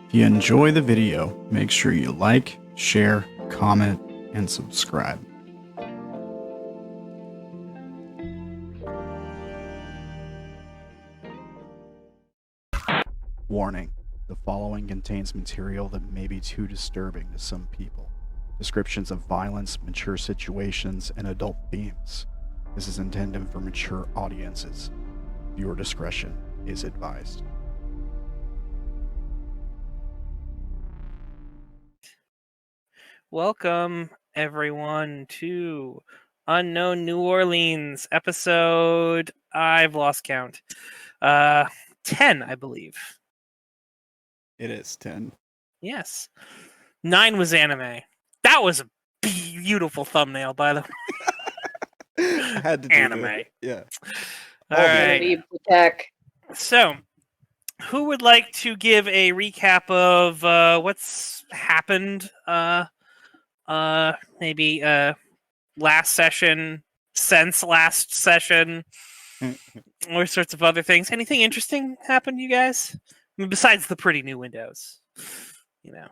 If you enjoy the video, make sure you like, share, comment, and subscribe. Warning: the following contains material that may be too disturbing to some people. Descriptions of violence, mature situations, and adult themes. This is intended for mature audiences. Viewer discretion is advised. Welcome, everyone, to Unknown New Orleans episode, I've lost count, 10, I believe. It is 10. Yes. 9 was anime. That was a beautiful thumbnail, by the way. I had to do Anime. that. Yeah. All right. So, who would like to give a recap of what's happened? Maybe last session, since last session, all sorts of other things. Anything interesting happened, you guys? I mean, besides the pretty new windows, you know.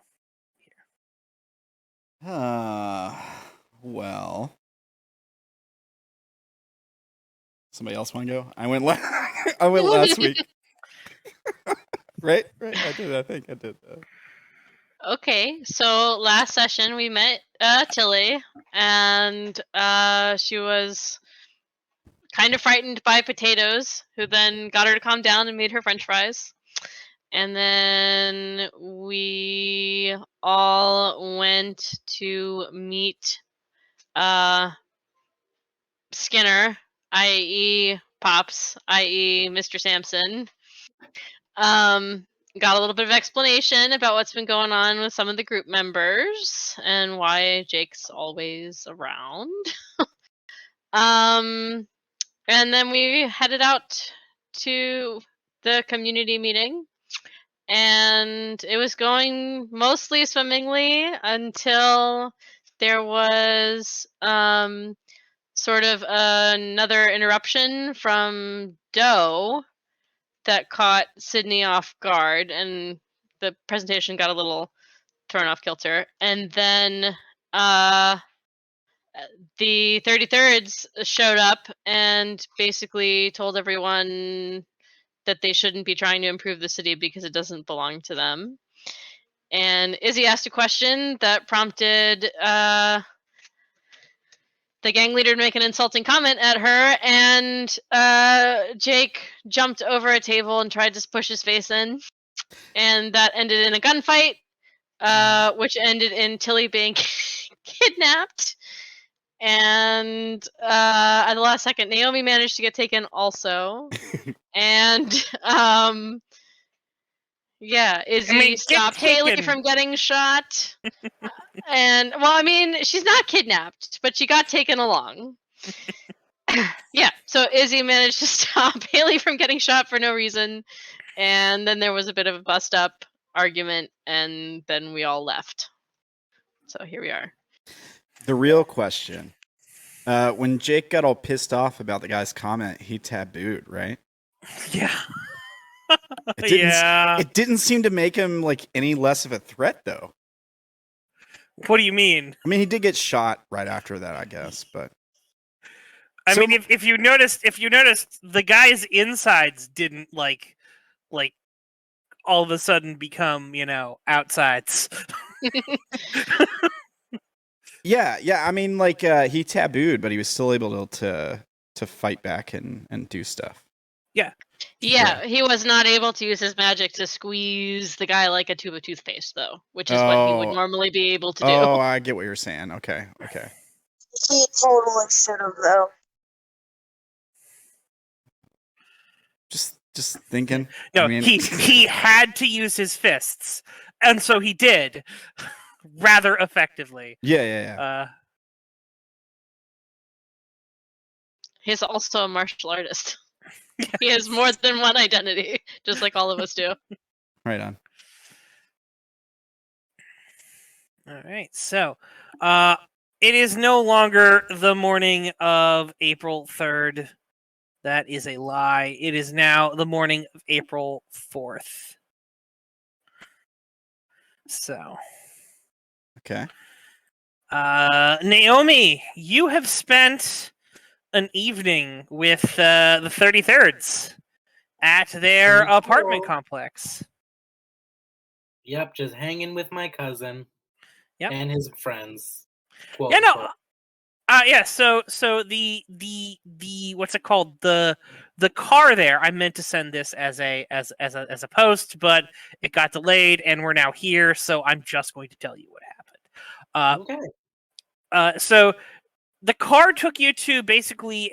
Well. Somebody else want to go? I went last week. Right? I did. I think I did. Okay, so last session we met Tilly, and she was kind of frightened by potatoes, who then got her to calm down and made her french fries. And then we all went to meet Skinner, i.e. Pops, i.e. Mr. Sampson. Got a little bit of explanation about what's been going on with some of the group members and why Jake's always around. And then we headed out to the community meeting, and it was going mostly swimmingly until there was sort of another interruption from Doe that caught Sydney off guard, and the presentation got a little thrown off kilter. And then the 33rds showed up and basically told everyone that they shouldn't be trying to improve the city because it doesn't belong to them. And Izzy asked a question that prompted the gang leader to make an insulting comment at her, and Jake jumped over a table and tried to push his face in, and that ended in a gunfight, which ended in Tilly being kidnapped. And at the last second, Naomi managed to get taken also. And Izzy stopped Haley from getting shot. And, well, I mean, she's not kidnapped, but she got taken along. Yeah, so Izzy managed to stop Haley from getting shot for no reason. And then there was a bit of a bust-up argument, and then we all left. So here we are. The real question. When Jake got all pissed off about the guy's comment, he tabooed, right? Yeah. It didn't seem to make him like any less of a threat, though. What do you mean? I mean, he did get shot right after that, I guess, but I mean, if you noticed, the guy's insides didn't like all of a sudden become, outsides. Yeah. I mean, like he tabooed, but he was still able to fight back and do stuff. Yeah, he was not able to use his magic to squeeze the guy like a tube of toothpaste, though, which is what he would normally be able to do. Oh, I get what you're saying. Okay. He totally should have, though. Just thinking. No, he had to use his fists, and so he did rather effectively. Yeah. He's also a martial artist. Yes. He has more than one identity, just like all of us do. Right on. All right, so it is no longer the morning of April 3rd. That is a lie. It is now the morning of April 4th. So, Okay. Naomi, you have spent an evening with the 33rds at their Pretty apartment cool. complex. Yep, just hanging with my cousin. Yep. And his friends. Quote, Yeah, no. unquote. Yeah. So the what's it called? The car there. I meant to send this as a post, but it got delayed, and we're now here. So I'm just going to tell you what happened. Okay. So the car took you to basically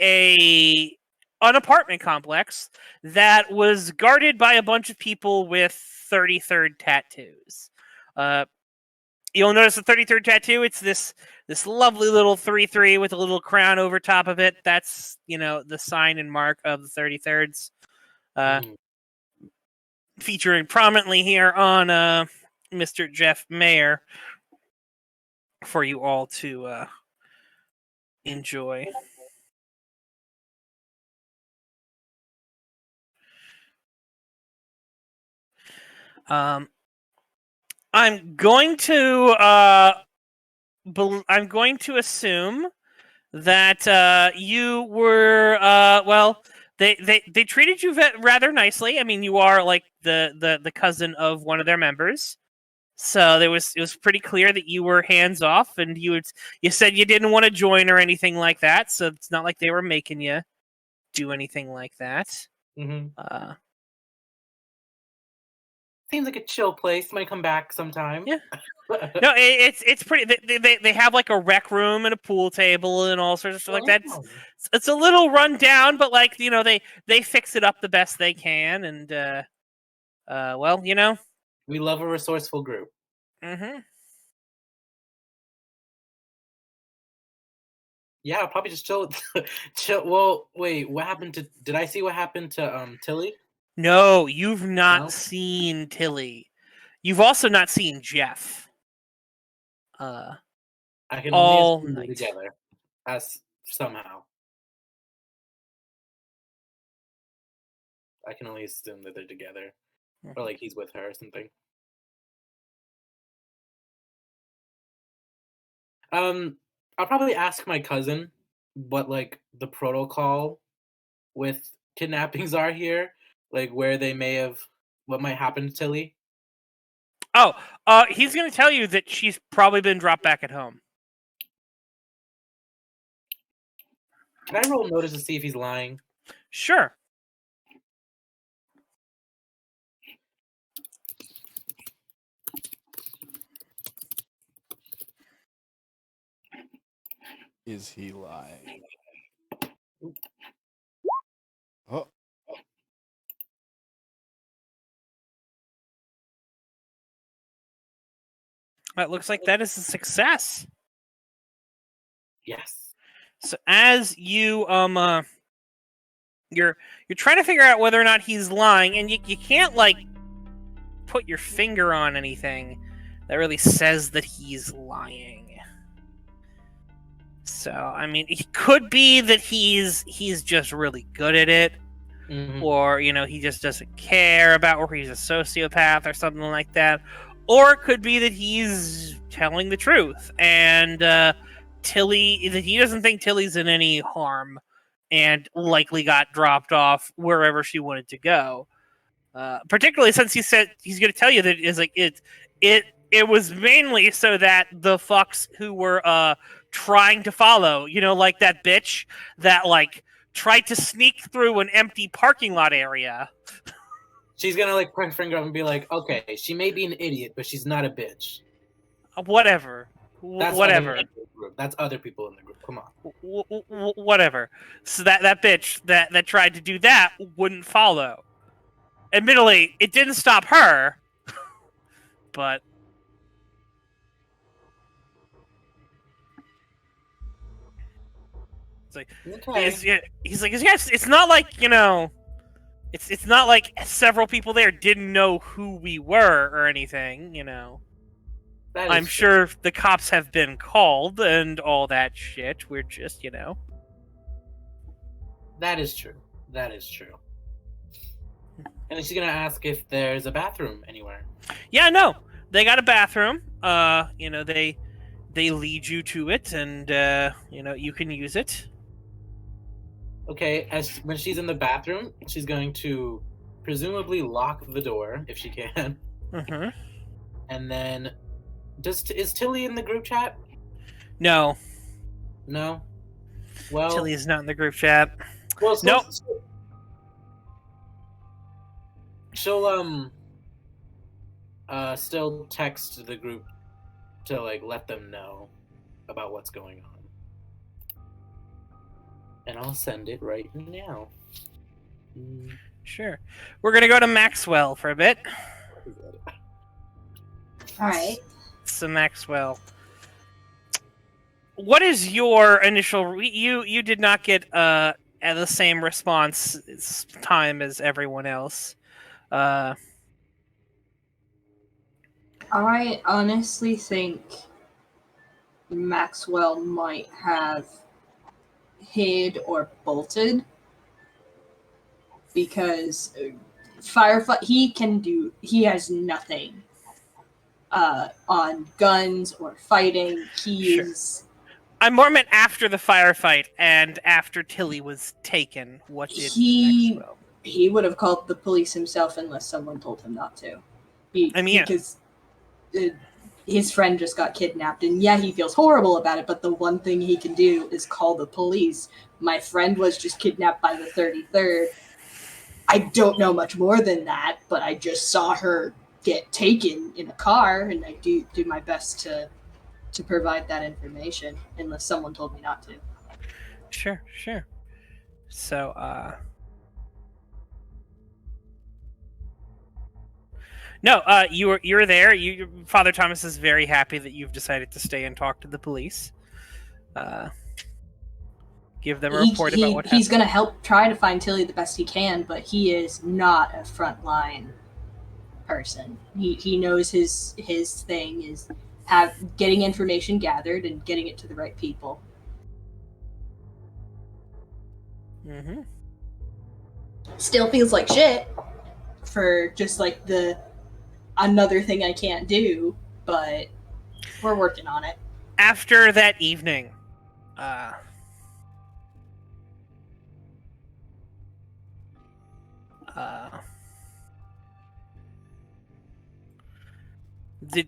an apartment complex that was guarded by a bunch of people with 33rd tattoos. You'll notice the 33rd tattoo. It's this lovely little 33 with a little crown over top of it. That's, the sign and mark of the 33rds. Featuring prominently here on Mr. Jeff Mayer for you all to enjoy. I'm going to assume that you were they treated you rather nicely. I mean, you are like the cousin of one of their members, so it was pretty clear that you were hands off, and you said you didn't want to join or anything like that. So it's not like they were making you do anything like that. Mm-hmm. Seems like a chill place. Might come back sometime. Yeah. No, it's pretty. They have like a rec room and a pool table and all sorts of stuff like that. It's a little run down, but like they fix it up the best they can, and we love a resourceful group. Mm-hmm. Yeah, I'll probably just chill. Chill. Well, wait. What happened to? Did I see what happened to Tilly? No, you've not seen Tilly. You've also not seen Jeff. I can all only assume night together, as somehow. I can only assume that they're together, or like he's with her or something. I'll probably ask my cousin what like the protocol with kidnappings are here, like where they may have, what might happen to Tilly. Oh, he's going to tell you that she's probably been dropped back at home. Can I roll notice to see if he's lying? Sure. Is he lying? Oh. It looks like that is a success. Yes. So as you you're trying to figure out whether or not he's lying, and you can't like put your finger on anything that really says that he's lying. So I mean, it could be that he's just really good at it, or he just doesn't care about, or he's a sociopath or something like that, or it could be that he's telling the truth and Tilly, that he doesn't think Tilly's in any harm and likely got dropped off wherever she wanted to go. Particularly since he said he's going to tell you that it was mainly so that the fucks who were trying to follow, like that bitch that like tried to sneak through an empty parking lot area. She's gonna like point her finger up and be like, "Okay, she may be an idiot, but she's not a bitch." Whatever. Whatever. That's other people in the group. Come on. Whatever. So that bitch that tried to do that wouldn't follow. Admittedly, it didn't stop her, but it's like he's like, yes, it's not like it's not like several people there didn't know who we were or anything. I'm sure the cops have been called and all that shit. We're just, That is true. That is true. And she's gonna ask if there's a bathroom anywhere. Yeah, no. they got a bathroom. You know, they lead you to it, and you know, you can use it. Okay, when she's in the bathroom, she's going to presumably lock the door if she can, Mm-hmm. and then is Tilly in the group chat? No, No. Well, Tilly is not in the group chat. well, Nope. She'll still text the group to like let them know about what's going on, and I'll send it right now. Sure. We're gonna go to Maxwell for a bit. All right. So Maxwell, what is your initial? You did not get the same response time as everyone else. I honestly think Maxwell might have hid or bolted because firefight he has nothing on guns or fighting. Sure. I more meant after the firefight and after Tilly was taken. What did Maxwell? He would have called the police himself unless someone told him not to. Because his friend just got kidnapped, and yeah, he feels horrible about it, but the one thing he can do is call the police. My friend was just kidnapped by the 33rd. I don't know much more than that, but I just saw her get taken in a car, and I do my best to provide that information, unless someone told me not to. Sure. So, no, you're there. Father Thomas is very happy that you've decided to stay and talk to the police. Give them a report about what happened. He's going to help try to find Tilly the best he can, but he is not a frontline person. He knows his thing is getting information gathered and getting it to the right people. Mm-hmm. Still feels like shit for just like another thing I can't do, but we're working on it. After that evening,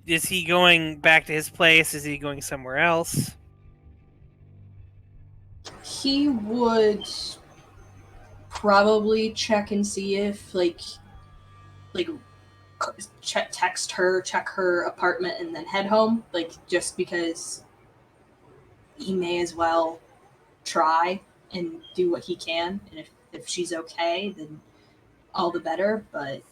is he going back to his place? Is he going somewhere else? He would probably check and see if text her, check her apartment, and then head home. Just because he may as well try and do what he can, and if she's okay, then all the better. But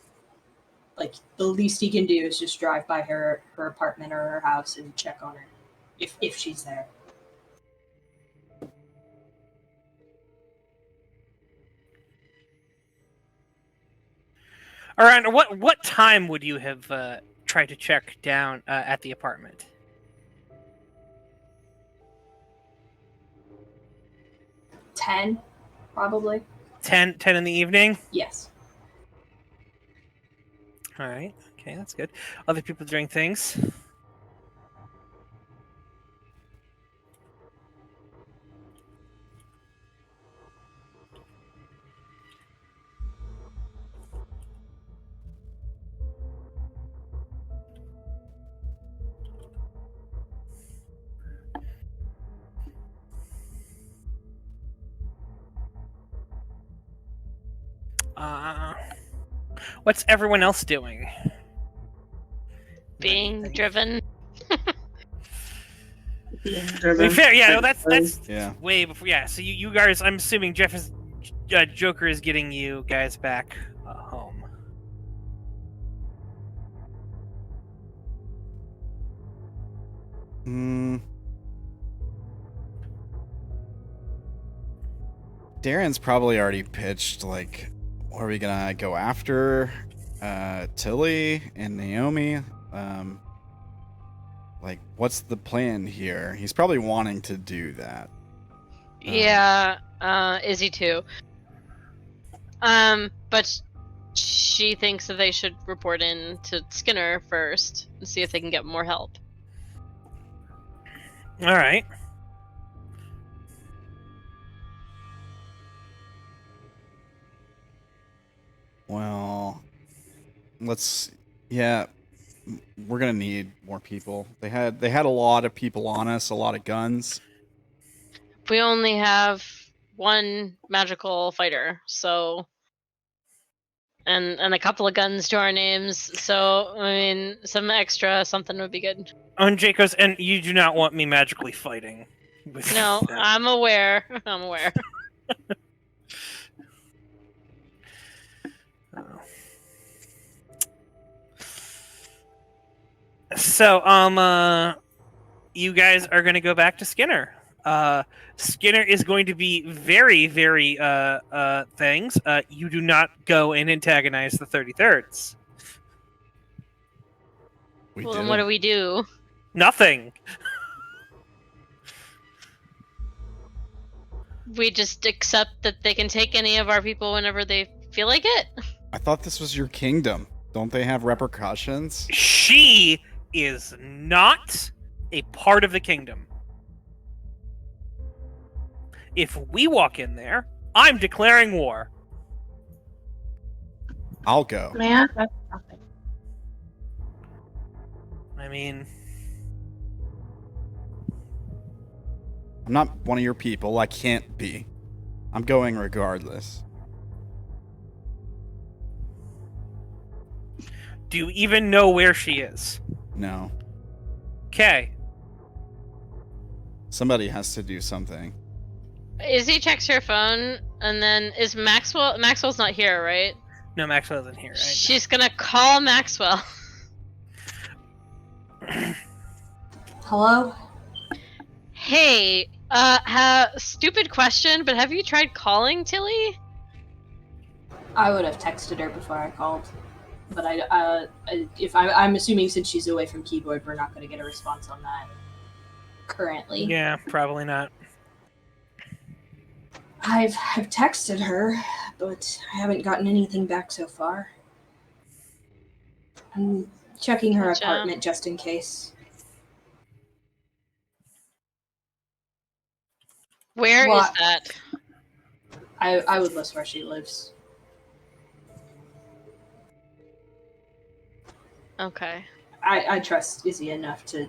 the least he can do is just drive by her apartment or her house and check on her if she's there. Around what time would you have tried to check down at the apartment? 10, probably. 10 in the evening? Yes. All right. Okay, that's good. Other people doing things? What's everyone else doing? Being driven. Fair, yeah, no, that's Yeah. way before. Yeah, so you guys, I'm assuming Joker is getting you guys back home. Darren's probably already pitched, are we gonna go after Tilly and Naomi? What's the plan here? He's probably wanting to do that. Yeah, Izzy too. But she thinks that they should report in to Skinner first and see if they can get more help. All right. Well, yeah, we're gonna need more people. They had a lot of people on us, a lot of guns. We only have one magical fighter, so and a couple of guns to our names, so I mean some extra something would be good. Jacobs, and you do not want me magically fighting with No, them. I'm aware. I'm aware. So, you guys are going to go back to Skinner. Skinner is going to be very, very things. You do not go and antagonize the 33rds. Well, then what do we do? Nothing. We just accept that they can take any of our people whenever they feel like it? I thought this was your kingdom. Don't they have repercussions? She is not a part of the kingdom. If we walk in there, I'm declaring war. I'll go. May I ask something? I mean, I'm not one of your people. I can't be. I'm going regardless. do you even know where she is? No. Okay. Somebody has to do something. Izzy checks her phone, and then is Maxwell? Maxwell's not here, right? No, Maxwell isn't here, right? She's gonna call Maxwell. Hello? Hey, stupid question, but have you tried calling Tilly? I would have texted her before I called, but I'm assuming since she's away from keyboard, we're not going to get a response on that currently. Yeah, probably not. I've texted her, but I haven't gotten anything back so far. I'm checking her Gotcha. apartment just in case. Where is What? that? I would list where she lives. Okay. I trust Izzy enough to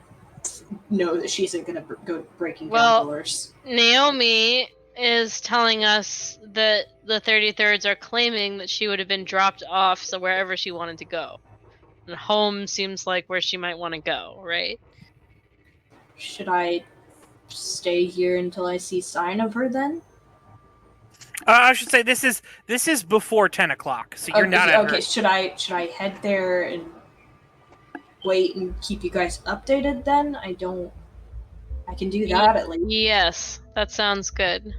know that she isn't going to go breaking Well- down doors. Naomi is telling us that the 33rds are claiming that she would have been dropped off so wherever she wanted to go. And home seems like where she might want to go, right? Should I stay here until I see sign of her then? I should say this is before 10 o'clock, so you're not at okay. her. Should I head there and wait and keep you guys updated then? I can do that at least. Yes, that sounds good.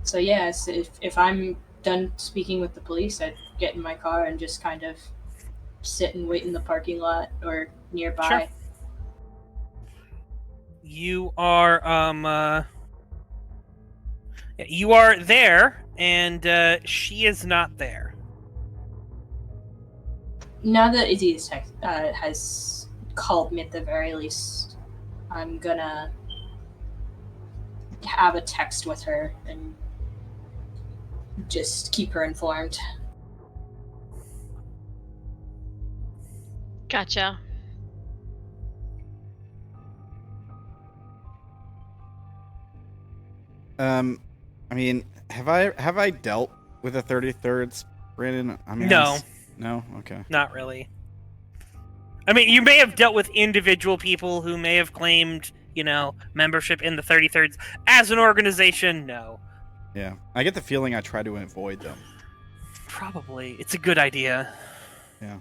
So yes, if I'm done speaking with the police, I'd get in my car and just kind of sit and wait in the parking lot or nearby. Sure. You are you are there, and she is not there. Now that Izzy has called me at the very least, I'm gonna have a text with her and just keep her informed. Gotcha. I mean, have I dealt with the 33rds, Brandon? I mean, No. No? Okay. Not really. I mean, you may have dealt with individual people who may have claimed, membership in the 33rds. As an organization, no. Yeah. I get the feeling I try to avoid them. Probably. It's a good idea. Yeah.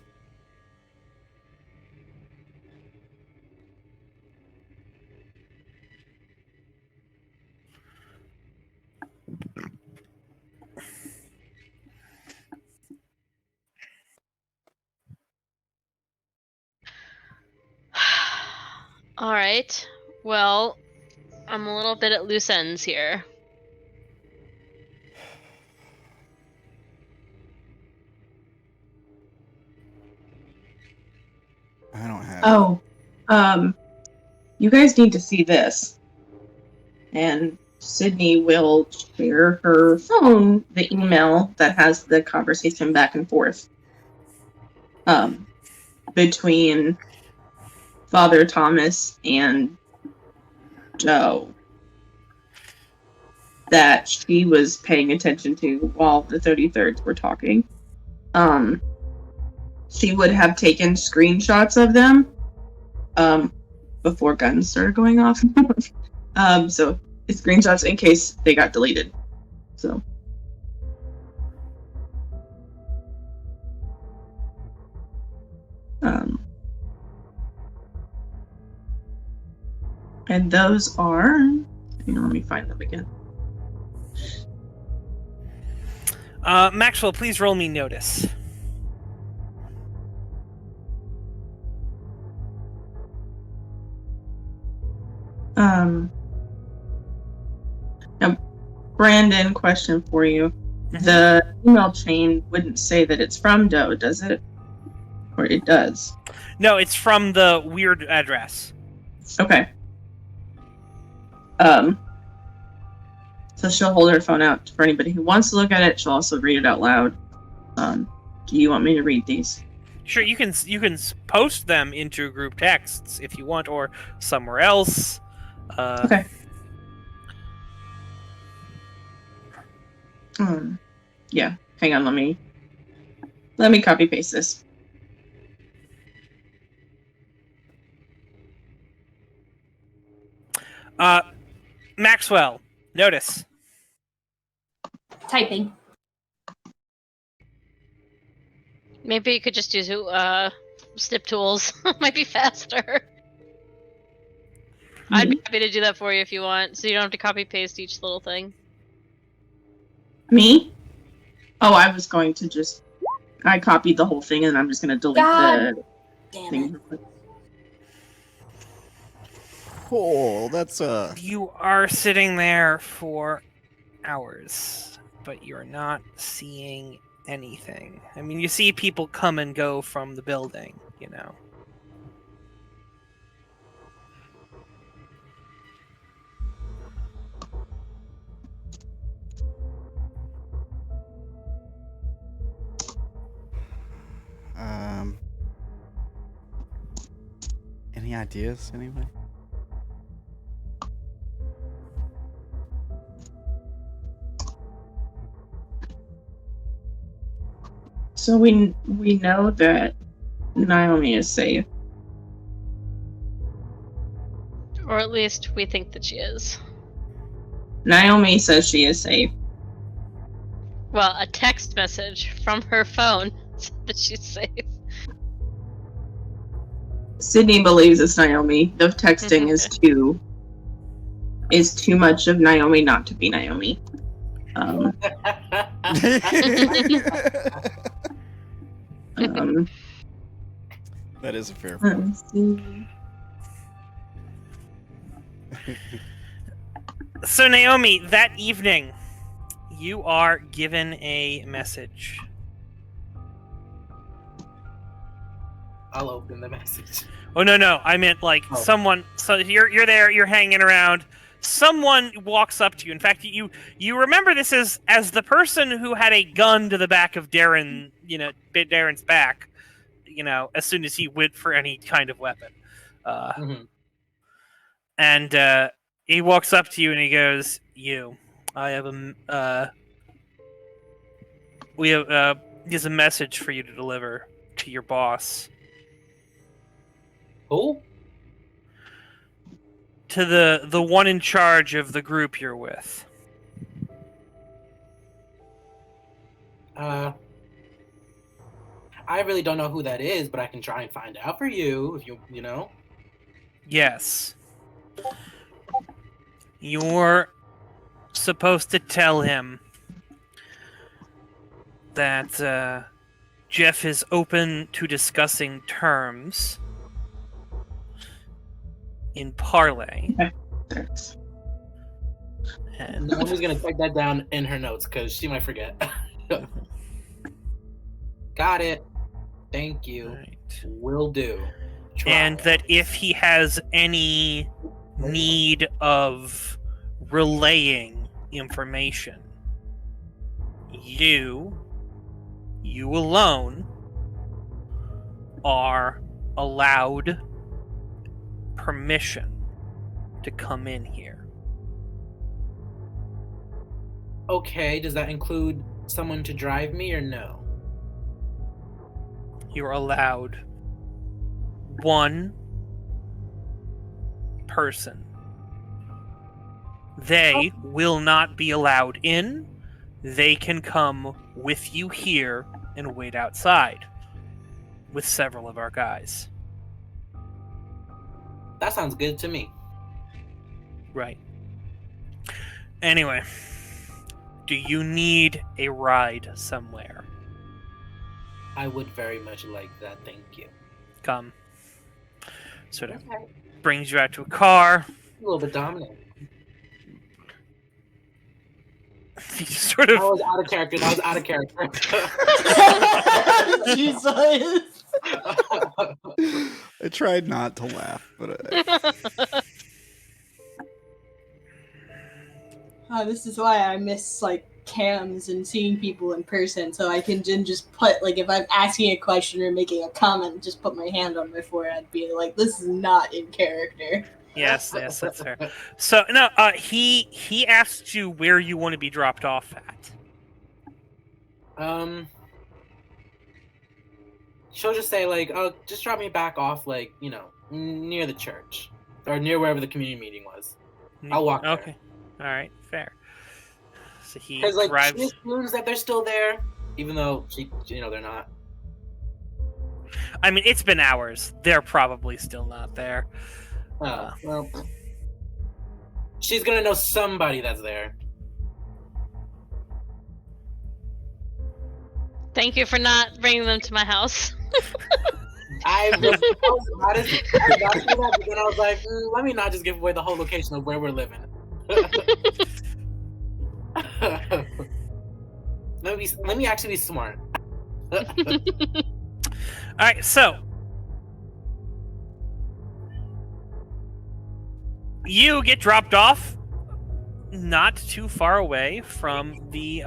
All right. Well, I'm a little bit at loose ends here. Oh, you guys need to see this. And Sydney will share her phone, the email that has the conversation back and forth between Father Thomas and Joe that she was paying attention to while the 33rds were talking. She would have taken screenshots of them before guns started going off. So it's screenshots in case they got deleted. So and those are, let me find them again. Maxwell, please roll me notice. Now, Brandon, question for you. Mm-hmm. The email chain wouldn't say that it's from Doe, does it? Or it does? No, it's from the weird address. Okay. So she'll hold her phone out for anybody who wants to look at it. She'll also read it out loud. Do you want me to read these? Sure, you can post them into group texts if you want, or somewhere else. Okay. Yeah. Hang on. Let me copy paste this. Maxwell, notice. Typing. Maybe you could just use snip tools. Might be faster. I'd be happy to do that for you if you want, so you don't have to copy paste each little thing. Me? Oh, I was going to just... I copied the whole thing and I'm just going to delete the thing. Oh, that's You are sitting there for hours, but you're not seeing anything. I mean, you see people come and go from the building, you know. Any ideas, anyway? So we know that Naomi is safe. Or at least we think that she is. Naomi says she is safe. Well, a text message from her phone said that she's safe. Sydney believes it's Naomi. The texting is too much of Naomi not to be Naomi. That is a fair point. So, Naomi, that evening, you are given a message. I'll open the message. Oh, no. I meant, someone... So, you're there, you're hanging around. Someone walks up to you. In fact, you remember this as the person who had a gun to the back of Darren, Darren's back, as soon as he went for any kind of weapon. And he walks up to you and he goes, I have here's a message for you to deliver to your boss. Who? To the one in charge of the group you're with. I really don't know who that is, but I can try and find out for you if you know. Yes. You're supposed to tell him that Jeff is open to discussing terms in Parlay. And Naomi's gonna take that down in her notes because she might forget. Got it. Thank you. Right. Will do. and that if he has any need of relaying information, you alone are allowed permission to come in here. Okay, does that include someone to drive me or no? You're allowed one person. They will not be allowed in. They can come with you here and wait outside with several of our guys. That sounds good to me. Right. Anyway, do you need a ride somewhere? I would very much like that, thank you. Come. Sort of brings you out to a car. A little bit dominant. He sort of... I was out of character. Jesus. I tried not to laugh, but This is why I miss like cams and seeing people in person, so I can just put like if I'm asking a question or making a comment, just put my hand on my forehead, being like, "This is not in character." Yes, that's fair. So no, he asked you where you want to be dropped off at. She'll just say like, "Oh, just drop me back off, like near the church or near wherever the community meeting was." I'll walk there. Okay, all right, fair. So he Because like drives. she assumes that they're still there, even though they're not. I mean, it's been hours. They're probably still not there. Well, she's gonna know somebody that's there. Thank you for not bringing them to my house. I was about to say that, but then I was like, let me not just give away the whole location of where we're living. let me actually be smart. All right, so you get dropped off not too far away from the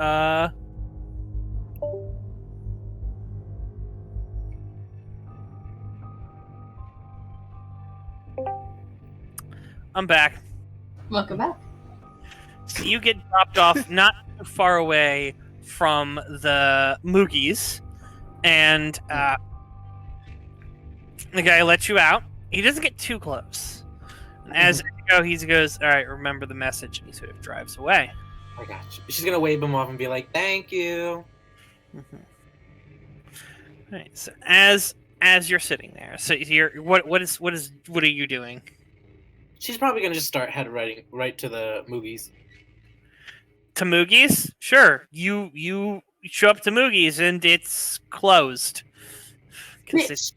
I'm back. Welcome back. So you get dropped off not too far away from the Moogies, and the guy lets you out. He doesn't get too close. And as you go, he goes, "All right, remember the message," and he sort of drives away. I got you. She's gonna wave him off and be like, "Thank you." Mm-hmm. All right. So as you're sitting there, so you're what are you doing? She's probably gonna just start heading right to the Moogies. To Moogies? Sure. You show up to Moogies and it's closed because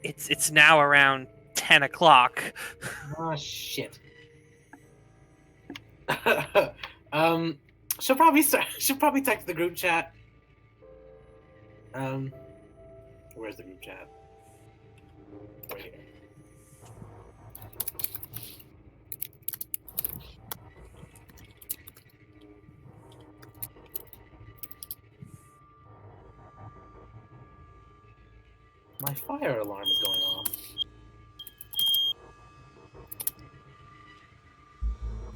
it's now around 10 o'clock. Oh shit. She'll probably text the group chat. Where's the group chat? Right here. My fire alarm is going off.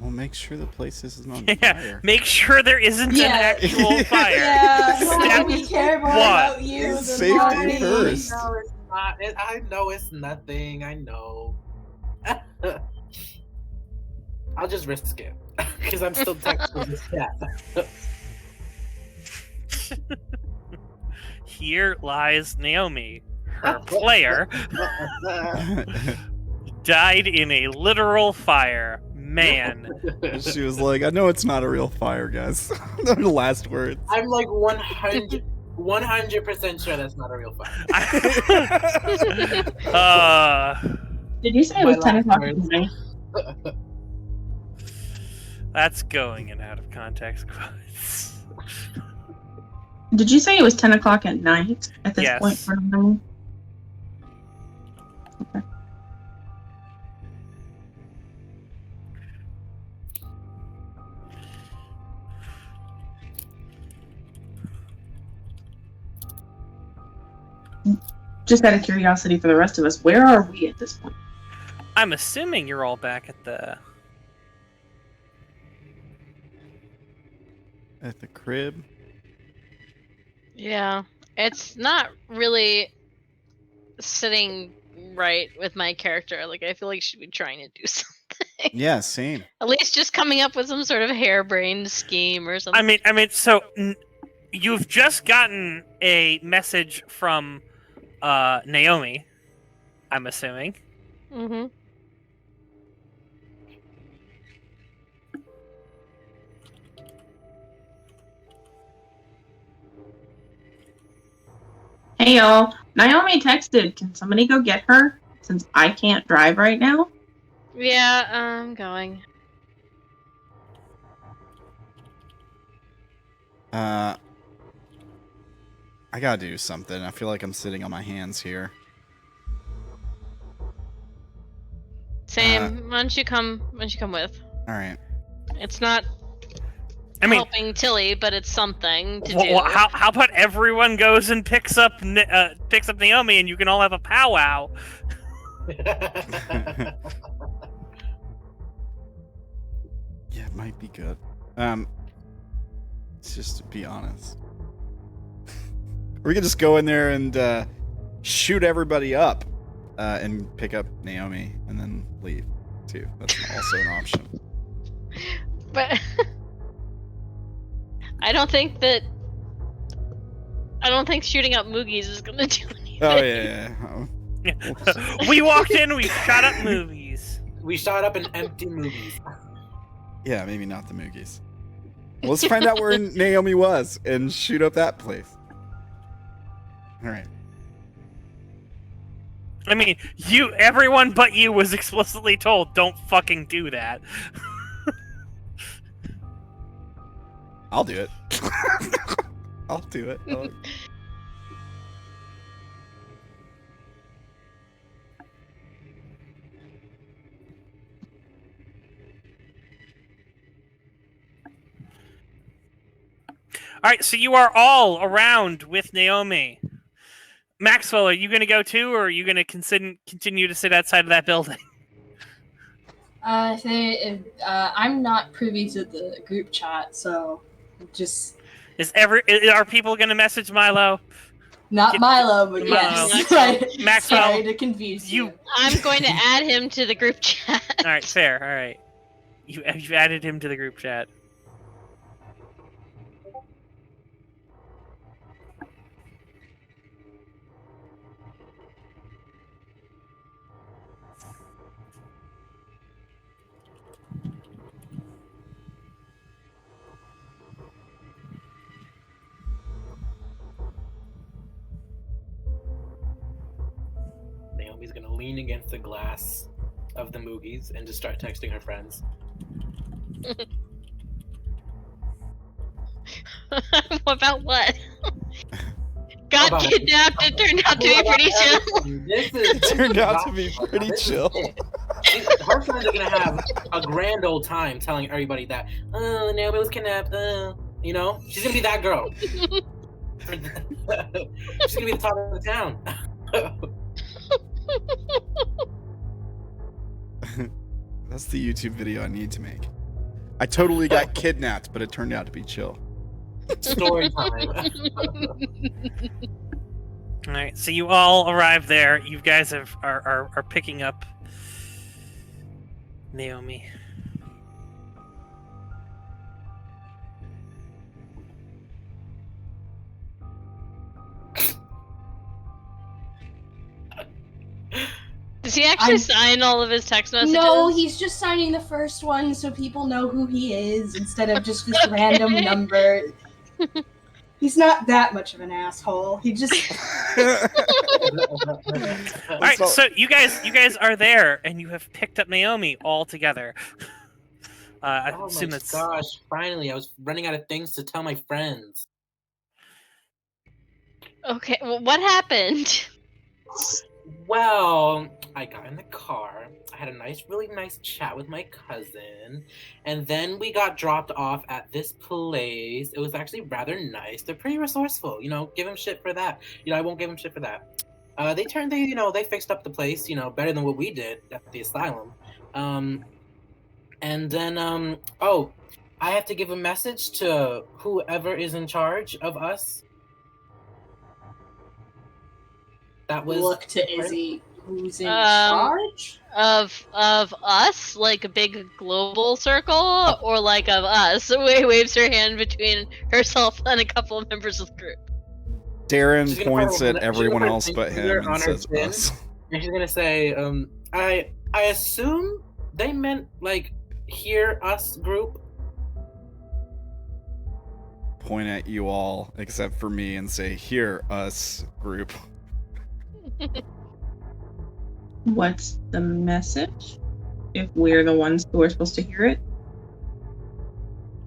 Well, make sure the place isn't on Yeah, fire. make sure there isn't an actual fire. Yeah, we care more about you It's than safety Marty. first. No, it's not. I know it's nothing. I know. I'll just risk it because I'm still texting this chat. Here lies Naomi. Her player died in a literal fire. Man. She was like, I know it's not a real fire, guys. The last words. I'm like 100% sure that's not a real fire. Did you say it was 10 o'clock at night? That's going in out of context quotes. Did you say it was 10 o'clock at night at this Yes. point for normal? Okay. Just out of curiosity for the rest of us, where are we at this point? I'm assuming you're all back at the... At the crib. Yeah, it's not really sitting right with my character. Like, I feel like she should be trying to do something. Yeah, same. At least just coming up with some sort of harebrained scheme or something. I mean, so you've just gotten a message from Naomi, I'm assuming. Mm-hmm. Hey y'all, Naomi texted. Can somebody go get her? Since I can't drive right now. Yeah, I'm going. I gotta do something. I feel like I'm sitting on my hands here. Same. Why don't you come with? All right. It's not helping Tilly, but it's something to do. How about everyone goes and picks up Naomi, and you can all have a powwow? Yeah, it might be good. It's just to be honest. We could just go in there and shoot everybody up and pick up Naomi and then leave too. That's also an option. But I don't think shooting up Moogies is gonna do anything. Oh yeah. Oh. We walked in, we shot up movies. We shot up an empty movies. Yeah, maybe not the Moogies. Well, let's find out where Naomi was and shoot up that place. All right. I mean, everyone but you was explicitly told, don't fucking do that. I'll do it. I'll do it. All right, so you are all around with Naomi. Maxwell, are you going to go too, or are you going to continue to sit outside of that building? I'm not privy to the group chat, so just... Are people going to message Milo? Not Milo, but yes. Maxwell, sorry to confuse you. I'm going to add him to the group chat. All right, fair. All right. You've added him to the group chat. Naomi's gonna lean against the glass of the Moogies and just start texting her friends. About what? Got kidnapped. It turned out to be pretty chill. It turned out to be pretty chill. Her friends are gonna have a grand old time telling everybody that, oh, Naomi was kidnapped. You know, she's gonna be that girl. She's gonna be the top of the town. That's the YouTube video I need to make. I totally got kidnapped, but it turned out to be chill. Story time. All right, so you all arrive there. You guys are picking up Naomi. Does he actually sign all of his text messages? No, he's just signing the first one so people know who he is instead of just this random number. He's not that much of an asshole. He just... Alright, so you guys are there, and you have picked up Naomi all together. I assume that's... gosh, finally, I was running out of things to tell my friends. Okay, well, what happened? Well, I got in the car. I had a really nice chat with my cousin, and then we got dropped off at this place. It was actually rather nice. They're pretty resourceful, give them shit for that. I won't give them shit for that. They fixed up the place, better than what we did at the asylum. And then, I have to give a message to whoever is in charge of us. That was Look to Izzy. Who's in charge? Of us? Like a big global circle? Or like of us? Weih waves her hand between herself and a couple of members of the group. Darren points at everyone else but him and says us. And she's gonna say, I assume they meant, like, hear us group? Point at you all, except for me, and say, hear us group. What's the message? If we're the ones who are supposed to hear it?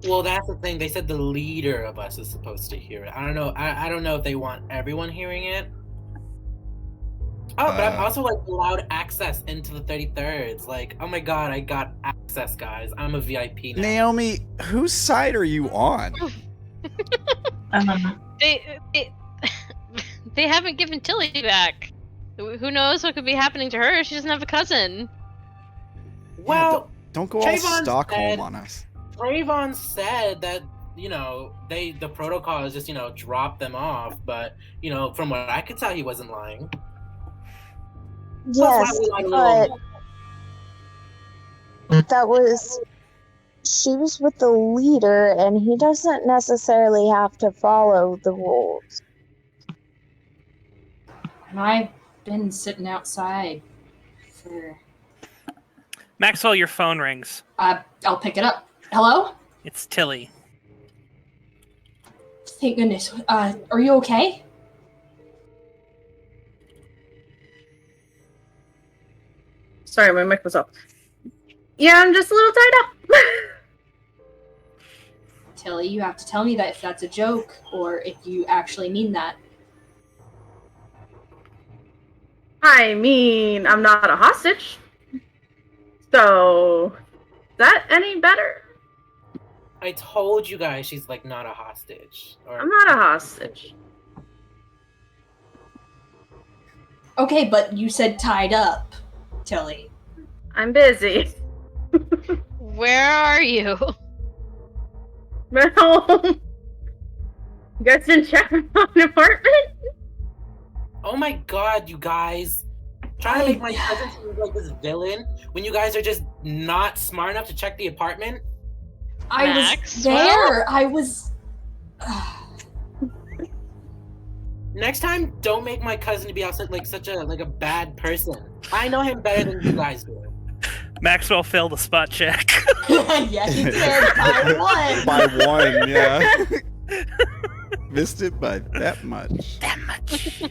Well, that's the thing. They said the leader of us is supposed to hear it. I don't know. I don't know if they want everyone hearing it. Oh, but I'm also like allowed access into the 33rds. Like, oh my god, I got access, guys. I'm a VIP now. Naomi, whose side are you on? They haven't given Tilly back. Who knows what could be happening to her? She doesn't have a cousin. Well, yeah, don't go all Stockholm on us. Trayvon said that, the protocol is just, drop them off, but, from what I could tell, he wasn't lying. Yes, but she was with the leader, and he doesn't necessarily have to follow the rules. And I've been sitting outside for... Maxwell, your phone rings. I'll pick it up. Hello? It's Tilly. Thank goodness. Are you okay? Sorry, my mic was off. Yeah, I'm just a little tied up. Tilly, you have to tell me that if that's a joke, or if you actually mean that. I mean, I'm not a hostage. So, is that any better? I told you guys she's, like, not a hostage. I'm not a hostage. Okay, but you said tied up, Tilly. I'm busy. Where are you? Well, you guys didn't check my apartment? Oh my god, you guys. Trying to make my cousin seem like this villain when you guys are just not smart enough to check the apartment? I was there. I was... Next time, don't make my cousin to be outside like such a bad person. I know him better than you guys do. Maxwell failed a spot check. Yeah, he did. By one. By one, yeah. Missed it by that much. That much.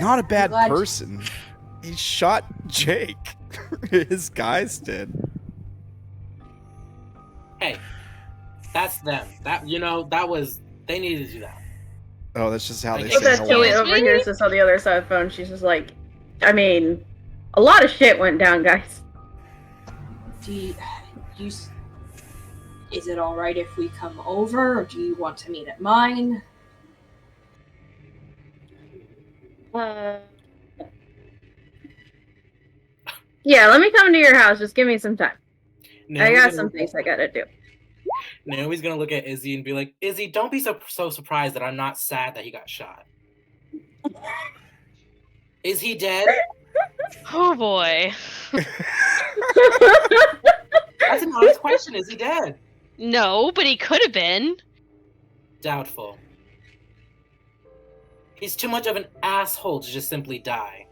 Not a bad person. He shot Jake. His guys did. Hey, that's them. That they needed to do that. Oh, that's just how they Look say at Tilly hello. overhears this on the other side of the phone. She's just like, I mean, a lot of shit went down, guys. Is it alright if we come over, or do you want to meet at mine? Yeah, let me come to your house. Just give me some time. Naomi's I got some things I gotta do. Naomi's gonna look at Izzy and be like, Izzy, don't be so surprised that I'm not sad that he got shot. Is he dead? Oh boy. That's an honest question. Is he dead? No, but he could have been. Doubtful. He's too much of an asshole to just simply die.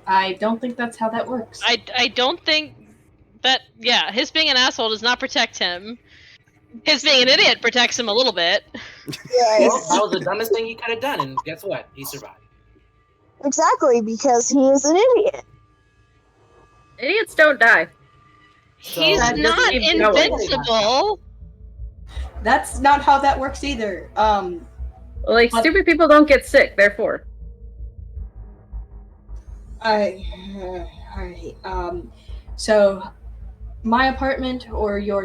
I don't think that's how that works. I don't think that, yeah, his being an asshole does not protect him. His being an idiot protects him a little bit. Yes. Well, that was the dumbest thing he could have done, and guess what? He survived. Exactly, because he is an idiot. Idiots don't die. He's That not doesn't even know it. invincible. That's not how that works either. Like, stupid people don't get sick, therefore. Alright. So, my apartment or your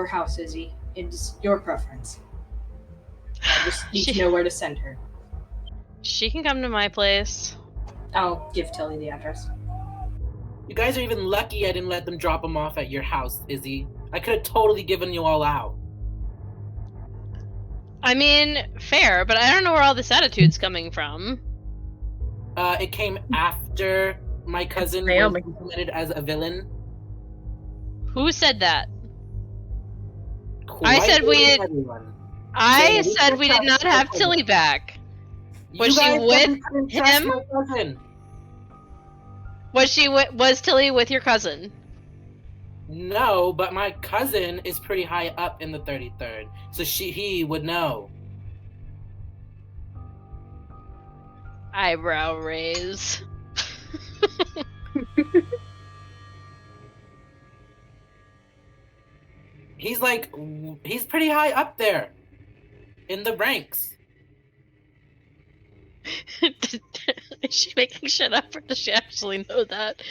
house, Izzy? It's your preference. I just need to know where to send her. She can come to my place. I'll give Tilly the address. You guys are even lucky I didn't let them drop them off at your house, Izzy. I could have totally given you all out. I mean, fair, but I don't know where all this attitude's coming from. It came after my cousin was implemented as a villain. Who said that? Quite I said we did. everyone. I said we did not have Tilly back. Was she with him? My cousin. Was Tilly with your cousin? No, but my cousin is pretty high up in the 33rd, so he would know. Eyebrow raise. He's pretty high up there in the ranks. Is she making shit up, or does she actually know that?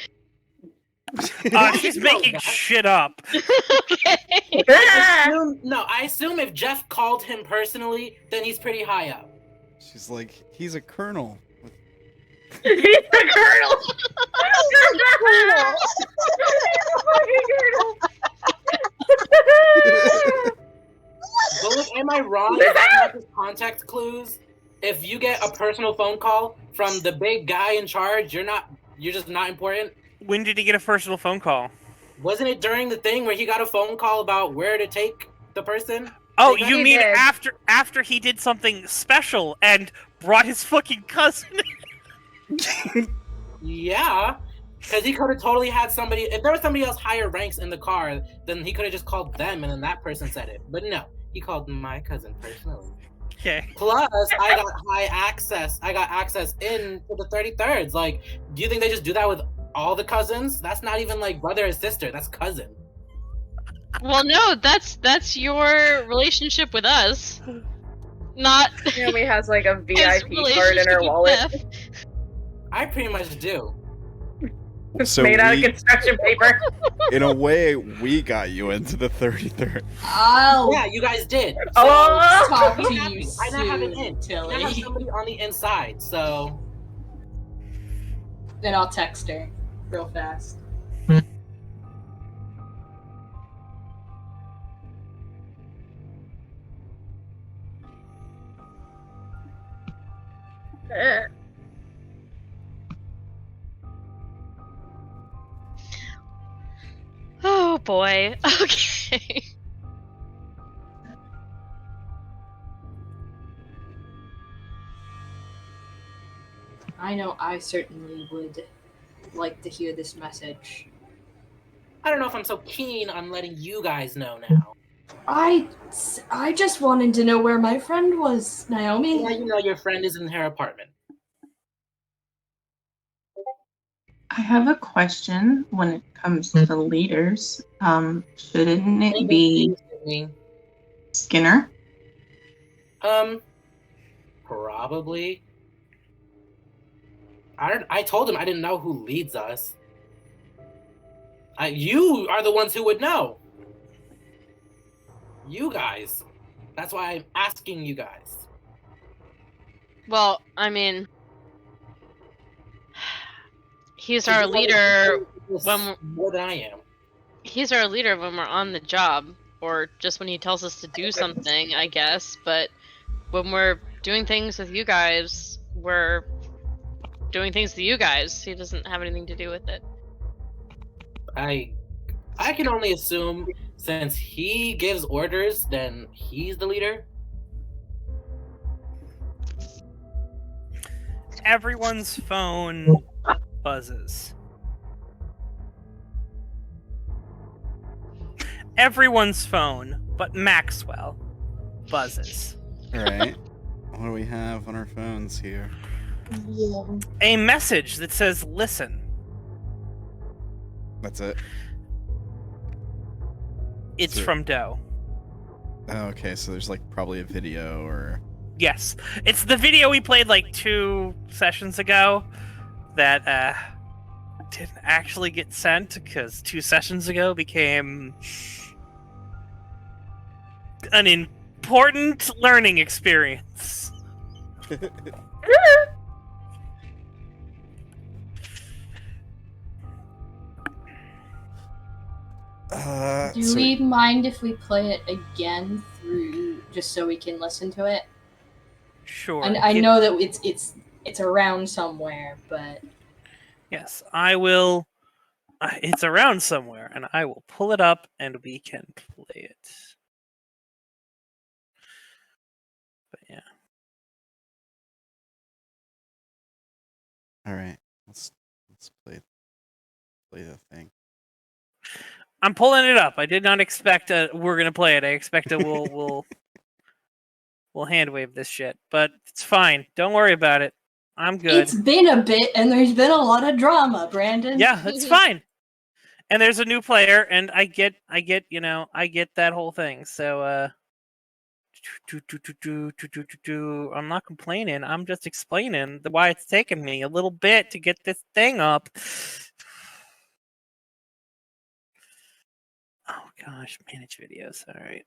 She's making shit up. Okay. I assume if Jeff called him personally, then he's pretty high up. She's like, he's a colonel. He's the colonel! Bullet, am I wrong about his contact clues? If you get a personal phone call from the big guy in charge, you're just not important? When did he get a personal phone call? Wasn't it during the thing where he got a phone call about where to take the person? Oh, you mean after he did something special and brought his fucking cousin? Yeah, because he could have totally had somebody. If there was somebody else higher ranks in the car, then he could have just called them, and then that person said it. But no, he called my cousin personally. Okay. Plus, I got access. I got access into the 33rds. Like, do you think they just do that with all the cousins? That's not even like brother or sister. That's cousin. Well, no, that's your relationship with us. Not. Naomi has like a VIP card in her wallet. I pretty much do. It's made out of construction paper. In a way, we got you into the 33rd. Oh, yeah, you guys did. So, talk to you I now have an soon, in. Tilly. I have somebody on the inside, so. Then I'll text her real fast. Oh boy. Okay. I know I certainly would like to hear this message. I don't know if I'm so keen on letting you guys know now. I just wanted to know where my friend was, Naomi. Yeah, you know your friend is in her apartment. I have a question when it comes to the leaders. Shouldn't it be Skinner? Probably. I told him I didn't know who leads us. You are the ones who would know. You guys. That's why I'm asking you guys. Well, I mean, he's our leader when more than I am. He's our leader when we're on the job, or just when he tells us to do something, I guess. But when we're doing things with you guys, we're doing things to you guys. He doesn't have anything to do with it. I can only assume since he gives orders, then he's the leader. Everyone's phone buzzes. Everyone's phone, but Maxwell, buzzes. Alright. What do we have on our phones here? Yeah. A message that says, listen. That's it. It's from Doe. Oh, okay, so there's like probably a video or... Yes. It's the video we played like 2 sessions ago that didn't actually get sent because 2 sessions ago became an important learning experience. Do we mind if we play it again through, just so we can listen to it? Sure. I know that it's around somewhere, but yes, I will. It's around somewhere, and I will pull it up, and we can play it. But yeah. All right, let's play the thing. I'm pulling it up. I did not expect we're gonna play it. I expect we'll hand wave this shit, but it's fine. Don't worry about it. I'm good. it's been a bit, and there's been a lot of drama, Brandon. Yeah, it's fine. And there's a new player, and I get that whole thing. So I'm not complaining. I'm just explaining why it's taken me a little bit to get this thing up. Oh gosh, manage videos. All right.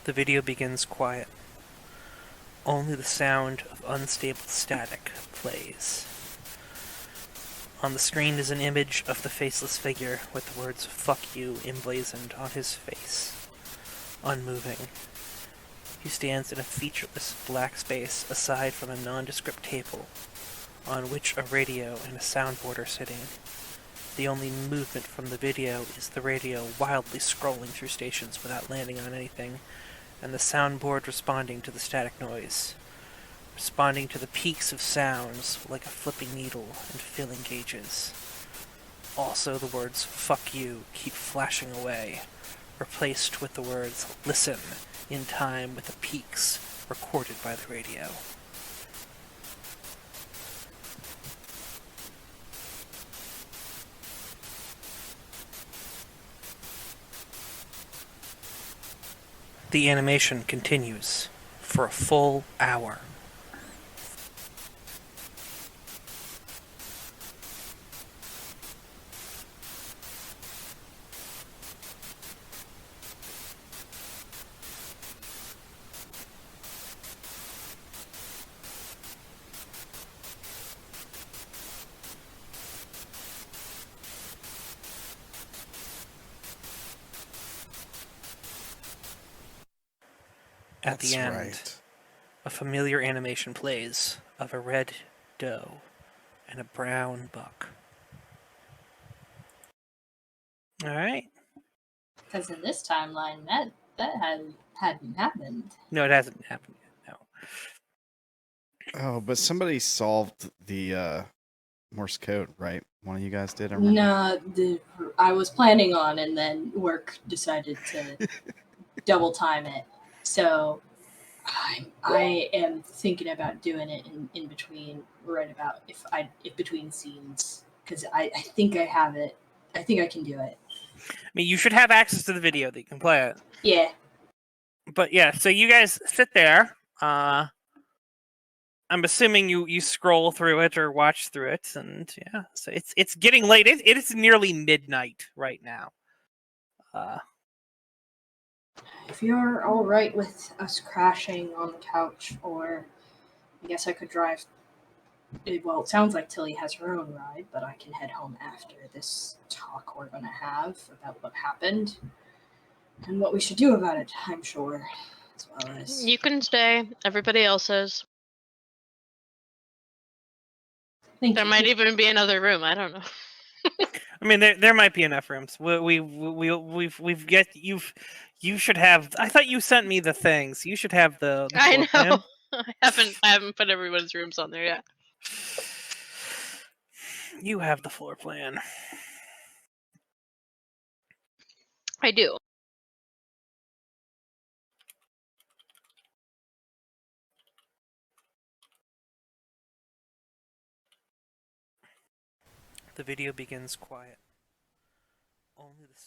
The video begins quiet. Only the sound of unstable static plays. On the screen is an image of the faceless figure with the words "fuck you" emblazoned on his face. Unmoving. He stands in a featureless black space aside from a nondescript table on which a radio and a soundboard are sitting. The only movement from the video is the radio wildly scrolling through stations without landing on anything, and the soundboard responding to the static noise, responding to the peaks of sounds like a flipping needle and filling gauges. Also, the words "fuck you" keep flashing away, replaced with the words "listen" in time with the peaks recorded by the radio. The animation continues for a full hour. At the end, right. A familiar animation plays of a red doe and a brown buck. All right. Because in this timeline, that hadn't happened. No, it hasn't happened yet. No. Oh, but somebody solved the Morse code, right? One of you guys did. I remember. No, I was planning on, and then work decided to double time it. So I am thinking about doing it in between, right about if between scenes, because I think I have it. I think I can do it. I mean, you should have access to the video that you can play it. Yeah. But yeah, so you guys sit there. I'm assuming you scroll through it or watch through it, and yeah, so it's getting late. It is nearly midnight right now. If you're all right with us crashing on the couch, or I guess I could drive. Well, it sounds like Tilly has her own ride, but I can head home after this talk we're going to have about what happened and what we should do about it, I'm sure. As well as... You can stay. Everybody else is. Thank There you. might even be another room. I don't know. I mean, there might be enough rooms. We've get you should have. I thought you sent me the things. You should have the I floor know. plan. I haven't put everyone's rooms on there yet. You have the floor plan. I do. The video begins quiet. Only the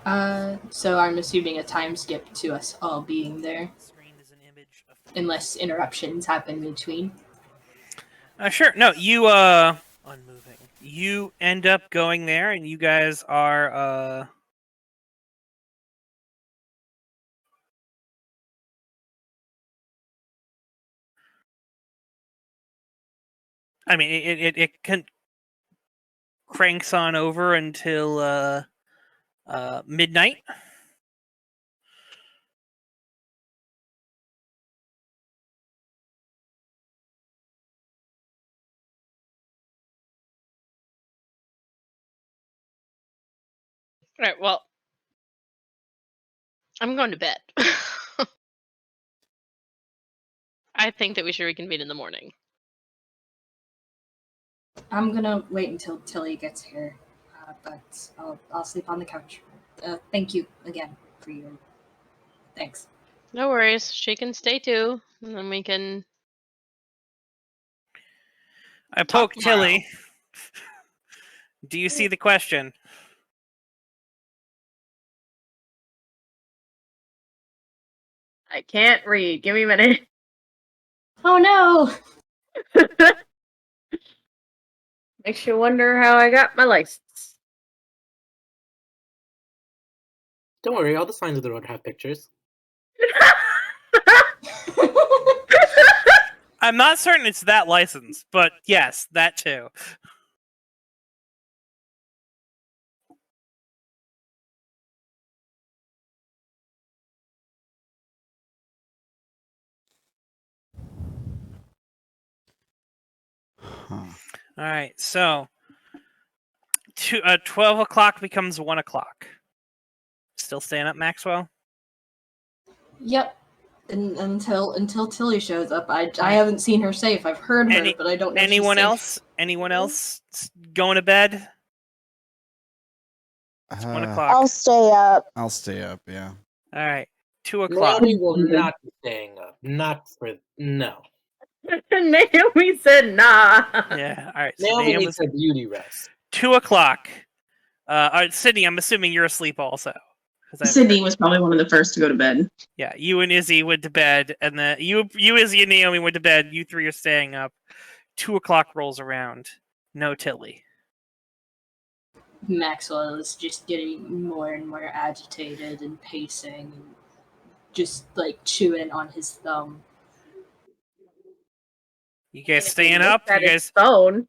sound. So I'm assuming a time skip to us all being there, The screen is an image of unless interruptions happen between. Sure. No, you unmoving. You end up going there, and you guys are I mean, it cranks on over until midnight. All right. Well, I'm going to bed. I think that we should reconvene in the morning. I'm gonna wait until Tilly gets here, but I'll sleep on the couch. Thank you again for your thanks. No worries. She can stay too, and then we can. I Talk poke tomorrow. Tilly. Do you see the question? I can't read. Give me a minute. Oh no! Makes you wonder how I got my license. Don't worry, all the signs of the road have pictures. I'm not certain it's that license, but yes, that too. Huh. All right, so 12 o'clock becomes 1 o'clock. Still staying up, Maxwell? Yep. Until Tilly shows up, I haven't seen her safe. I've heard her, but I don't know. Anyone if she's else? Anyone else going to bed? It's 1 o'clock. I'll stay up. I'll stay up, yeah. All right, 2 o'clock. Naomi will not be staying up. Not for no. Naomi said nah. Yeah, all right. So Naomi Naomi's needs a beauty rest. 2 o'clock. All right, Sydney, I'm assuming you're asleep also. Sydney was probably one of the first to go to bed. Yeah, you and Izzy went to bed, and then you, Izzy, and Naomi went to bed. You three are staying up. 2 o'clock rolls around. No Tilly. Maxwell is just getting more and more agitated and pacing, and just like chewing on his thumb. You guys staying up? You guys phone.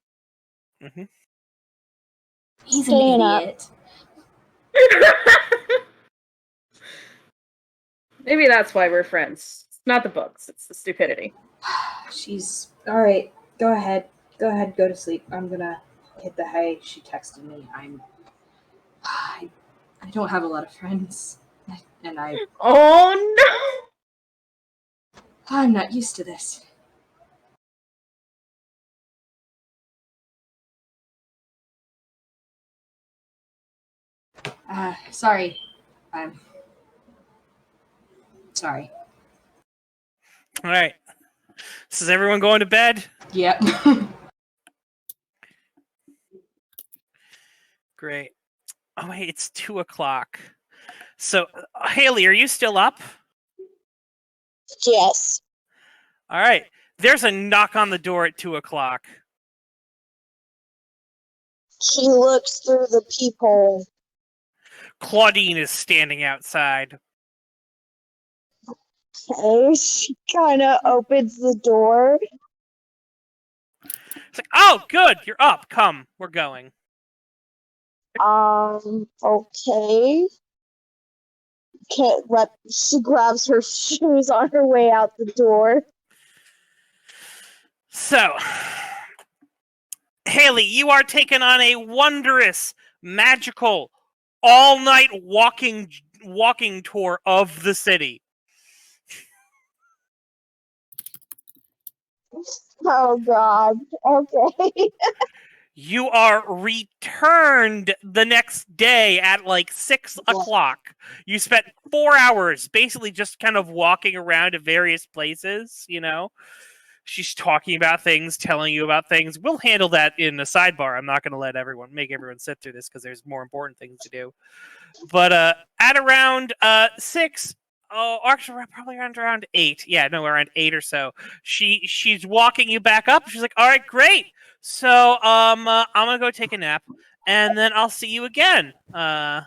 Mm-hmm. He's Staying an up. idiot. Maybe that's why we're friends. It's not the books, it's the stupidity. She's alright. Go ahead. Go ahead, go to sleep. I'm gonna hit the hay. She texted me. I don't have a lot of friends. And Oh no! I'm not used to this. Sorry. I'm sorry. All right. So is everyone going to bed? Yep. Great. Oh wait, it's 2 o'clock. So Haley, are you still up? Yes. All right. There's a knock on the door at 2 o'clock. She looks through the peephole. Claudine is standing outside. Okay, she kind of opens the door. It's like, oh, good, you're up. Come, we're going. Okay. She grabs her shoes on her way out the door. So, Haley, you are taken on a wondrous, magical, all-night walking tour of the city. Oh God. Okay. You are returned the next day at like 6 o'clock. You spent 4 hours basically just kind of walking around to various places, you know. She's talking about things, telling you about things. We'll handle that in a sidebar. I'm not going to make everyone sit through this because there's more important things to do. But at around 6, actually probably around 8. Yeah, no, around 8 or so. She's walking you back up. She's like, "All right, great. So I'm gonna go take a nap, and then I'll see you again." Okay.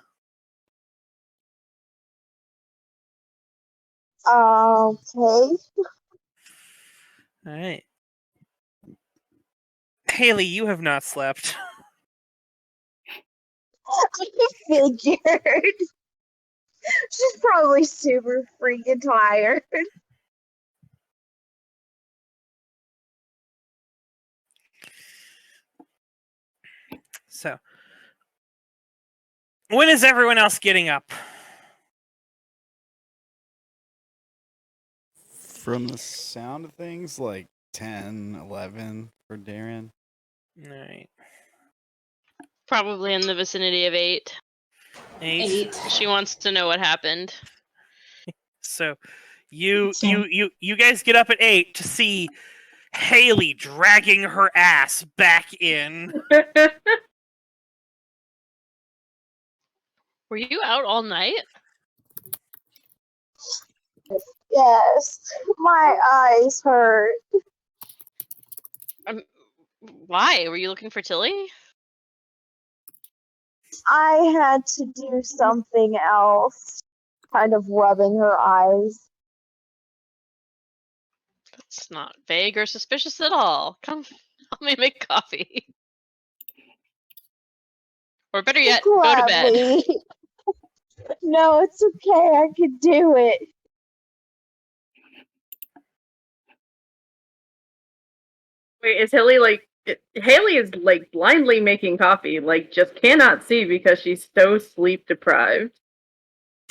All right. Haley, you have not slept. I figured. She's probably super freaking tired. So, when is everyone else getting up? From the sound of things, like 10, 11 for Darren. All right. Probably in the vicinity of 8. 8. She wants to know what happened. So, you guys get up at 8 to see Haley dragging her ass back in. Were you out all night? Yes. My eyes hurt. Why? Were you looking for Tilly? I had to do something else. Kind of rubbing her eyes. That's not vague or suspicious at all. Come, help me make coffee. Or better yet, go to bed. No, it's okay. I can do it. Wait, is Haley like... Haley is like blindly making coffee, like just cannot see because she's so sleep deprived.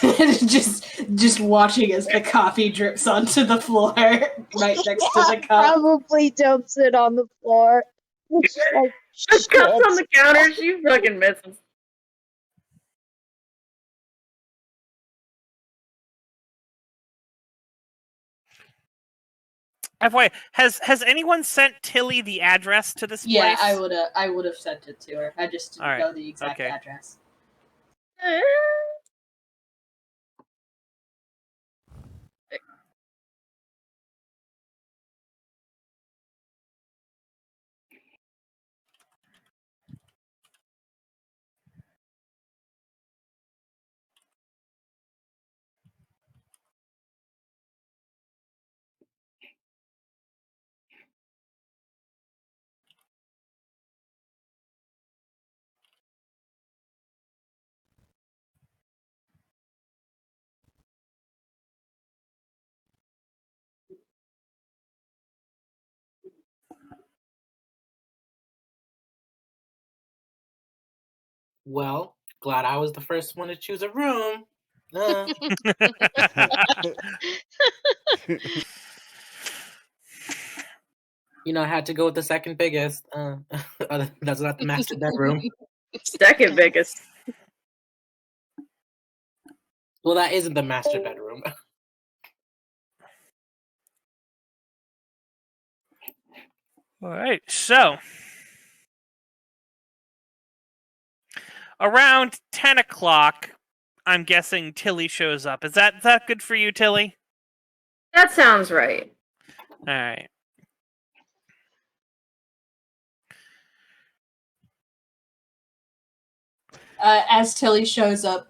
just watching as the coffee drips onto the floor right next to the cup. Probably dumps it on the floor. It's like, The cup's on the counter, she fucking misses. FYI, has anyone sent Tilly the address to this place? Yeah, I would have sent it to her. I just didn't know the exact address. Well, glad I was the first one to choose a room. You know, I had to go with the second biggest. That's not the master bedroom. Second biggest. Well, that isn't the master bedroom. All right, so around 10 o'clock, I'm guessing Tilly shows up. Is that good for you, Tilly? That sounds right. All right. As Tilly shows up,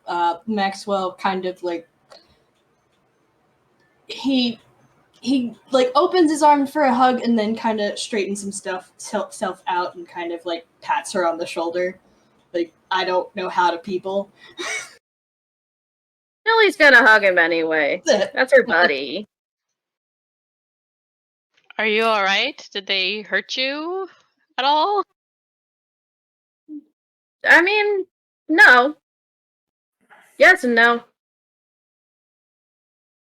Maxwell kind of like he like opens his arm for a hug and then kind of straightens himself out and kind of like pats her on the shoulder. Like, I don't know how to people. Tilly's gonna hug him anyway. That's her buddy. Are you alright? Did they hurt you at all? I mean, no. Yes and no.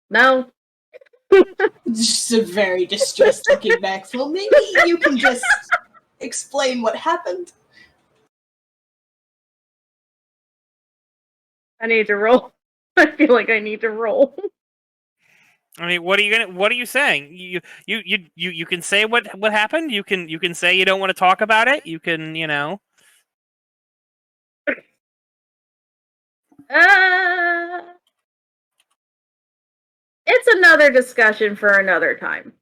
No. Just a very distressed looking Maxwell. Maybe you can just explain what happened. I need to roll. I feel like I need to roll. I mean, what are you saying? You can say what happened. You can say you don't want to talk about it. You can, It's another discussion for another time.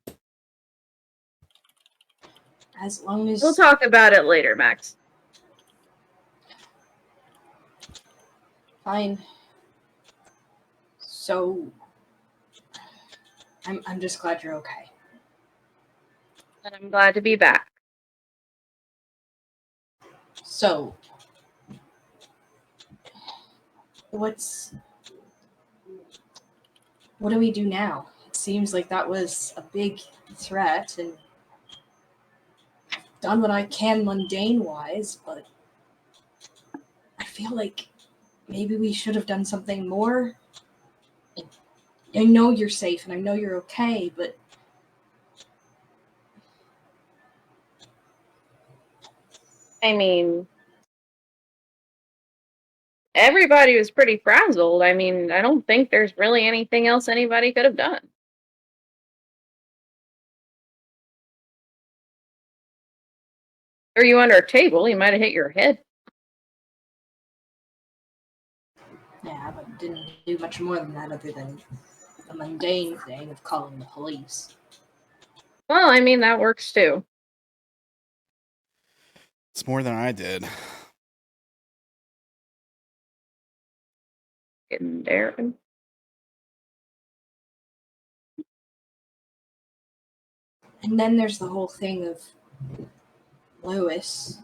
As long as We'll talk about it later, Max. Fine. So I'm just glad you're okay. And I'm glad to be back. So what do we do now? It seems like that was a big threat, and I've done what I can mundane-wise, but I feel like maybe we should have done something more. I know you're safe, and I know you're okay, but I mean, everybody was pretty frazzled. I mean, I don't think there's really anything else anybody could have done. Or you under a table, you might have hit your head. yeah, but didn't do much more than that other than the mundane thing of calling the police. Well, I mean, that works too. It's more than I did. Getting Darren. And then there's the whole thing of Lewis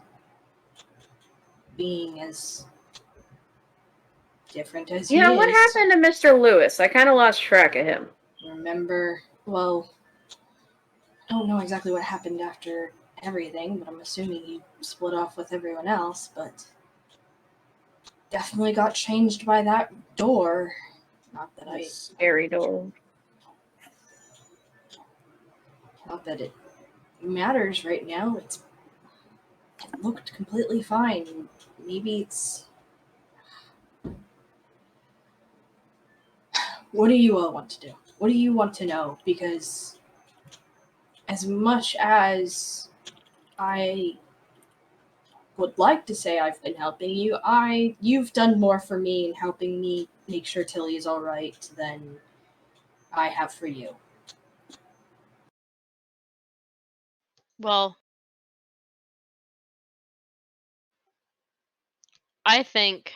being as different as he is. Yeah, what happened to Mr. Lewis? I kind of lost track of him. Remember, well, I don't know exactly what happened after everything, but I'm assuming he split off with everyone else, but definitely got changed by that door. Not that Scary door. Not that it matters right now. It looked completely fine. Maybe it's... What do you all want to do? What do you want to know? Because as much as I would like to say I've been helping you, you've done more for me in helping me make sure Tilly is all right than I have for you. Well, I think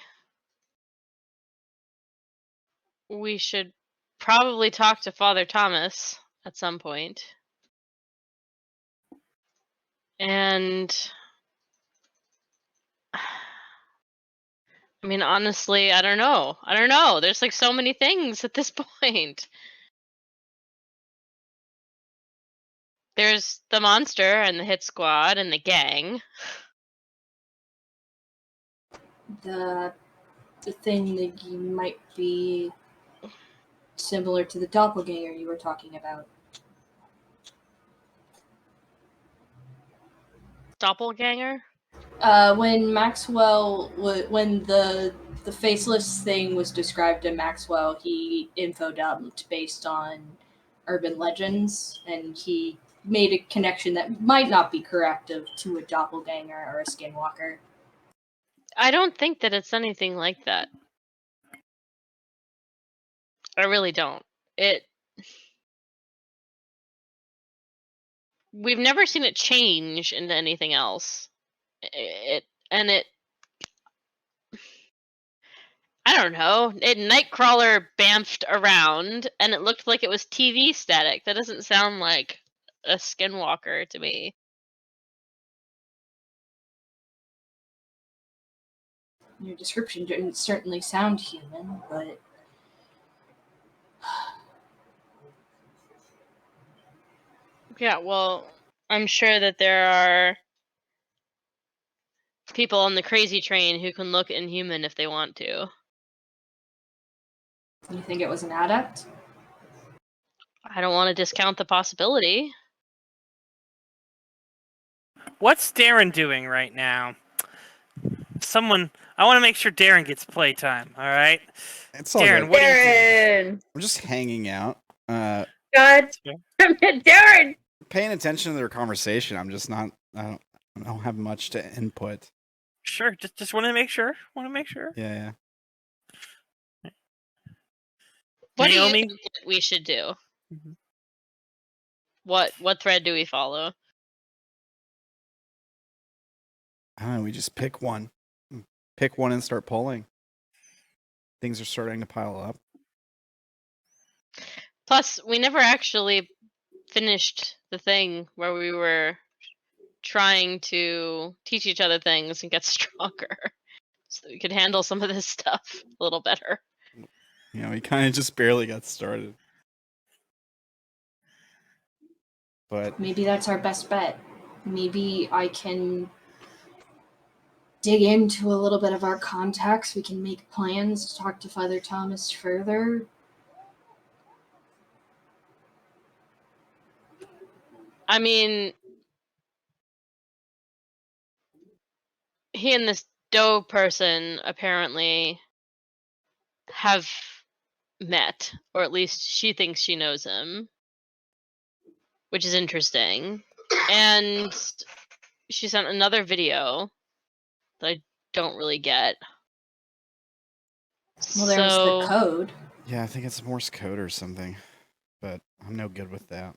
we should probably talk to Father Thomas at some point. And I mean, honestly, I don't know. There's like so many things at this point. There's the monster and the hit squad and the gang. The thing that you might be similar to the doppelganger you were talking about. Doppelganger? When Maxwell, when the faceless thing was described to Maxwell, he info dumped based on urban legends, and he made a connection that might not be corrective to a doppelganger or a skinwalker. I don't think that it's anything like that. I really don't. We've never seen it change into anything else. I don't know. Nightcrawler bamfed around, and it looked like it was TV static. That doesn't sound like a skinwalker to me. Your description didn't certainly sound human, but Yeah, well, I'm sure that there are people on the crazy train who can look inhuman if they want to. You think it was an adept? I don't want to discount the possibility. What's Darren doing right now? I want to make sure Darren gets playtime, alright? It's all Darren, good. what are you doing? Darren! I'm just hanging out, God damn it, Darren! paying attention to their conversation. I'm just not. I don't have much to input. Sure, just want to make sure. Yeah. What do Naomi? you think we should do? Mhm. What thread do we follow? I don't know. We just pick one. Pick one and start pulling. Things are starting to pile up. Plus, we never actually finished the thing where we were trying to teach each other things and get stronger, so that we could handle some of this stuff a little better. You know, we kind of just barely got started. But Maybe that's our best bet. Maybe I can dig into a little bit of our contacts. We can make plans to talk to Father Thomas further. I mean, he and this Doe person apparently have met, or at least she thinks she knows him, which is interesting. And she sent another video that I don't really get. Well, there was So the code. yeah, I think it's Morse code or something. But I'm no good with that.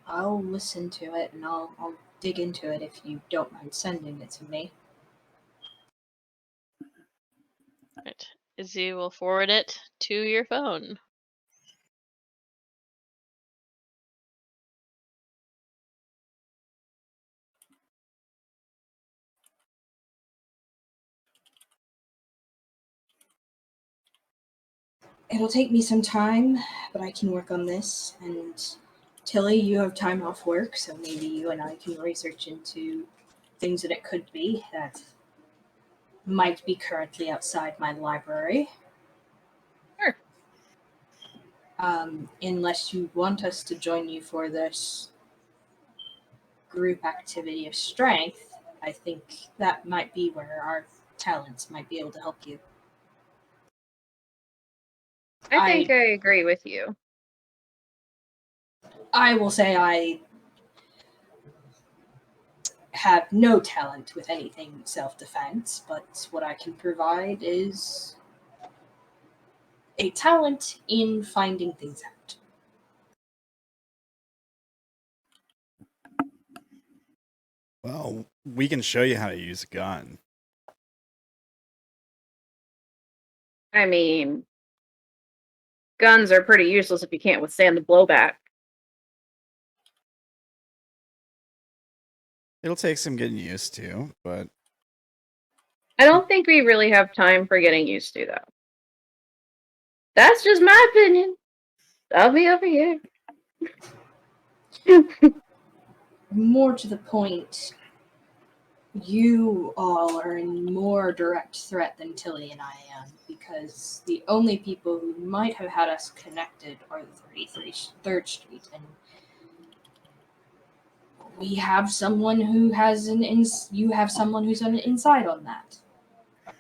I'll listen to it and I'll dig into it if you don't mind sending it to me. right. Izzy will forward it to your phone. It'll take me some time, but I can work on this. And Tilly, you have time off work, so maybe you and I can research into things that it could be that might be currently outside my library. Sure. Unless you want us to join you for this group activity of strength, I think that might be where our talents might be able to help you. I think I agree with you. I will say I have no talent with anything self-defense, but what I can provide is a talent in finding things out. Well, we can show you how to use a gun. I mean, guns are pretty useless if you can't withstand the blowback. It'll take some getting used to, but I don't think we really have time for getting used to, though. That's just my opinion. I'll be over here. More to the point, you all are in more direct threat than Tilly and I am, because the only people who might have had us connected are the 33rd Street, and we have someone who has you have someone who's on an inside on that.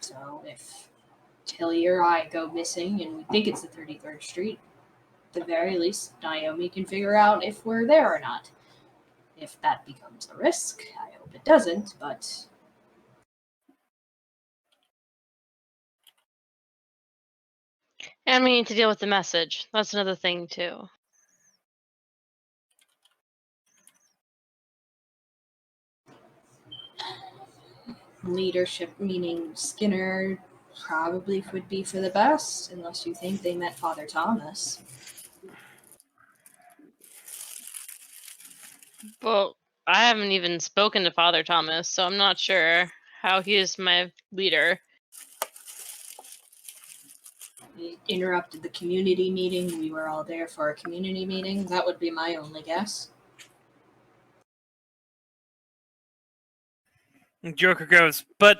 So if Tilly or I go missing and we think it's the 33rd Street, at the very least, Naomi can figure out if we're there or not. If that becomes a risk, I hope it doesn't, but And we need to deal with the message. That's another thing, too. leadership, meaning Skinner, probably would be for the best, unless you think they met Father Thomas. Well, I haven't even spoken to Father Thomas, so I'm not sure how he is my leader. interrupted the community meeting. We were all there for a community meeting. That would be my only guess. And Joker goes, but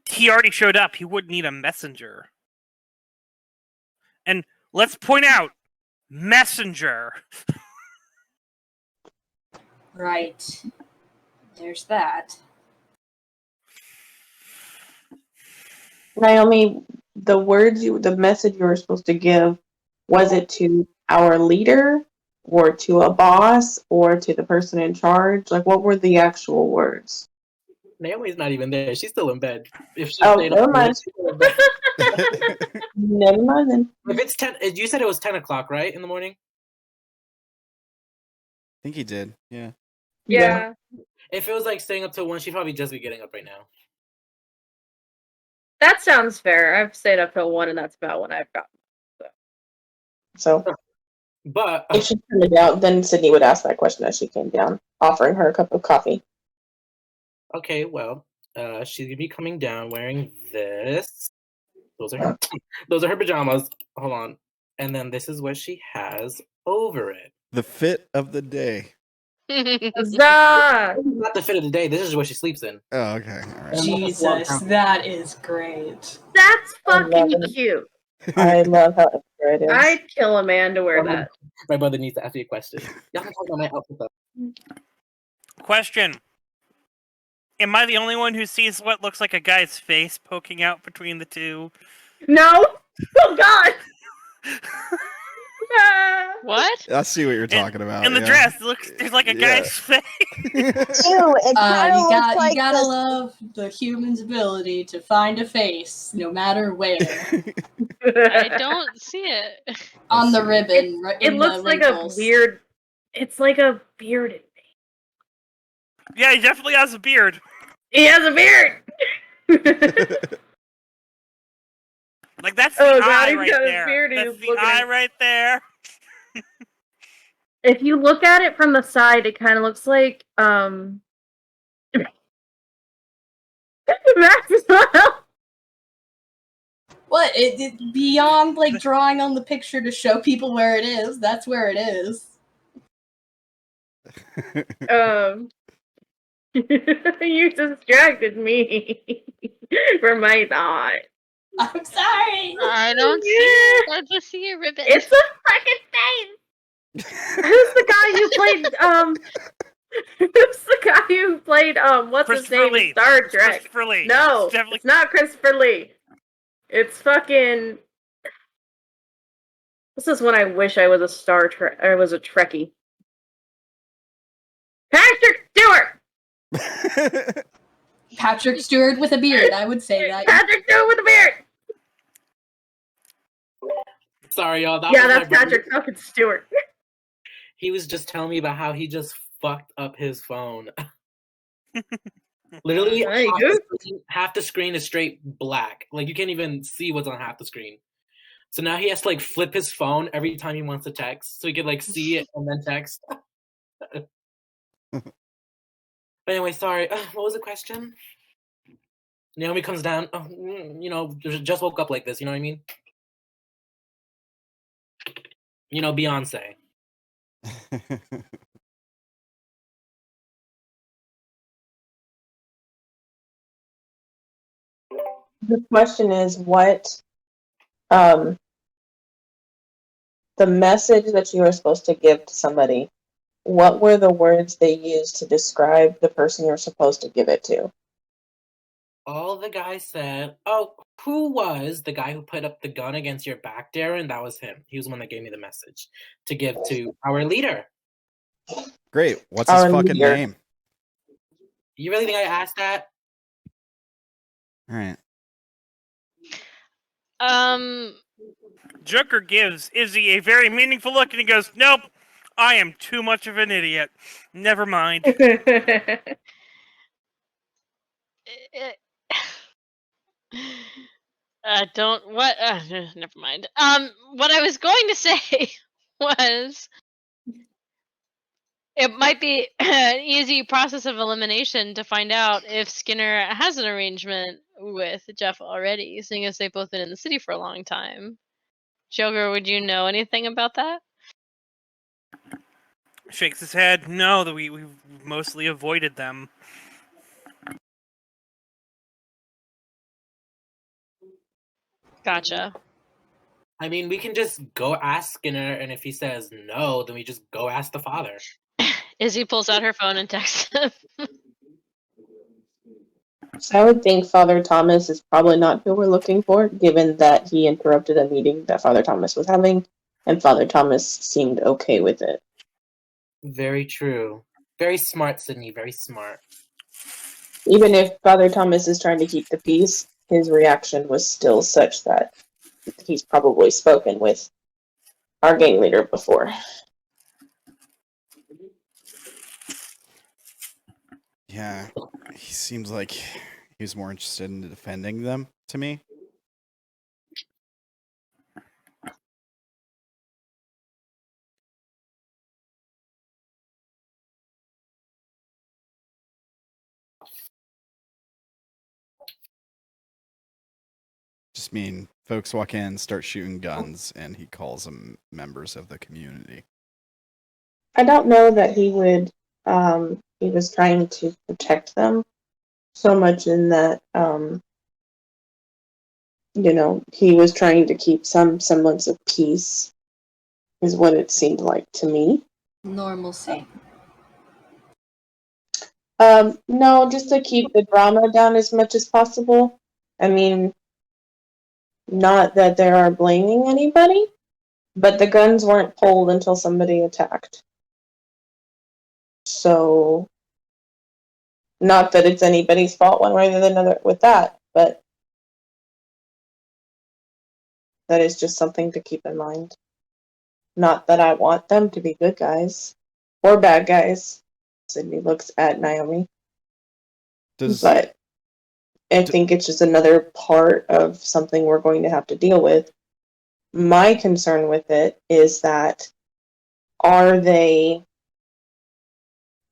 he already showed up. He wouldn't need a messenger. And let's point out, messenger. Right. There's that. Naomi, the message you were supposed to give, was it to our leader, or to a boss, or to the person in charge? Like, what were the actual words? Naomi's not even there. She's still in bed. If she Never mind. Never mind then. If it's 10, you said it was 10 o'clock, right, in the morning? I think he did. Yeah. Yeah. If it was like staying up till 1, she'd probably just be getting up right now. That sounds fair. I've stayed up till 1, and that's about when I've gotten. So, but if she turned it down, then Sydney would ask that question as she came down, offering her a cup of coffee. Okay, well, she's gonna be coming down wearing this. Those are her pajamas. Hold on, and then this is what she has over it. The fit of the day. Huzzah! Not the fit of the day. This is what she sleeps in. Oh, okay. All right. Jesus, that is great. That's fucking love it. cute. I love how extra it is. I'd kill a man to wear that. My brother needs to ask me a question. Y'all can talk about my outfit though. Question. Am I the only one who sees what looks like a guy's face poking out between the two? No! Oh god! What? I see what you're talking about. In the yeah. dress, there's like a guy's face. Ew, it kind of looks like you gotta this. love the human's ability to find a face, no matter where. I don't see it. On the ribbon, right It in looks the like a wrinkles. weird. It's like a bearded. Yeah, he definitely has a beard. He has a beard! Like, that's the Oh, God, eye he's right got his there. beard, That's he's the looking eye at- right there. If you look at it from the side, it kind of looks like Maxwell. What? Beyond like drawing on the picture to show people where it is, that's where it is. You distracted me from my thought. I'm sorry. I don't see it. I just see a ribbon. It's a fucking thing. Who's the guy who played Who's the guy who played what's his Christopher name Lee. in Star It's Trek? Christopher Lee. No, It's definitely- it's not Christopher Lee. It's fucking. This is when I wish I was a Star Trek. I was a Trekkie. Patrick Stewart. Patrick Stewart with a beard, I would say that. Patrick Stewart with a beard. Sorry, y'all. Yeah, was that's my brother. Patrick fucking Stewart. He was just telling me about how he just fucked up his phone. Literally, Hey, half the screen is straight black. Like, you can't even see what's on half the screen. So now he has to, like, flip his phone every time he wants to text. So he could, like, see it and then text. But anyway, sorry. What was the question? Naomi comes down. You know, just woke up like this. You know what I mean? You know, Beyonce. The question is what the message that you were supposed to give to somebody, what were the words they used to describe the person you're supposed to give it to? All the guys said, oh, who was the guy who put up the gun against your back, Darren? That was him. He was the one that gave me the message to give to our leader. Great. What's his Our fucking leader. name? You really think I asked that? All right. Joker gives Izzy a very meaningful look and he goes, nope, I am too much of an idiot. Never mind. Don't what? Never mind. What I was going to say was, It might be an easy process of elimination to find out if Skinner has an arrangement with Jeff already, seeing as they've both been in the city for a long time. Joker, would you know anything about that? Shakes his head. No, that we've mostly avoided them. Gotcha. I mean, we can just go ask Skinner, and if he says no, then we just go ask the father. Izzy pulls out her phone and texts him. So I would think Father Thomas is probably not who we're looking for, given that he interrupted a meeting that Father Thomas was having, and Father Thomas seemed okay with it. Very true. Very smart, Sydney. Very smart. Even if Father Thomas is trying to keep the peace, his reaction was still such that he's probably spoken with our gang leader before. Yeah, he seems like he was more interested in defending them to me. Just mean folks walk in, start shooting guns, and he calls them members of the community. I don't know that he would, he was trying to protect them so much in that, he was trying to keep some semblance of peace, is what it seemed like to me. Normalcy. No, just to keep the drama down as much as possible. I mean, not that they are blaming anybody, but the guns weren't pulled until somebody attacked. So, not that it's anybody's fault one way or the other with that, but that is just something to keep in mind. Not that I want them to be good guys or bad guys. Sydney looks at Naomi. But I think it's just another part of something we're going to have to deal with. My concern with it is that are they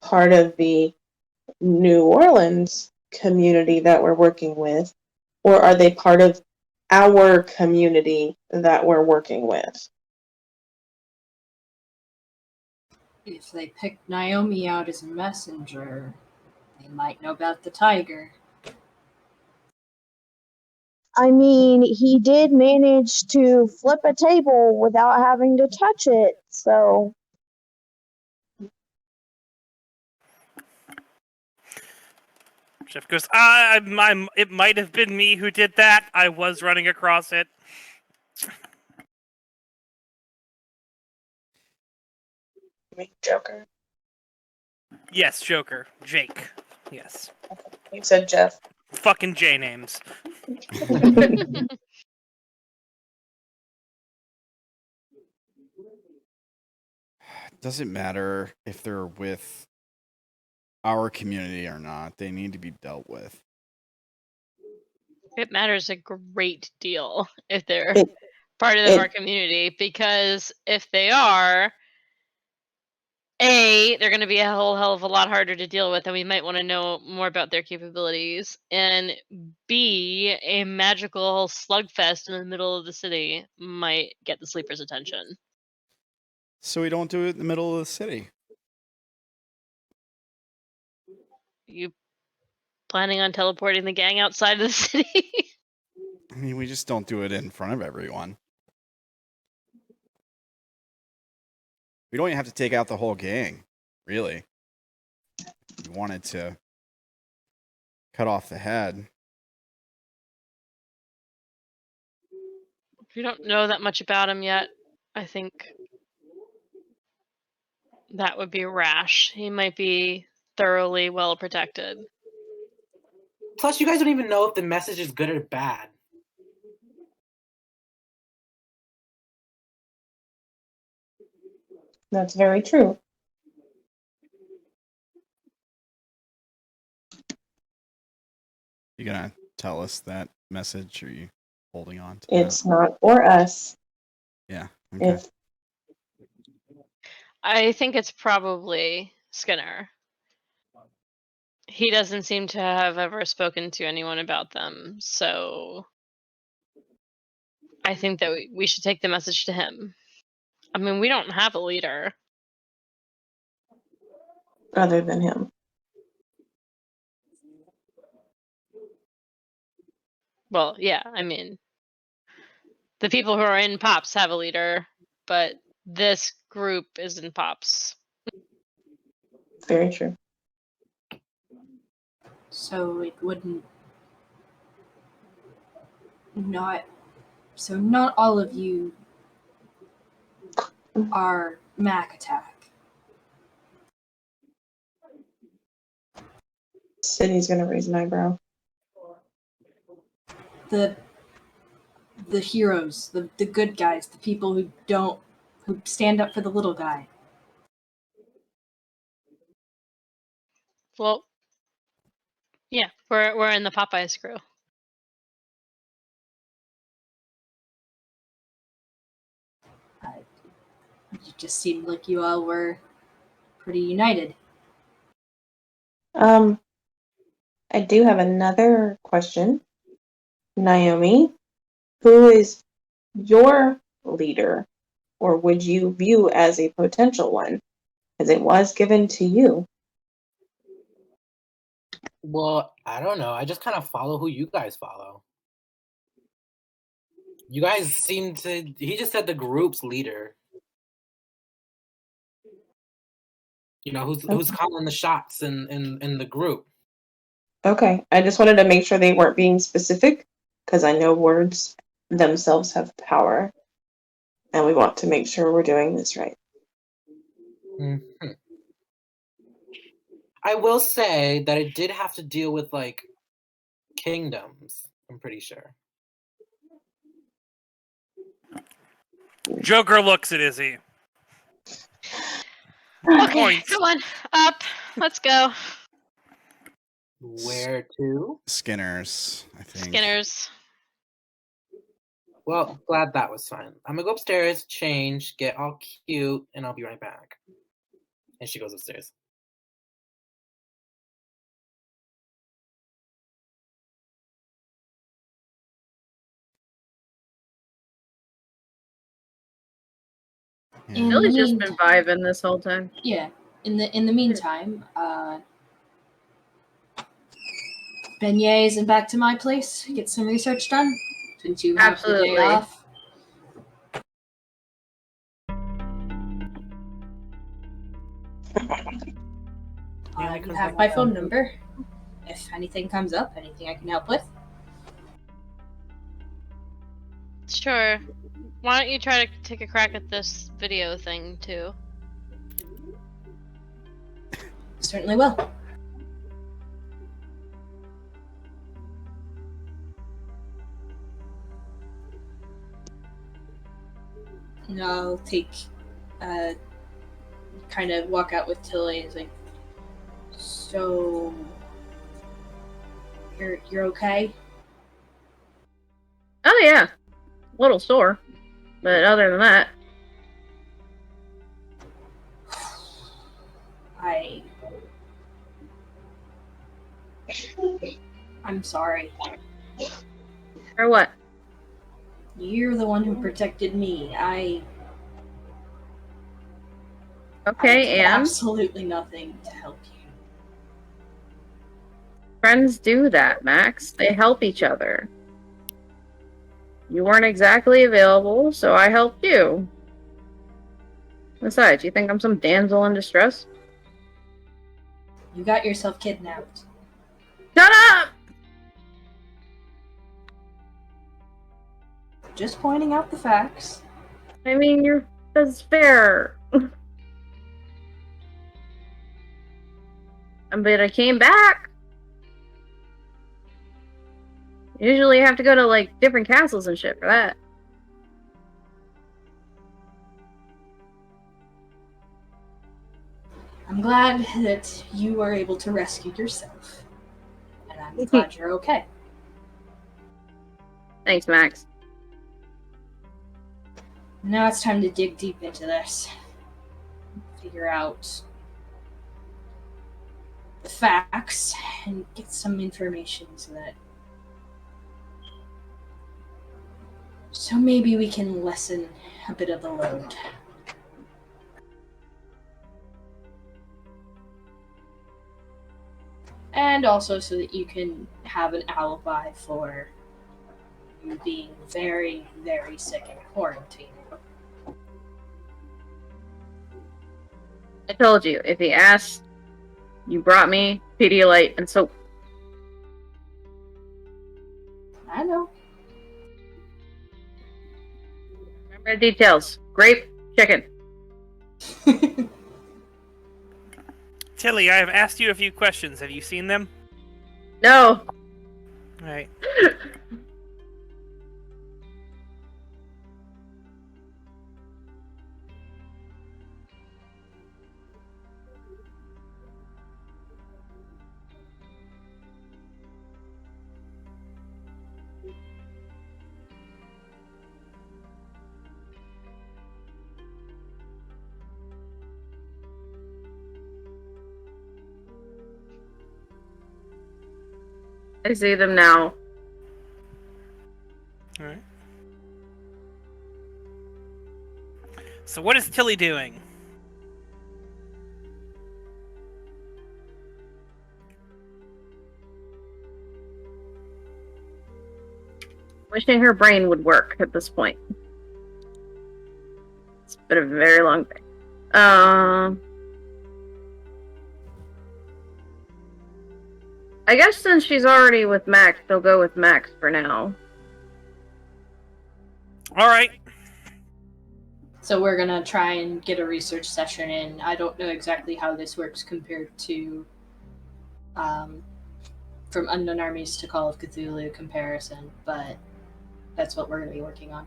part of the New Orleans community that we're working with, or are they part of our community that we're working with? If they picked Naomi out as a messenger, they might know about the tiger. I mean, he did manage to flip a table without having to touch it, so. Jeff goes, it might have been me who did that. I was running across it. Joker? Yes, Joker. Jake. Yes. You said Jeff. Fucking J names. Doesn't matter if they're with our community or not. They need to be dealt with. It matters a great deal if they're part of our community, because if they are, A, they're going to be a whole hell of a lot harder to deal with, and we might want to know more about their capabilities. And B, a magical slugfest in the middle of the city might get the sleepers' attention. So we don't do it in the middle of the city. You planning on teleporting the gang outside of the city? I mean, we just don't do it in front of everyone. We don't even have to take out the whole gang, really. If we wanted to cut off the head. We don't know that much about him yet. I think that would be rash. He might be thoroughly well protected. Plus, you guys don't even know if the message is good or bad. That's very true. You gonna tell us that message, or are you holding on to It's not for us. Yeah. Okay. I think it's probably Skinner. He doesn't seem to have ever spoken to anyone about them, so I think that we should take the message to him. I mean, we don't have a leader. Other than him. Well, yeah, I mean, the people who are in Pops have a leader, but this group is in Pops. Very true. So it wouldn't not all of you are Mac Attack. Sydney's gonna raise an eyebrow. The heroes, the good guys, the people who stand up for the little guy. Well, yeah, we're in the Popeyes crew. You just seemed like you all were pretty united. I do have another question. Naomi, who is your leader, or would you view as a potential one, as it was given to you? Well, I don't know. I just kind of follow who you guys follow. You guys seem to... He just said the group's leader. You know, who's calling the shots in the group. Okay, I just wanted to make sure they weren't being specific, because I know words themselves have power, and we want to make sure we're doing this right. Mm-hmm. I will say that it did have to deal with, like, kingdoms, I'm pretty sure. Joker looks at Izzy. Okay, Points. come on, up. Let's go. Where to? Skinner's, I think. Skinner's. Well, glad that was fine. I'm gonna go upstairs, change, get all cute, and I'll be right back. And she goes upstairs. In the Billy's just meantime, been vibing this whole time. yeah. In the meantime, beignets and back to my place. Get some research done since you have the day Absolutely. off. You have my phone number. If anything comes up, anything I can help with. Sure. Why don't you try to take a crack at this video thing too? Certainly will. And I'll take, kind of walk out with Tilly. It's like, so you're okay? Oh yeah, a little sore, but other than that, I'm sorry. or what? You're the one who protected me. I Okay, did and absolutely nothing to help you. friends do that, Max. They help each other. You weren't exactly available, so I helped you. Besides, you think I'm some damsel in distress? You got yourself kidnapped. Shut up! Just pointing out the facts. I mean, that's fair. But I came back. Usually you have to go to, like, different castles and shit for that. I'm glad that you were able to rescue yourself. And I'm glad you're okay. Thanks, Max. Now it's time to dig deep into this. figure out the facts and get some information so maybe we can lessen a bit of the load. And also so that you can have an alibi for you being very, very sick in quarantine. I told you, if he asked, you brought me Pedialyte and soap. I know. Remember the details. Grape, chicken. Tilly, I have asked you a few questions. Have you seen them? No. All right. I see them now. All right. So what is Tilly doing? Wishing her brain would work at this point. It's been a very long day. I guess since she's already with Max, they'll go with Max for now. All right. So we're gonna try and get a research session in. I don't know exactly how this works compared to from Unknown Armies to Call of Cthulhu comparison, but that's what we're gonna be working on.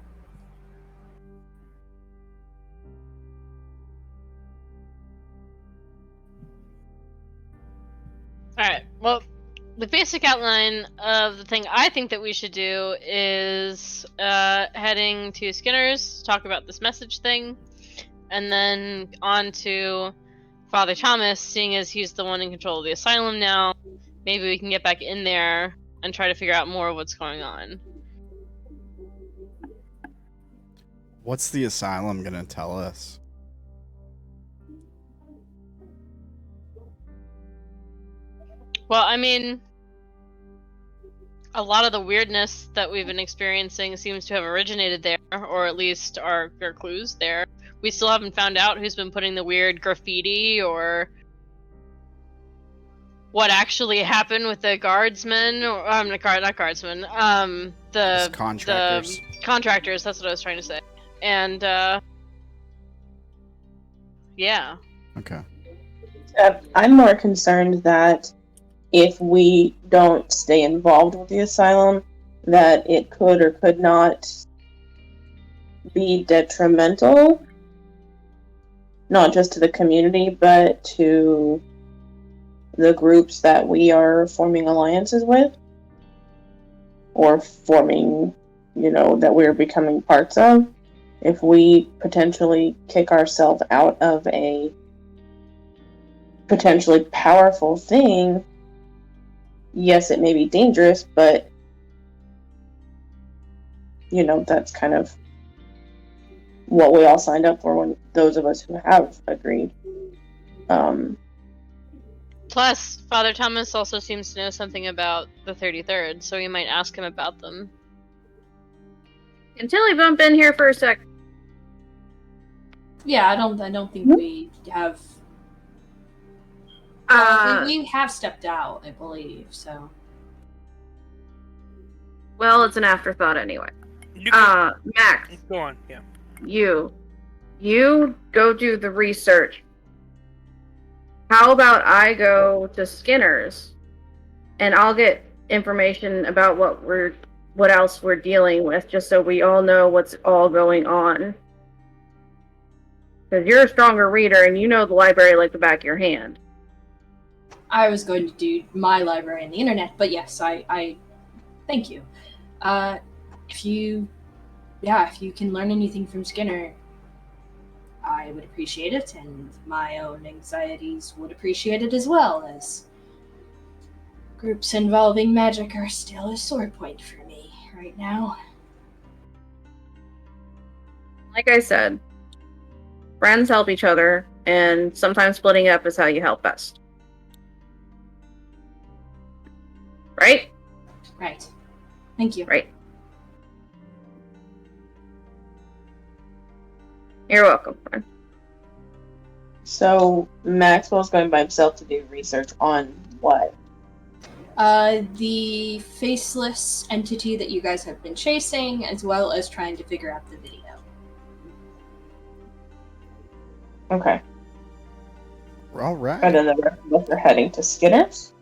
Alright, well, the basic outline of the thing I think that we should do is heading to Skinner's, talk about this message thing, and then on to Father Thomas, seeing as he's the one in control of the asylum now. Maybe we can get back in there and try to figure out more of what's going on. What's the asylum gonna tell us? Well, I mean, a lot of the weirdness that we've been experiencing seems to have originated there, or at least are clues there. We still haven't found out who's been putting the weird graffiti or what actually happened with the guardsmen, or not guardsmen, the contractors. The contractors, that's what I was trying to say. And yeah. Okay. I'm more concerned that if we don't stay involved with the asylum, that it could or could not be detrimental, not just to the community, but to the groups that we are forming alliances with, or forming, that we're becoming parts of. If we potentially kick ourselves out of a potentially powerful thing, yes, it may be dangerous, but that's kind of what we all signed up for, when those of us who have agreed. Plus, Father Thomas also seems to know something about the 33rd, so we might ask him about them. Can Tilly bump in here for a sec? Yeah, I don't think we have. We have stepped out, I believe. So. Well, it's an afterthought anyway. Max. Go on. Yeah. You go do the research. How about I go to Skinner's, and I'll get information about what else we're dealing with, just so we all know what's all going on. Because you're a stronger reader, and you know the library like the back of your hand. I was going to do my library and the internet, but yes, I thank you. If you can learn anything from Skinner, I would appreciate it, and my own anxieties would appreciate it as well, as groups involving magic are still a sore point for me right now. Like I said, friends help each other, and sometimes splitting up is how you help best. Right? Right. Thank you. Right. You're welcome, friend. So Maxwell's going by himself to do research on what? The faceless entity that you guys have been chasing, as well as trying to figure out the video. Okay. All right. And then the rest of us are heading to Skinner's.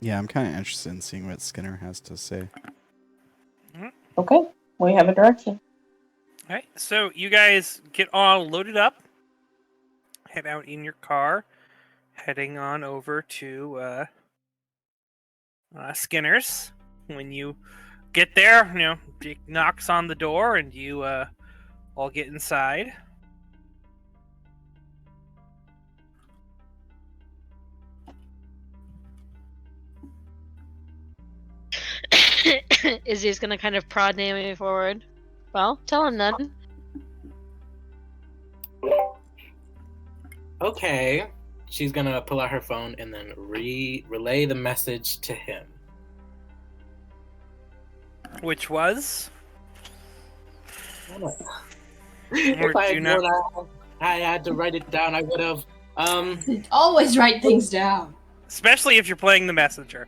Yeah, I'm kind of interested in seeing what Skinner has to say. Okay, we have a direction. All right, so you guys get all loaded up, head out in your car, heading on over to Skinner's. When you get there, Jake knocks on the door, and you all get inside. Izzy's gonna kind of prod Naomi forward. Well, tell him then. Okay. She's gonna pull out her phone and then relay the message to him. Which was? If I had known I had to write it down, I would have. Always write things down. Especially if you're playing the messenger.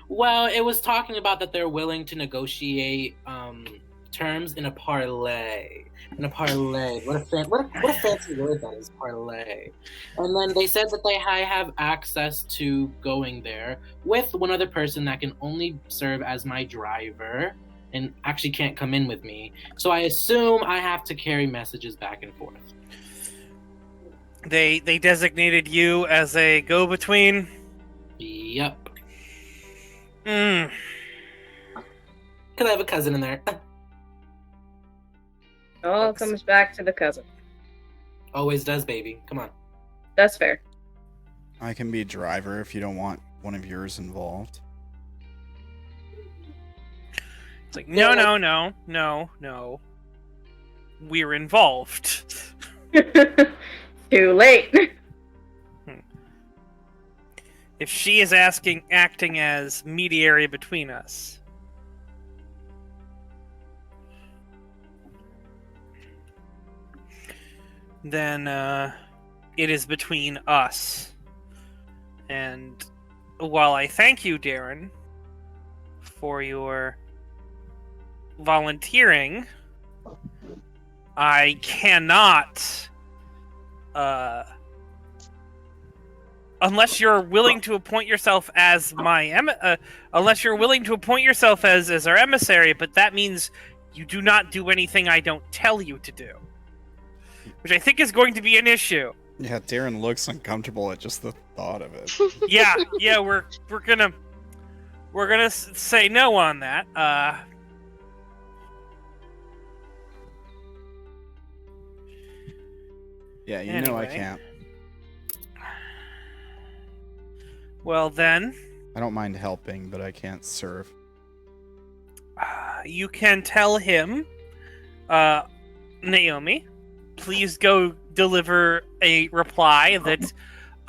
Well, it was talking about that they're willing to negotiate terms in a parlay. What a fancy word that is, parlay. And then they said that I have access to going there with one other person that can only serve as my driver and actually can't come in with me. So I assume I have to carry messages back and forth. They designated you as a go-between? Yep. Mm. Because I have a cousin in there. It all comes back to the cousin. Always does, baby. Come on. That's fair. I can be driver if you don't want one of yours involved. It's like, no. We're involved. Too late. If she is acting as mediator between us. Then it is between us. And while I thank you, Darren, for your volunteering, I cannot, unless you're willing to appoint yourself as unless you're willing to appoint yourself as our emissary, but that means you do not do anything I don't tell you to do. Which I think is going to be an issue. Yeah, Darren looks uncomfortable at just the thought of it. Yeah, we're gonna say no on that. Yeah, you anyway. know I can't. Well then, I don't mind helping, but I can't serve. You can tell him, Naomi, please go deliver a reply that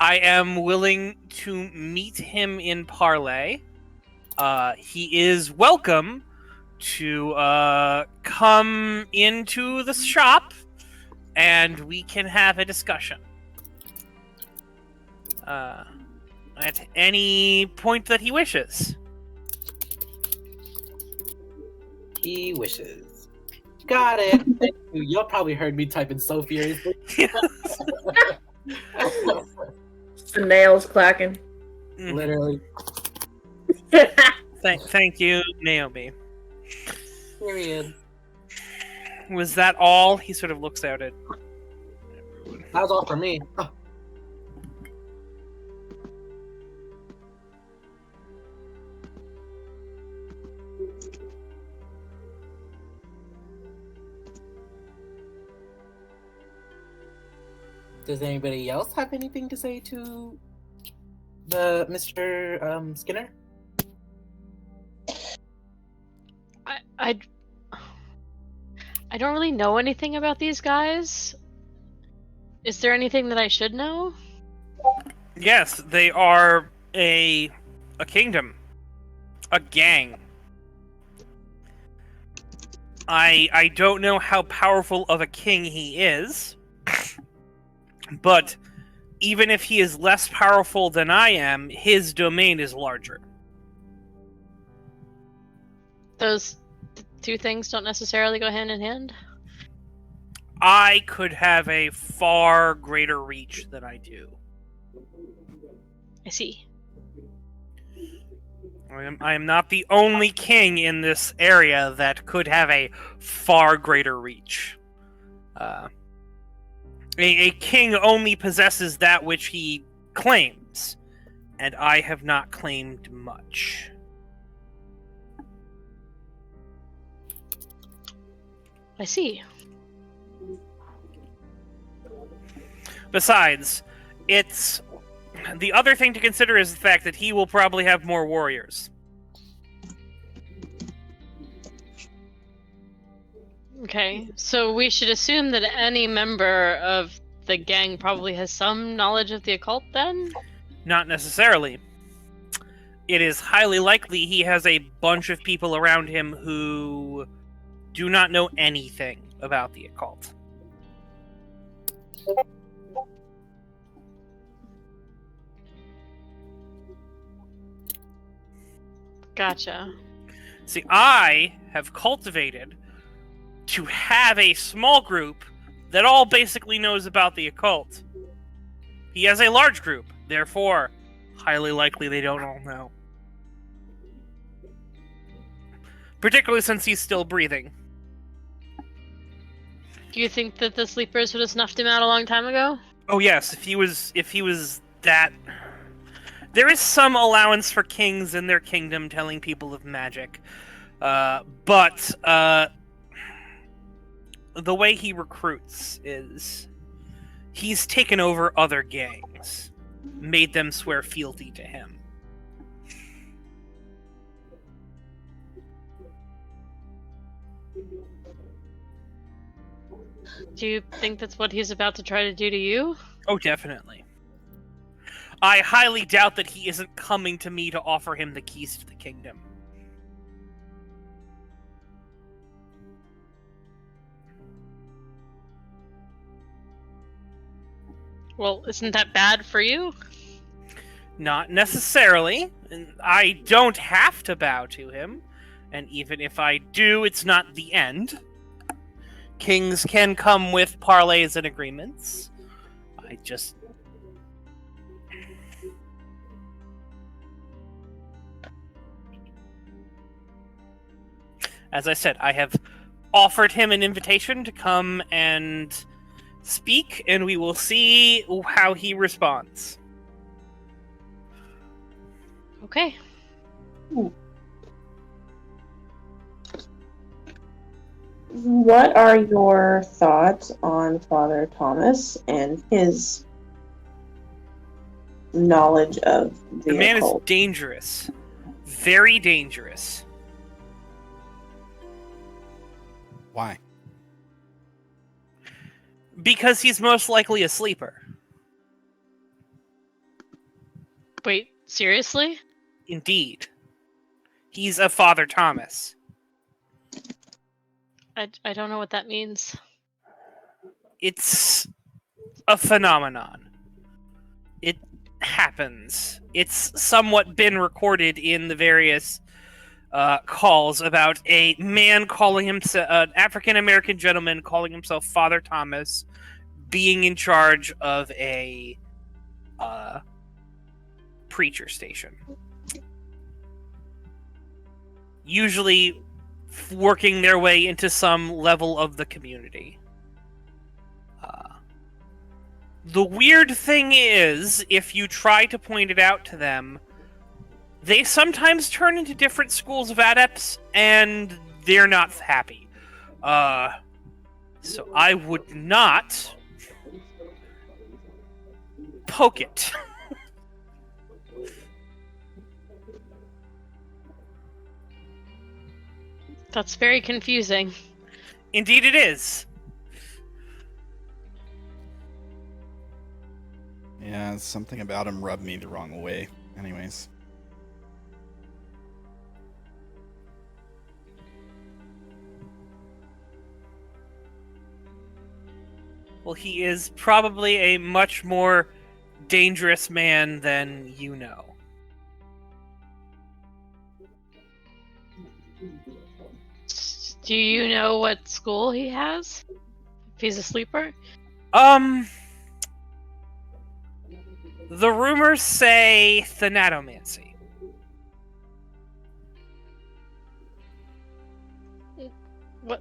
I am willing to meet him in parlay. He is welcome to come into the shop, and we can have a discussion. At any point that he wishes. He wishes. Got it. Thank you. Y'all probably heard me typing so furiously. The nails clacking. Literally. Thank you, Naomi. Period. Was that all? He sort of looks out at everyone. That was all for me. Does anybody else have anything to say to the Mr. Skinner? I don't really know anything about these guys. Is there anything that I should know? Yes, they are a kingdom. A gang. I don't know how powerful of a king he is, but even if he is less powerful than I am, his domain is larger. Those two things don't necessarily go hand in hand? I could have a far greater reach than I do. I see. I am not the only king in this area that could have a far greater reach. A king only possesses that which he claims, and I have not claimed much. I see. Besides, it's... the other thing to consider is the fact that he will probably have more warriors. Okay, so we should assume that any member of the gang probably has some knowledge of the occult then? Not necessarily. It is highly likely he has a bunch of people around him who do not know anything about the occult. Gotcha. See, I have cultivated to have a small group that all basically knows about the occult. He has a large group, therefore, highly likely they don't all know. Particularly since he's still breathing. Do you think that the sleepers would have snuffed him out a long time ago? Oh yes, if he was that... There is some allowance for kings in their kingdom telling people of magic. But the way he recruits is he's taken over other gangs, made them swear fealty to him. Do you think that's what he's about to try to do to you? Oh, definitely. I highly doubt that he isn't coming to me to offer him the keys to the kingdom. Well, isn't that bad for you? Not necessarily. I don't have to bow to him. And even if I do, it's not the end. Kings can come with parlays and agreements. I just... As I said, I have offered him an invitation to come and speak, and we will see how he responds. Okay. What are your thoughts on Father Thomas and his knowledge of the man occult? is dangerous. Very dangerous. Why? Because he's most likely a sleeper. Wait, seriously? Indeed. He's a Father Thomas. I don't know what that means. It's a phenomenon. It happens. It's somewhat been recorded in the various calls about a man calling himself, an African-American gentleman calling himself Father Thomas, being in charge of a preacher station. Usually working their way into some level of the community. The weird thing is, if you try to point it out to them, they sometimes turn into different schools of adepts, and they're not happy. So I would not poke it. That's very confusing. Indeed it is. Yeah, something about him rubbed me the wrong way. Anyways. Well, he is probably a much more dangerous man than you know. Do you know what school he has? If he's a sleeper? The rumors say thanatomancy.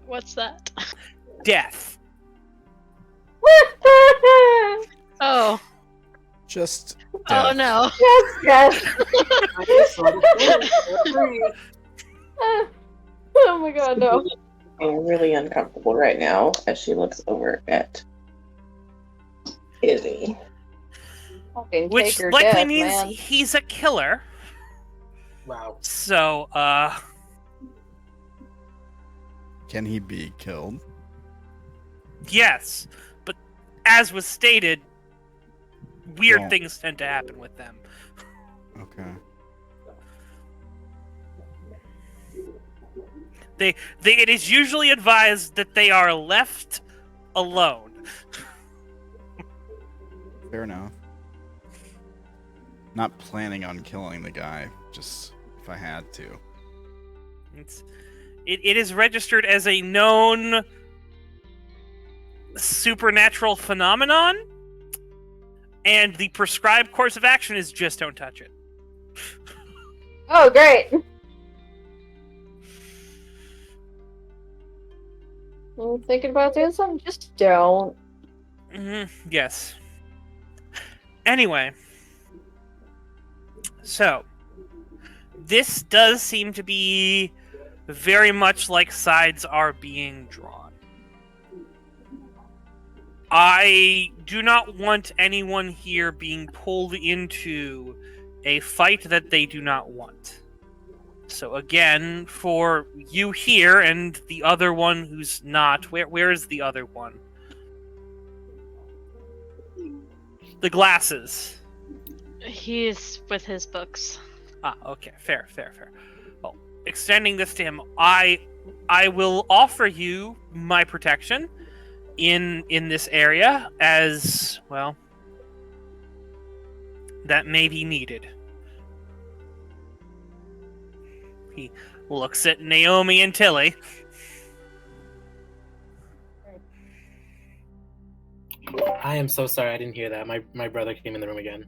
What's that? Death. Oh. Just Oh death. no. Yes. Oh my god, no. I'm really uncomfortable right now as she looks over at Izzy. Fucking Which take your likely death, means man. he's a killer. Wow. So, Can he be killed? yes. But as was stated, weird Well- things tend to happen with them. Okay. It is usually advised that they are left alone. Fair enough. Not planning on killing the guy, just if I had to. It is registered as a known supernatural phenomenon, and the prescribed course of action is just don't touch it. Oh, great. I'm thinking about doing something, just don't. Yes. Anyway. So, this does seem to be very much like sides are being drawn. I do not want anyone here being pulled into a fight that they do not want. So again, for you here and the other one who's not, where is the other one? The glasses. He's with his books. Ah, okay, fair. Well, extending this to him, I will offer you my protection in this area as, well, that may be needed. He looks at Naomi and Tilly. I am so sorry. I didn't hear that. My brother came in the room again.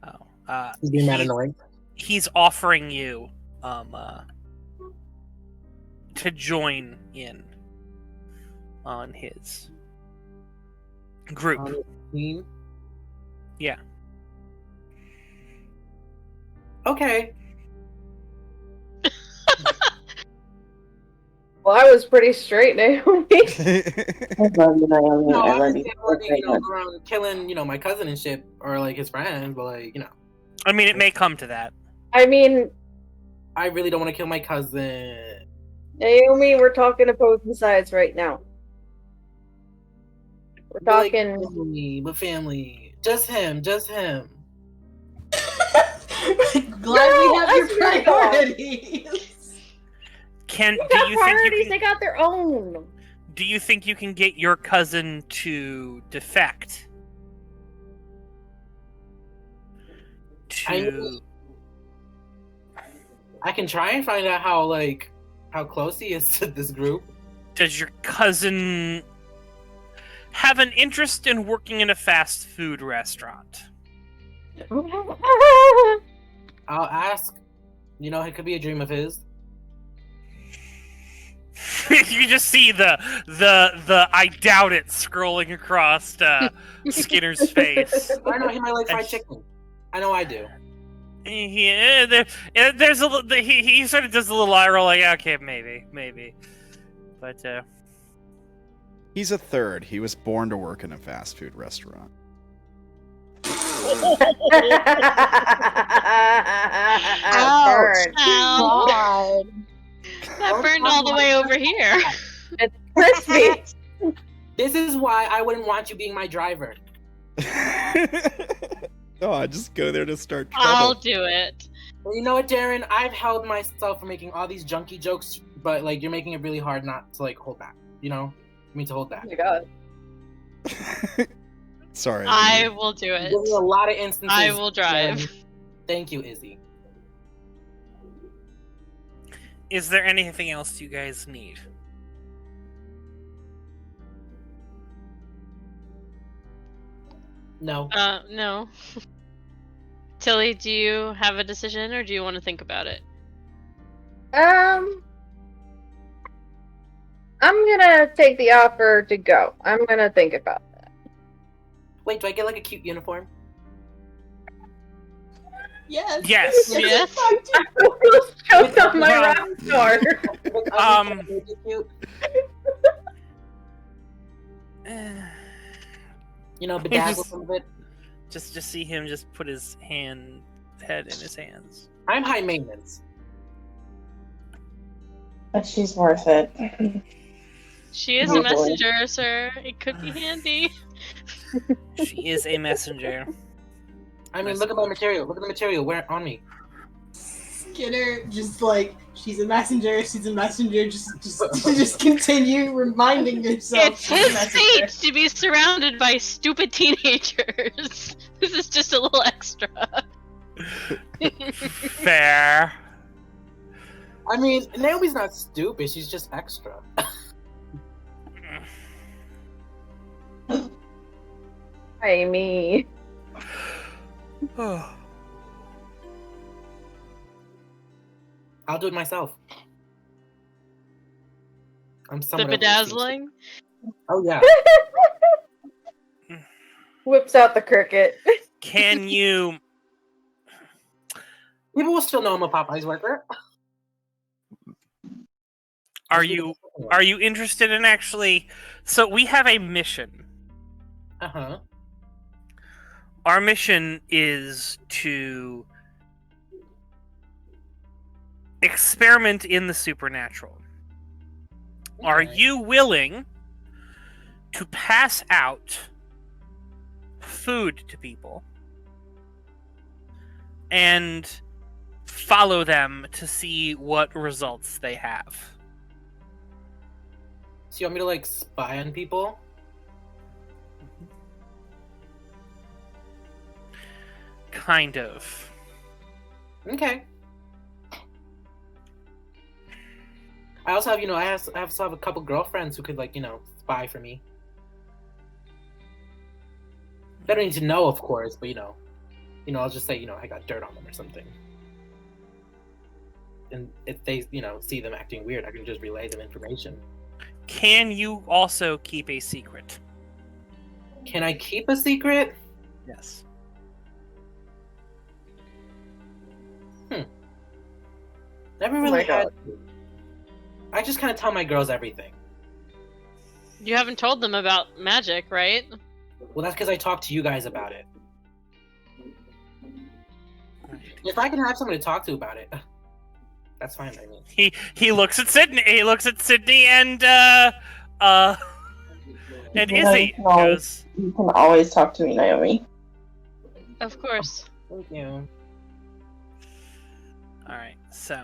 Oh, He's being mad annoying. he's offering you to join in on his group. On his team? Yeah. Okay. Well, I was pretty straight, Naomi. I love you, Naomi. No, I I love you. understand working, around killing, my cousin and shit, or like his friends, but like, I mean, it may come to that. I mean, I really don't want to kill my cousin. Naomi, we're talking opposing sides right now. We're But, talking. like, family. Just him. Glad we have your us right priorities. Do They you got think priorities, you they can, got their own. do you think you can get your cousin to defect? I can try and find out how close he is to this group. Does your cousin have an interest in working in a fast food restaurant? I'll ask. It could be a dream of his. You just see the I doubt it scrolling across Skinner's face. I know he might like fried chicken. I know I do. Yeah, there's he sort of does a little eye roll, like, okay, maybe, but He's a third. He was born to work in a fast food restaurant. Burn. Ow. God. That burned all the way over here. It's crispy. This is why I wouldn't want you being my driver. No, I just go there to start I'll trouble. do it. Well, you know what, Darren? I've held myself from making all these junky jokes, but like you're making it really hard not to like hold back. You know, I mean to hold back. Oh my god. Sorry. I will do it. There's a lot of instances. I will drive. when- Thank you, Izzy. Is there anything else you guys need? No. No. Tilly, do you have a decision or do you want to think about it? I'm gonna take the offer to go. I'm gonna think about that. Wait, do I get like a cute uniform? Yes. Yes. Yes. Choked on my Well, Raptor. Cute. You know, bedazzle some of it. Just see him just put his head in his hands. I'm high maintenance. But she's worth it. She is Oh, a boy. messenger, sir. It could be handy. She is a messenger. I mean, look at my material. Look at the material. Wear it on me. Skinner just like she's a messenger. She's a messenger. Just continue reminding yourself. It's she's a his messenger. fate to be surrounded by stupid teenagers. This is just a little extra. Fair. I mean, Naomi's not stupid. She's just extra. Hi, me. I'll do it myself. I'm The someone. bedazzling. Oh yeah. Whips out the cricket. Can you? People will still know I'm a Popeyes worker. Are you interested in actually? So we have a mission. Uh-huh. Our mission is to experiment in the supernatural. Are Okay. you willing to pass out food to people and follow them to see what results they have? So you want me to like spy on people? Kind of. Okay. I also have, I also have a couple girlfriends who could like, spy for me. They don't need to know, of course, but I'll just say, I got dirt on them or something. And if they, see them acting weird, I can just relay them information. Can you also keep a secret? Can I keep a secret? Yes. Never Oh really my had. God. I just kind of tell my girls everything. You haven't told them about magic, right? Well, that's because I talked to you guys about it. If I can have someone to talk to about it, that's fine by me. He looks at Sydney. He looks at Sydney and Izzy. Goes, You can always talk to me, Naomi. Of course. Thank you. all right, so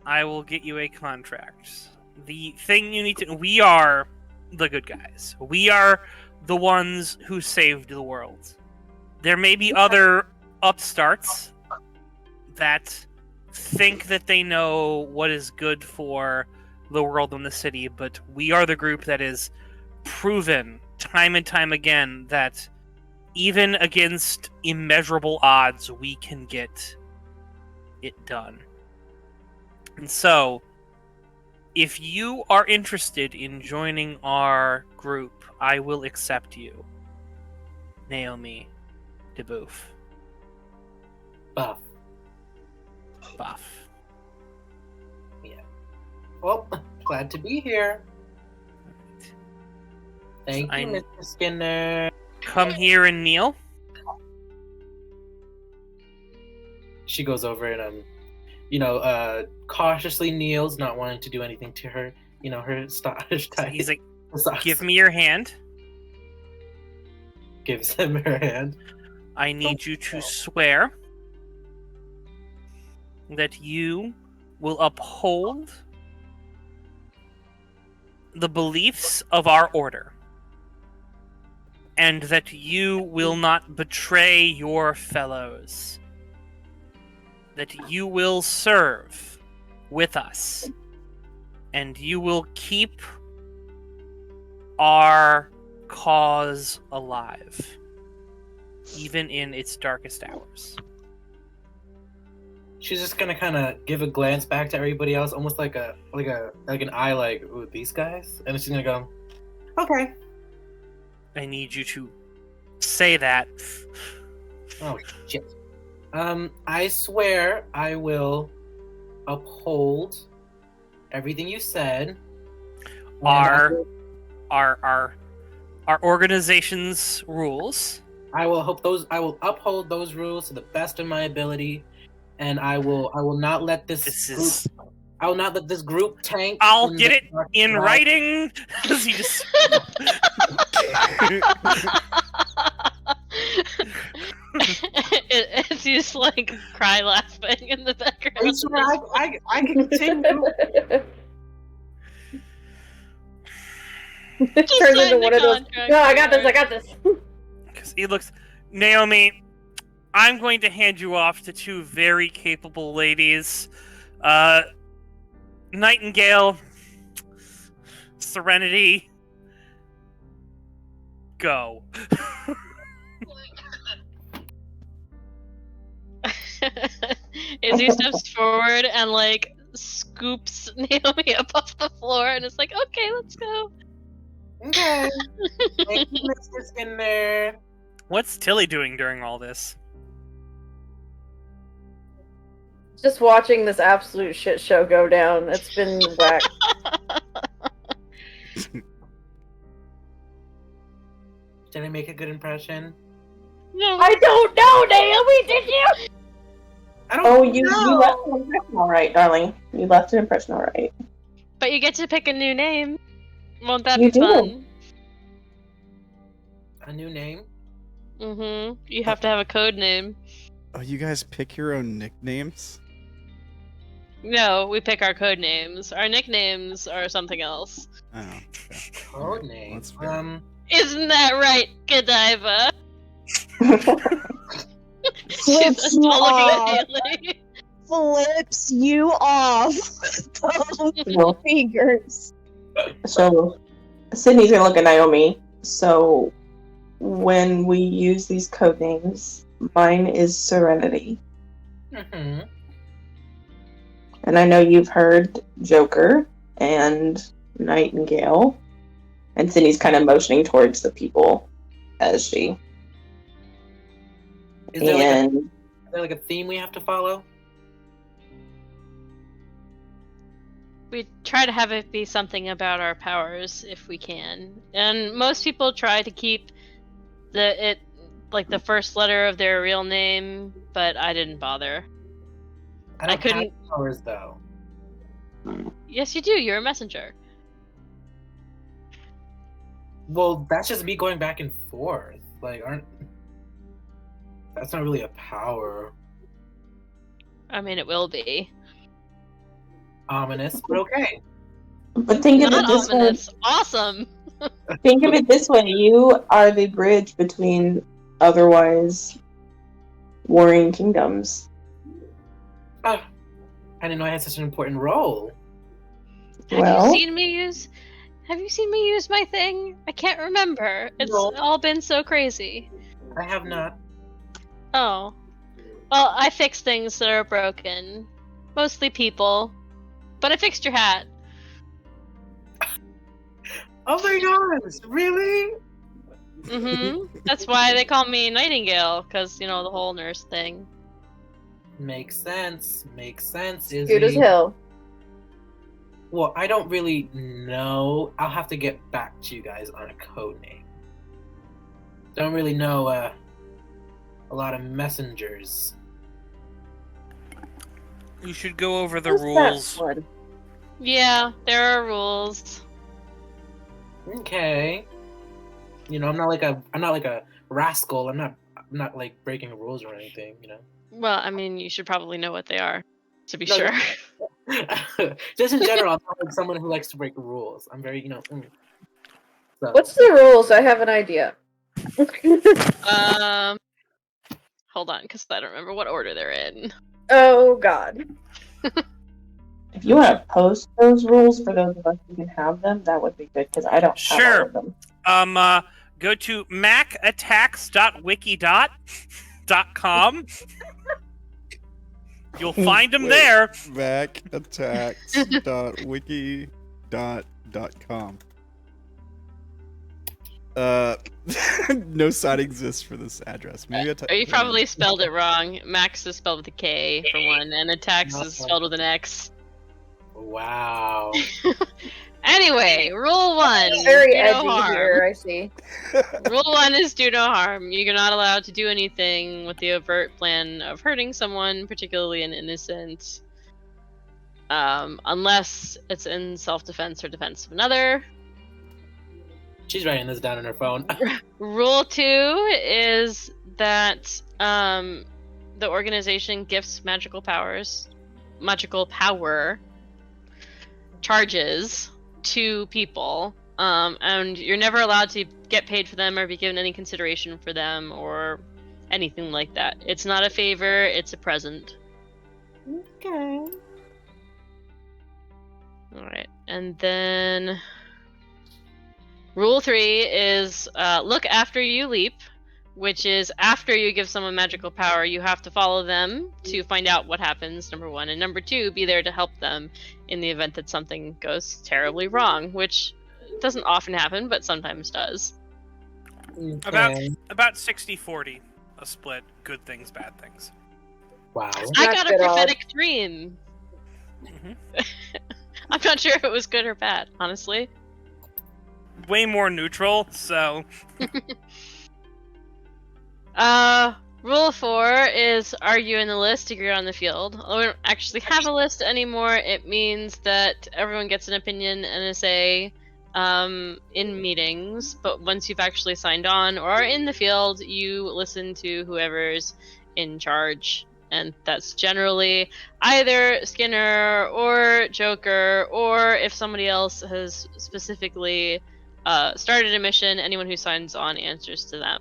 I will get you a contract. The thing you need to... We are the good guys. We are the ones who saved the world. There may be other upstarts that think that they know what is good for the world and the city, but we are the group that is proven time and time again that even against immeasurable odds, we can get it done. And so, if you are interested in joining our group, I will accept you. Naomi de Bouff. Buff. Buff. Well, glad to be here. Thank you, I'm- Mr. Skinner. come here and kneel. She goes over and cautiously kneels, not wanting to do anything to her. Her He's like, give me your hand. Gives him her hand. I need you to swear that you will uphold the beliefs of our order, and that you will not betray your fellows, that you will serve with us, and you will keep our cause alive, even in its darkest hours. She's just gonna kind of give a glance back to everybody else, almost like an eye, like, ooh, these guys, and she's gonna go, okay. I need you to say that. Oh shit. I swear I will uphold everything you said. Our organization's rules. I will uphold those rules to the best of my ability, and I will not let I will not let this group tank. I'll get it in writing. He just It's just like cry laughing in the background. I can continue. Turns into one of those. No, I got this. Because he looks, Naomi, I'm going to hand you off to two very capable ladies. Nightingale, Serenity, go. Izzy steps forward and like scoops Naomi up off the floor and is like, okay, let's go. Okay. Thank you, Mr. Skinner. What's Tilly doing during all this? Just watching this absolute shit show go down. It's been whack. Did I make a good impression? No. I don't know, Naomi, did you? I don't you left an impression all right, darling. You left an impression all right. But you get to pick a new name. Won't that You be do. fun? A new name? Mm-hmm. You have to have a code name. Oh, you guys pick your own nicknames? No, we pick our code names. Our nicknames are something else. Oh, okay. Code name. That's fair. Isn't that right, Godiva? Flips you off. Flips you off. Both fingers. So, Sydney's gonna look at Naomi. So, when we use these code names, mine is Serenity. Mm-hmm. And I know you've heard Joker and Nightingale. And Sydney's kind of motioning towards the people as she. Is there like a theme we have to follow? We try to have it be something about our powers if we can. And most people try to keep the first letter of their real name, but I didn't bother. I couldn't have powers though. Yes, you do. You're a messenger. Well, that's just me going back and forth. That's not really a power. I mean, it will be. Ominous, but okay. But think of Not it this ominous. Awesome. Think of it this way: you are the bridge between otherwise warring kingdoms. I didn't know I had such an important role. Well, Have you seen me use my thing? I can't remember. It's No. all been so crazy. I have not. Oh. Well, I fix things that are broken. Mostly people. But I fixed your hat. Oh my gosh, really? Mm-hmm. That's why they call me Nightingale, because, the whole nurse thing. Makes sense. Izzy. Good as hell. Well, I don't really know. I'll have to get back to you guys on a code name. Don't really know a lot of messengers. You should go over the Who's that rules. one? Yeah, there are rules. Okay. You know, I'm not like a rascal. I'm not like breaking rules or anything, you know. Well, I mean, you should probably know what they are, to be No, sure. Just in general, I'm not like someone who likes to break rules. I'm very, So. What's the rules? I have an idea. Hold on, because I don't remember what order they're in. Oh God. If you want to post those rules for those of us who can have them, that would be good because I don't have all of them. Go to macattacks.wiki.com. You'll find them there. macattacks.wiki.com. No site exists for this address. Maybe You probably spelled it wrong. Max is spelled with a K for one, and attacks is spelled with an X. Wow. Anyway, rule 1. Very do no edgy harm. here, I see. Rule 1 is do no harm. You're not allowed to do anything with the overt plan of hurting someone, particularly an innocent, unless it's in self-defense or defense of another. She's writing this down on her phone. Rule 2 is that the organization gifts magical power charges to people, and you're never allowed to get paid for them or be given any consideration for them or anything like that. It's not a favor, it's a present. Okay. Alright, and then rule 3 is look after you leap, which is after you give someone magical power, you have to follow them to find out what happens, number 1. And number 2, be there to help them in the event that something goes terribly wrong, which doesn't often happen, but sometimes does. Okay. About 60-40, a split, good things, bad things. Wow. I Not got a good prophetic dream. I'm not sure if it was good or bad, honestly. Way more neutral, so... Rule 4 is argue in the list, agree on the field. We don't actually have a list anymore. It means that everyone gets an opinion and a say in meetings, but once you've actually signed on or are in the field, you listen to whoever's in charge. And that's generally either Skinner or Joker, or if somebody else has specifically started a mission, anyone who signs on answers to them.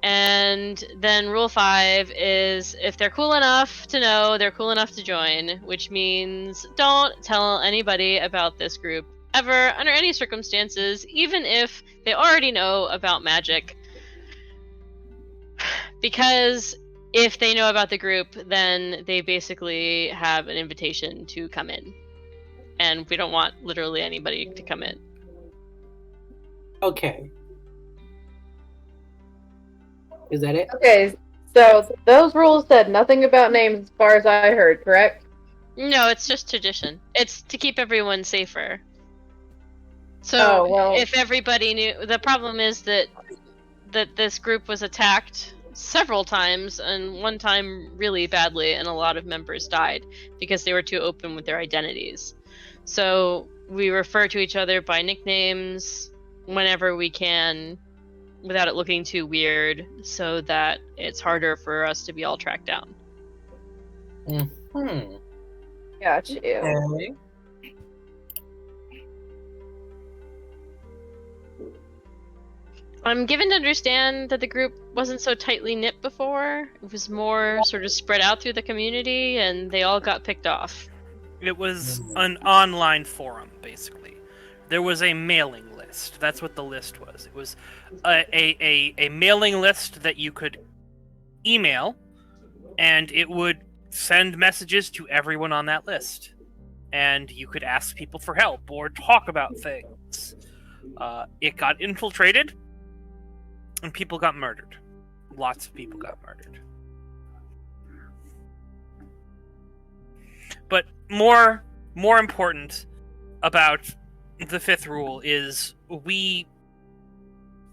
And then rule 5 is if they're cool enough to know, they're cool enough to join, which means don't tell anybody about this group ever, under any circumstances, even if they already know about magic. Because if they know about the group, then they basically have an invitation to come in. And we don't want literally anybody to come in. Okay. Is that it? Okay, so those rules said nothing about names as far as I heard, correct? No, it's just tradition. It's to keep everyone safer. So if everybody knew, the problem is that this group was attacked several times, and one time really badly, and a lot of members died because they were too open with their identities. So we refer to each other by nicknames whenever we can, without it looking too weird, so that it's harder for us to be all tracked down. Got you. Okay. I'm given to understand that the group wasn't so tightly knit before. It was more sort of spread out through the community, and they all got picked off. It was an online forum, basically. There was a mailing list. That's what the list was. It was a mailing list that you could email, and it would send messages to everyone on that list. And you could ask people for help or talk about things. It got infiltrated, and people got murdered. Lots of people got murdered. But more important about the 5th rule is we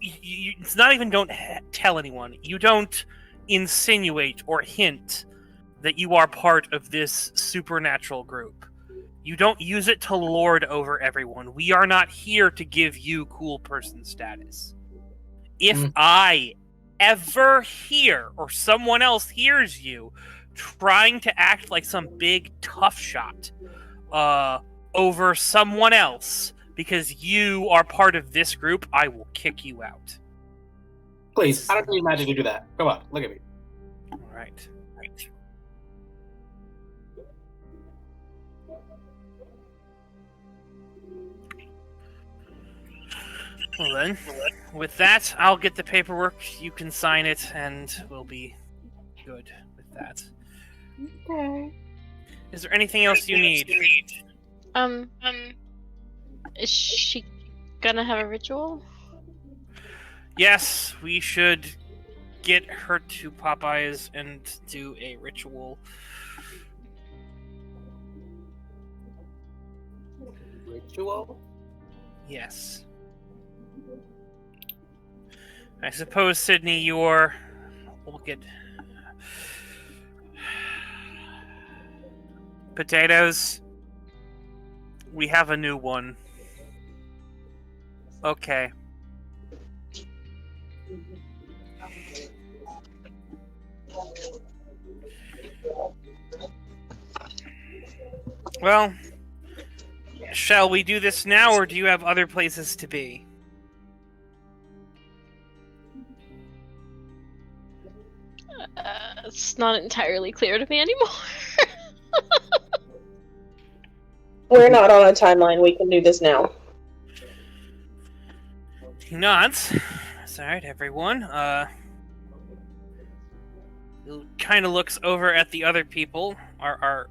it's not even don't tell anyone. You don't insinuate or hint that you are part of this supernatural group. You don't use it to lord over everyone. We are not here to give you cool person status. If I ever hear, or someone else hears you, trying to act like some big tough shot over someone else because you are part of this group, I will kick you out. Please, I don't need magic to do that. Come on, look at me. All right. Well then, with that, I'll get the paperwork, you can sign it, and we'll be good with that. Okay. Is there anything else you need? Is she gonna have a ritual? Yes, we should get her to Popeyes and do a ritual. Ritual? Yes. I suppose, Sydney, you're... We'll get... Potatoes? We have a new one. Okay. Well, shall we do this now, or do you have other places to be? It's not entirely clear to me anymore. We're not on a timeline. We can do this now. He nods. Alright, everyone. He kind of looks over at the other people. Are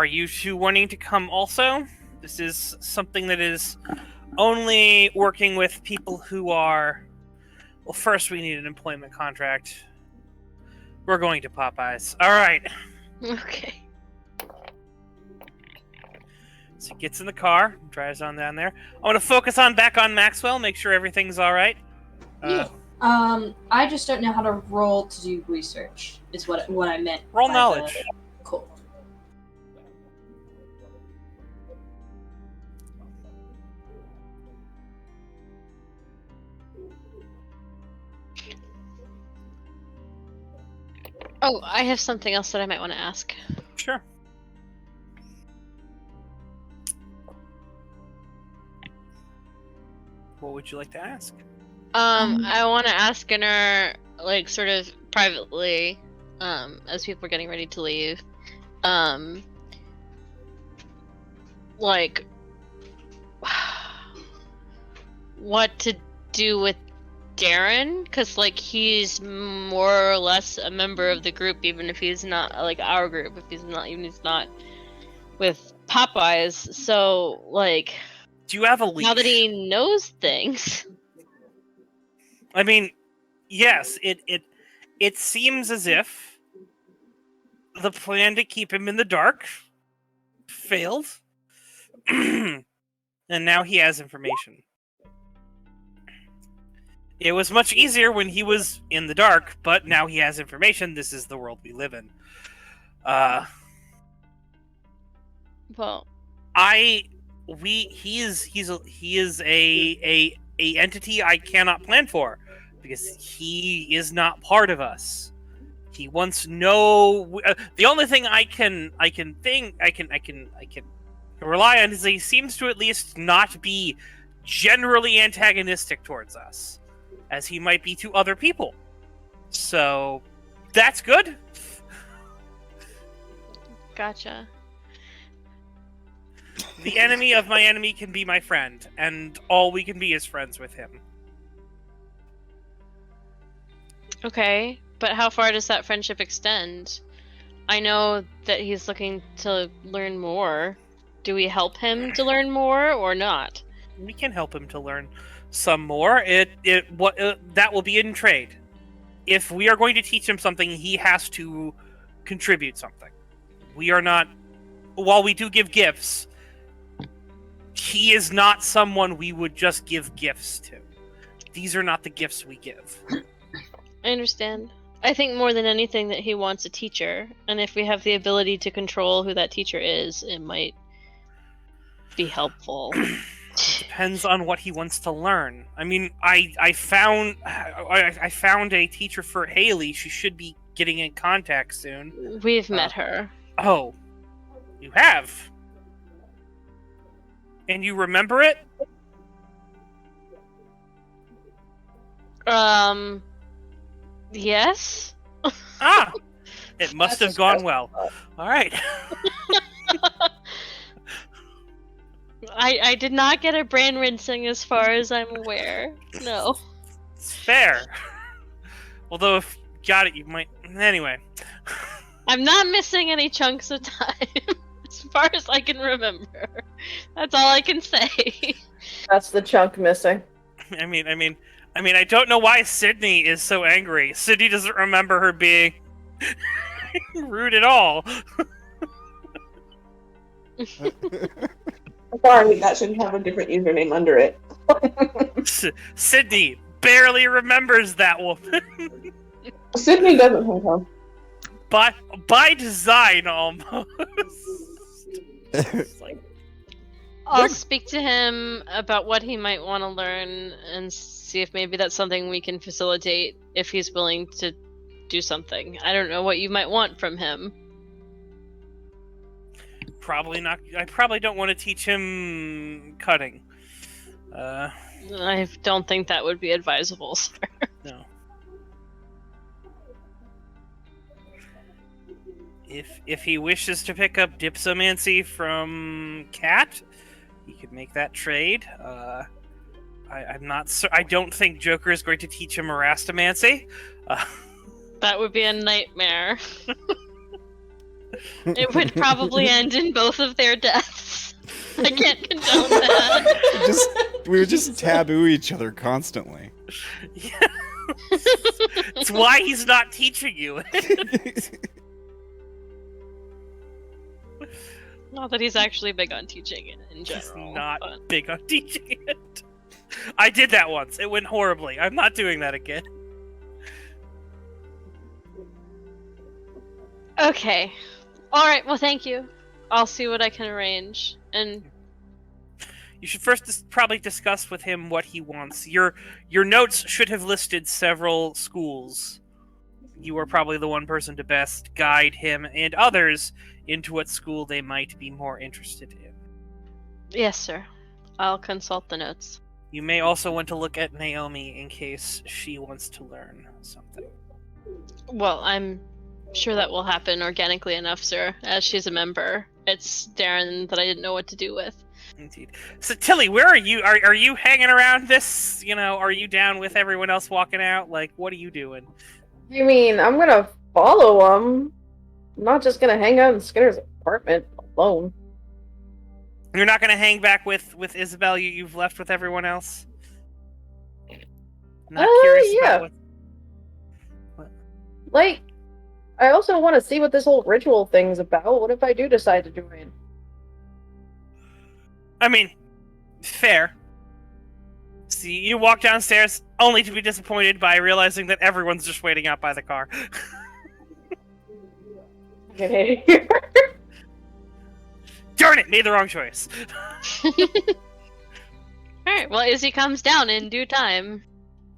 you two wanting to come also? This is something that is only working with people who are... Well, first we need an employment contract. We're going to Popeyes. Alright. Okay. So he gets in the car, drives on down there. I want to focus back on Maxwell, make sure everything's alright. Yeah. I just don't know how to roll to do research, is what I meant. Roll knowledge. Cool. Oh, I have something else that I might want to ask. Sure. What would you like to ask? I want to ask in her, like, sort of privately, as people are getting ready to leave, like, what to do with Darren, because, like, he's more or less a member of the group, even if he's not, like, our group, if he's not with Popeyes, so, like... Do you have a leash? Now that he knows things... I mean, yes, it seems as if the plan to keep him in the dark failed, and now he has information. It was much easier when he was in the dark, but now he has information. This is the world we live in. Well, he is a entity I cannot plan for because he is not part of us. He wants no. The only thing I can rely on is that he seems to at least not be generally antagonistic towards us, as he might be to other people. So that's good. Gotcha. The enemy of my enemy can be my friend, and all we can be is friends with him. Okay, but how far does that friendship extend? I know that he's looking to learn more. Do we help him to learn more or not? We can help him to learn some more. That will be in trade. If we are going to teach him something, he has to contribute something. We are not... While we do give gifts, he is not someone we would just give gifts to. these are not the gifts we give. I understand. I think more than anything that he wants a teacher, and if we have the ability to control who that teacher is, it might be helpful. Depends on what he wants to learn. I mean, I found a teacher for Haley. She should be getting in contact soon. We've met her. Oh, you have? And you remember it? Yes? Ah! It must have gone well. Alright. I did not get a brain rinsing as far as I'm aware. No. It's fair. Although if you got it, you might... Anyway. I'm not missing any chunks of time. As far as I can remember. That's all I can say. That's the chunk missing. I mean, I don't know why Sydney is so angry. Sydney doesn't remember her being rude at all. Sorry, that should have a different username under it. Sydney barely remembers that woman. Sydney doesn't think so. By design, almost. It's like, I'll speak to him about what he might want to learn and see if maybe that's something we can facilitate if he's willing to do something. I don't know what you might want from him. probably not. I probably don't want to teach him cutting. I don't think that would be advisable, sir. No. If he wishes to pick up dipsomancy from Cat, he could make that trade. I'm not. I don't think Joker is going to teach him Erastomancy. That would be a nightmare. It would probably end in both of their deaths. I can't condone that. We would just taboo each other constantly. Yeah. It's why he's not teaching you. Not that he's actually big on teaching it in general. He's not big on teaching it. I did that once. It went horribly. I'm not doing that again. Okay. Alright, well thank you. I'll see what I can arrange. And you should first probably discuss with him what he wants. Your notes should have listed several schools. You are probably the one person to best guide him and others into what school they might be more interested in. yes, sir. I'll consult the notes. You may also want to look at Naomi in case she wants to learn something. Well, I'm sure that will happen organically enough, sir, as she's a member. It's Darren that I didn't know what to do with. Indeed. So, Tilly, where are you? Are you hanging around this? You know, are you down with everyone else walking out? Like, what are you doing? You mean I'm gonna follow him? I'm not just gonna hang out in Skinner's apartment alone. You're not going to hang back with Isobel? You've left with everyone else? Not curious yeah. about what? Like, I also want to see what this whole ritual thing's about. What if I do decide to join? I mean, fair. See, you walk downstairs only to be disappointed by realizing that everyone's just waiting out by the car. Darn it! Made the wrong choice. Alright, well, Izzy comes down in due time.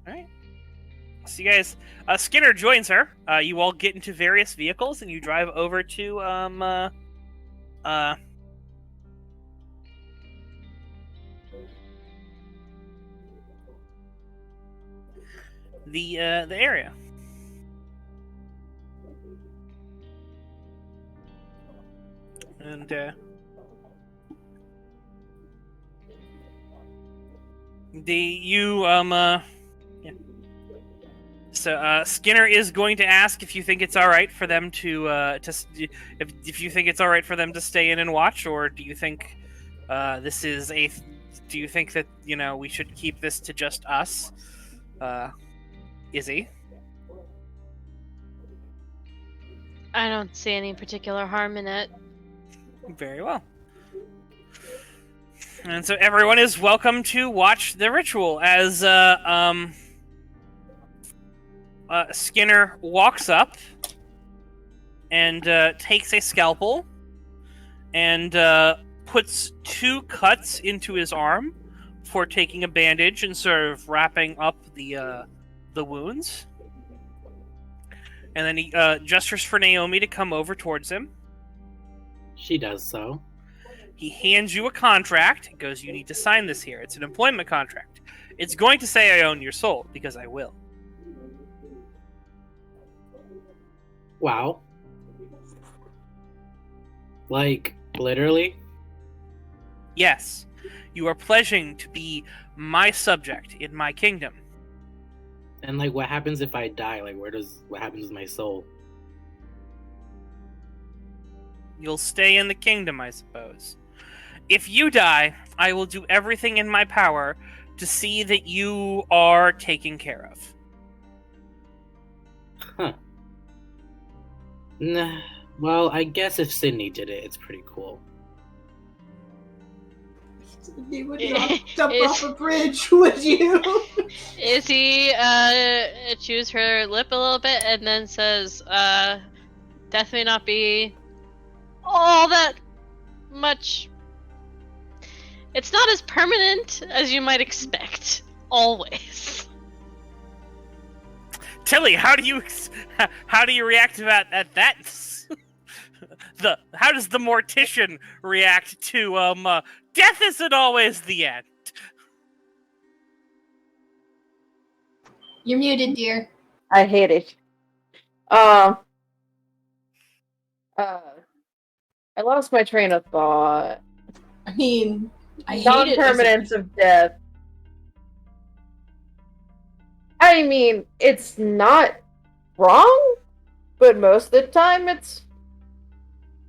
Alright. So you guys, Skinner joins her. You all get into various vehicles and you drive over to, the area. And, yeah. So, Skinner is going to ask if you think it's alright for them to if you think it's alright for them to stay in and watch, or do you think, do you think that, you know, we should keep this to just us? Izzy? I don't see any particular harm in it. Very well. And so everyone is welcome to watch the ritual as Skinner walks up and takes a scalpel and puts 2 cuts into his arm for taking a bandage and sort of wrapping up the wounds. And then he gestures for Naomi to come over towards him. She does so. He hands you a contract. He goes, you need to sign this here. It's an employment contract. It's going to say I own your soul, because I will. Wow. Like, literally? Yes. You are pledging to be my subject in my kingdom. And, like, what happens if I die? Like, what happens with my soul? You'll stay in the kingdom, I suppose. If you die, I will do everything in my power to see that you are taken care of. Huh. Nah. Well, I guess if Sydney did it, it's pretty cool. You would not jump off a bridge, would you? Is he chews her lip a little bit and then says, death may not be all that much. It's not as permanent as you might expect. Always. Tilly, how do you react to that? How does the mortician react to death isn't always the end? You're muted, dear. I hate it. I lost my train of thought. I mean, I hate it. Non-permanence of death. I mean, it's not wrong, but most of the time it's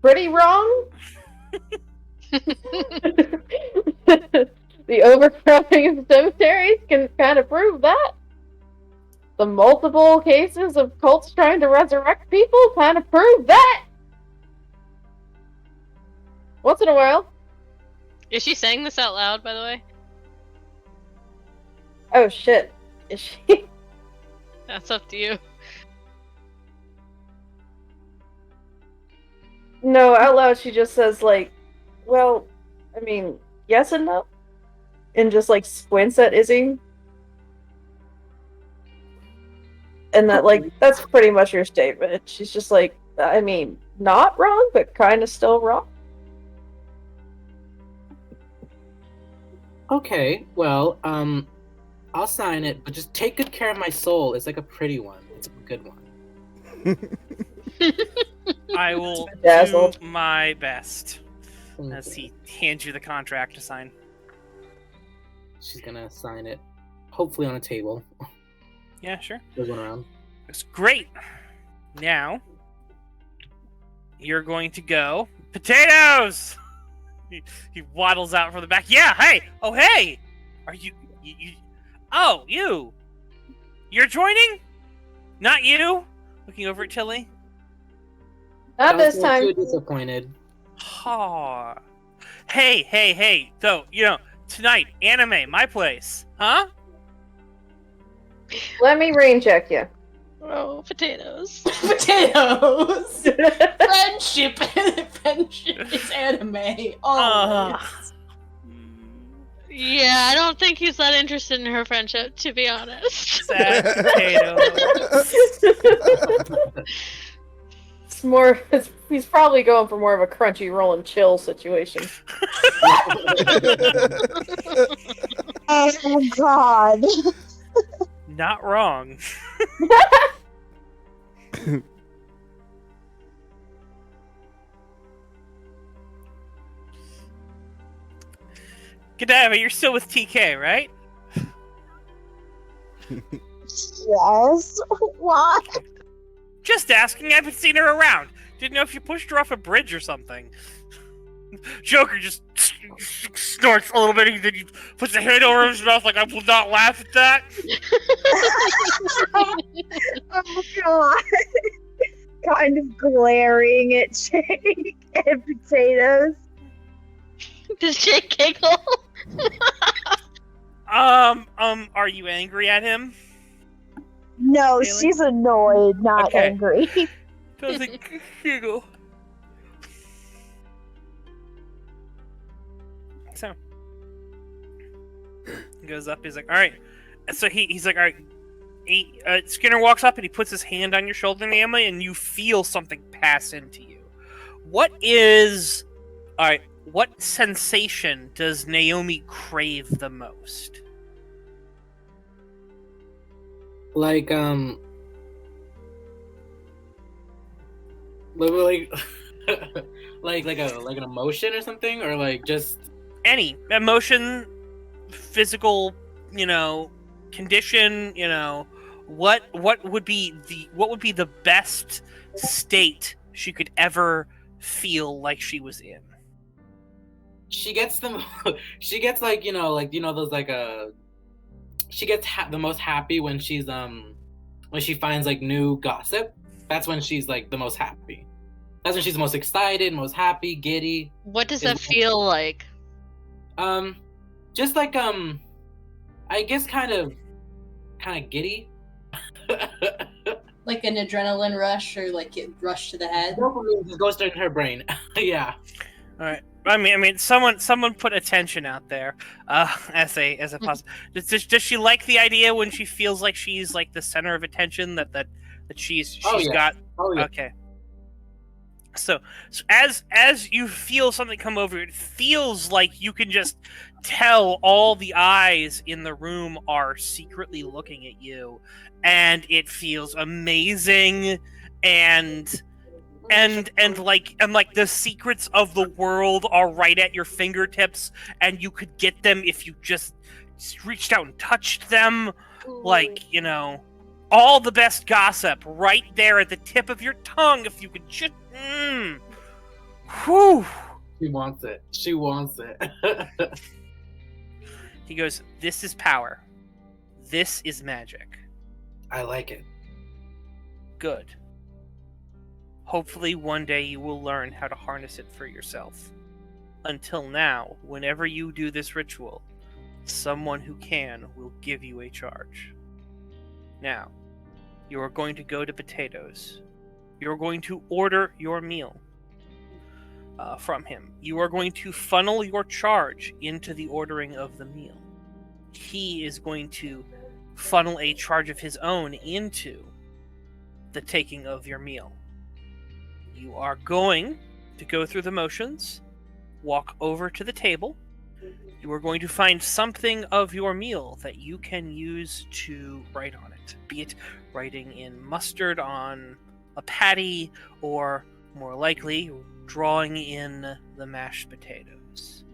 pretty wrong. The overcrowding of cemeteries can kind of prove that. The multiple cases of cults trying to resurrect people kind of prove that. Once in a while. Is she saying this out loud, by the way? Oh shit. Is she? That's up to you. No, out loud she just says, like, well, I mean, yes and no. And just, like, squints at Izzy. And that, like, that's pretty much your statement. She's just like, I mean, not wrong, but kind of still wrong. Okay, well, I'll sign it, but just take good care of my soul. It's like a pretty one. It's a good one. I will do Dazzled. my best. As he hands you the contract to sign. She's gonna sign it, hopefully on a table. Yeah, sure. There's one around. It's great. Now, you're going to go... Potatoes! He waddles out from the back. Yeah, hey! Oh, hey! Are you... Oh, you! You're joining? Not you? Looking over at Tilly. Not this time. Too disappointed. Oh. Hey. So, tonight, anime, my place. Huh? Let me rain check you. Oh, potatoes. Potatoes! Friendship is anime. Oh. Yeah, I don't think he's that interested in her friendship, to be honest. Sad potatoes. It's more. He's probably going for more of a crunchy roll and chill situation. Oh god. Not wrong. Godiva, you're still with TK, right? Yes. Why? Just asking. I haven't seen her around. Didn't know if you pushed her off a bridge or something. Joker just snorts a little bit and then he puts a hand over his mouth like I will not laugh at that. Oh god. Kind of glaring at Jake and Potatoes. Does Jake giggle? Are you angry at him? No, Really? she's annoyed, not Okay. angry. Does a giggle. So he goes up. He's like, "All right." So he's like, "All right." Skinner walks up and he puts his hand on your shoulder, Naomi, and you feel something pass into you. What sensation does Naomi crave the most? Like like an emotion or something, or like just Any emotion, physical, condition, what would be the best state she could ever feel like she was in? she gets the she gets like those like she gets the most happy when she's when she finds like new gossip. That's when she's like the most happy. That's when she's the most excited, most happy, giddy. What does that feel like? Just like I guess kind of giddy. Like an adrenaline rush, or like it rush to the head. Dopamine just goes straight in her brain. Yeah. All right. I mean, someone put attention out there as a possible. Does she like the idea when she feels like she's like the center of attention that she's got? Oh, yeah. Okay. So as you feel something come over, it feels like you can just tell all the eyes in the room are secretly looking at you, and it feels amazing and like the secrets of the world are right at your fingertips, and you could get them if you just reached out and touched them. Like, all the best gossip right there at the tip of your tongue if you could just whew. She wants it. She wants it. He goes, "This is power. This is magic." I like it. Good. Hopefully one day you will learn how to harness it for yourself. Until now, whenever you do this ritual, someone who can will give you a charge. Now, you are going to go to Potatoes. You're going to order your meal from him. You are going to funnel your charge into the ordering of the meal. He is going to funnel a charge of his own into the taking of your meal. You are going to go through the motions, walk over to the table. You are going to find something of your meal that you can use to write on it, be it writing in mustard on a patty, or more likely, drawing in the mashed potatoes.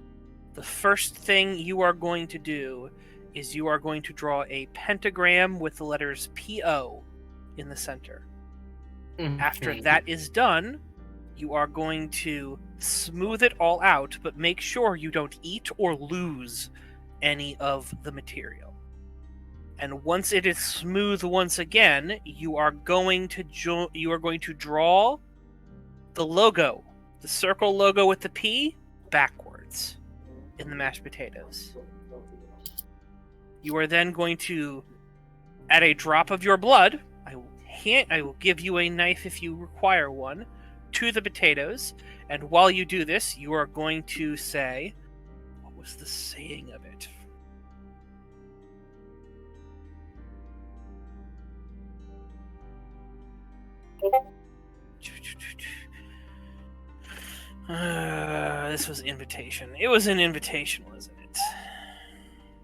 The first thing you are going to do is you are going to draw a pentagram with the letters P-O in the center. Mm-hmm. After that is done, you are going to smooth it all out, but make sure you don't eat or lose any of the material. And once it is smooth once again, you are going to draw the logo, the circle logo with the P, backwards in the mashed potatoes. You are then going to, at a drop of your blood, I will give you a knife if you require one, to the potatoes, and while you do this, you are going to say, what was the saying of it? This was invitation. It was an invitation, wasn't it?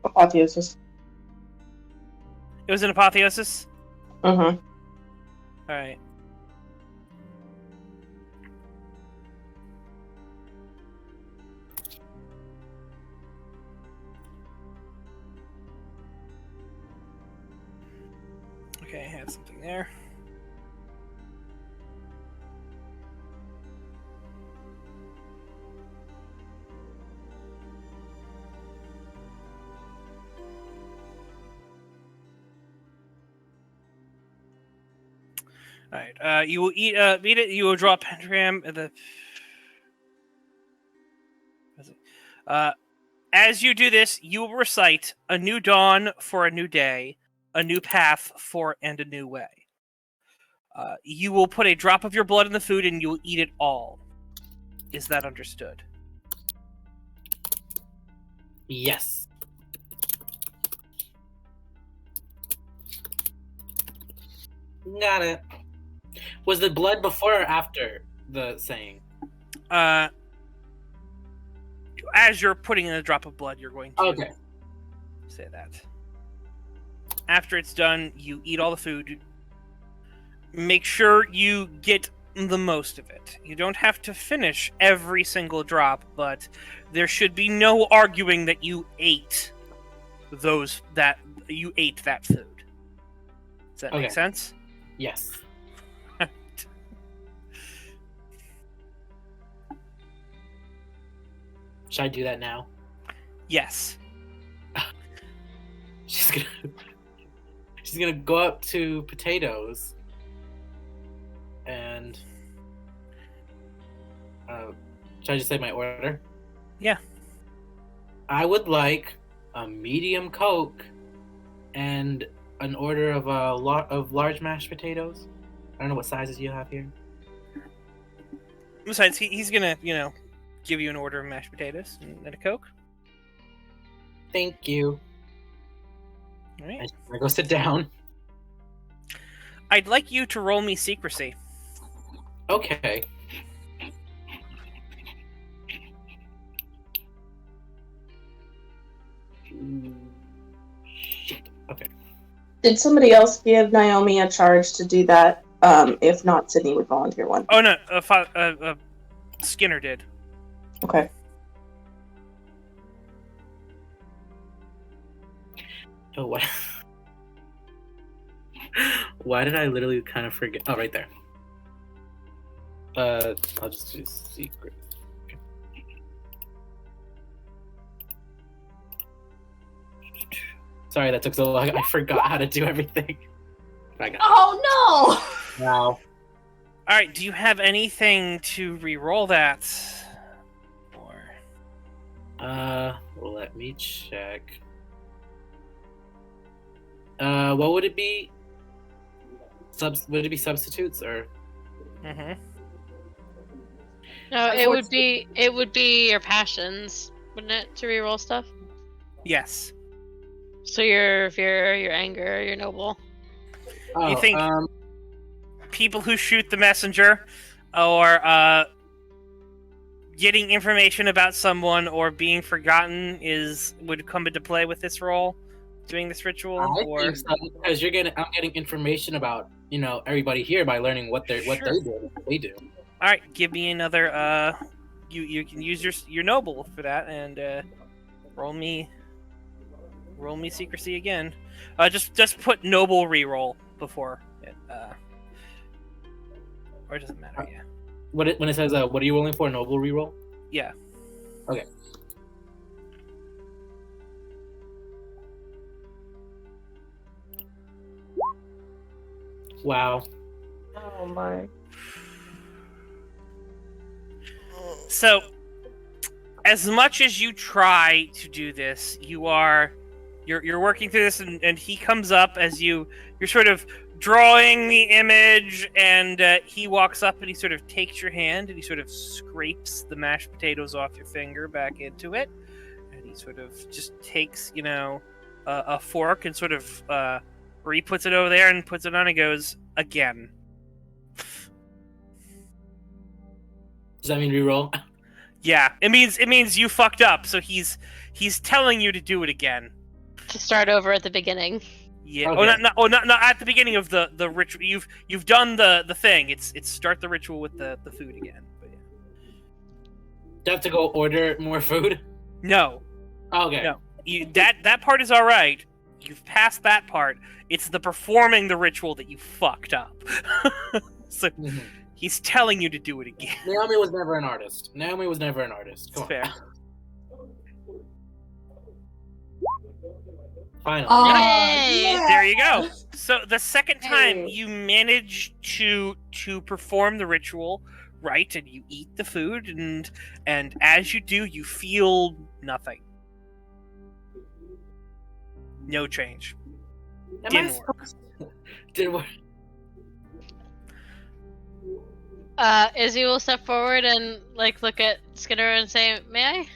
Apotheosis. It was an apotheosis? Uh-huh. Alright. Okay, I have something there. Alright, you will eat it, you will draw a pentagram at the As you do this, you will recite a new dawn for a new day, a new path for and a new way. You will put a drop of your blood in the food and you will eat it all. Is that understood? Yes. Got it. Was the blood before or after the saying? As you're putting in a drop of blood, you're going to say that. After it's done, you eat all the food. Make sure you get the most of it. You don't have to finish every single drop, but there should be no arguing that you ate that food. Does that make sense? Yes. Should I do that now? Yes. She's gonna go up to potatoes and should I just say my order? Yeah. I would like a medium Coke and an order of a lot of large mashed potatoes. I don't know what sizes you have here. Besides, he's gonna, give you an order of mashed potatoes and a Coke. Thank you. All right. I go sit down. I'd like you to roll me secrecy. Okay. Shit. Okay. Did somebody else give Naomi a charge to do that? If not, Sydney would volunteer one. Oh no, Skinner did. Okay. Oh, what? Why did I literally kind of forget? Oh, right there. I'll just do secret. Okay. Sorry, that took so long. I forgot how to do everything. Oh no! Wow. All right. Do you have anything to re-roll that? Or let me check. What would it be? Would it be substitutes or? Mm-hmm. No, it would be your passions, wouldn't it, to reroll stuff? Yes. So your fear, your anger, your noble. Oh, you think people who shoot the messenger, or getting information about someone, or being forgotten would come into play with this role, doing this ritual? I think so, because I'm getting information about everybody here by learning what they do. All right, give me another. You can use your noble for that, and roll me secrecy again. Just put noble reroll before it. Or it doesn't matter. Yeah. When it says what are you rolling for? Noble reroll. Yeah. Okay. Wow. Oh my. So, as much as you try to do this, you're working through this, and he comes up as you're sort of drawing the image, and he walks up and he sort of takes your hand and he sort of scrapes the mashed potatoes off your finger back into it, and he sort of just takes a fork and sort of puts it over there and puts it on and goes again. Does that mean reroll? Yeah, it means you fucked up. So he's telling you to do it again. To start over at the beginning. Yeah. Okay. Not at the beginning of the ritual. You've done the thing. It's start the ritual with the food again. But yeah. Do I have to go order more food? No. Okay. No. That part is all right. You've passed that part. It's the performing the ritual that you fucked up. So. Mm-hmm. He's telling you to do it again. Naomi was never an artist. Come on. Fair. Finally. Yay! There you go. So the second time you manage to perform the ritual, right, and you eat the food, and as you do, you feel nothing. No change. Am Didn't I work. supposed to- Didn't work. Izzy will step forward and like look at Skinner and say, "May I?"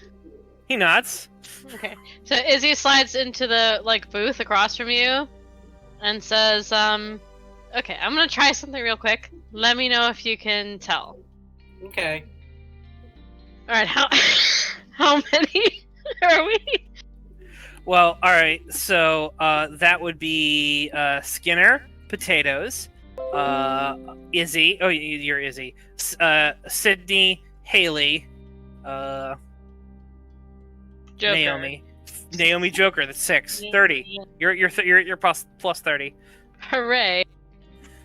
He nods. Okay. So Izzy slides into the like booth across from you and says, "Okay, I'm gonna try something real quick. Let me know if you can tell." Okay. All right. How many are we? Well, all right. So that would be Skinner, potatoes, Izzy. Oh, you're Izzy. Sydney, Haley, Joker. Naomi, Joker. That's 6. 30. You're plus 30. Hooray!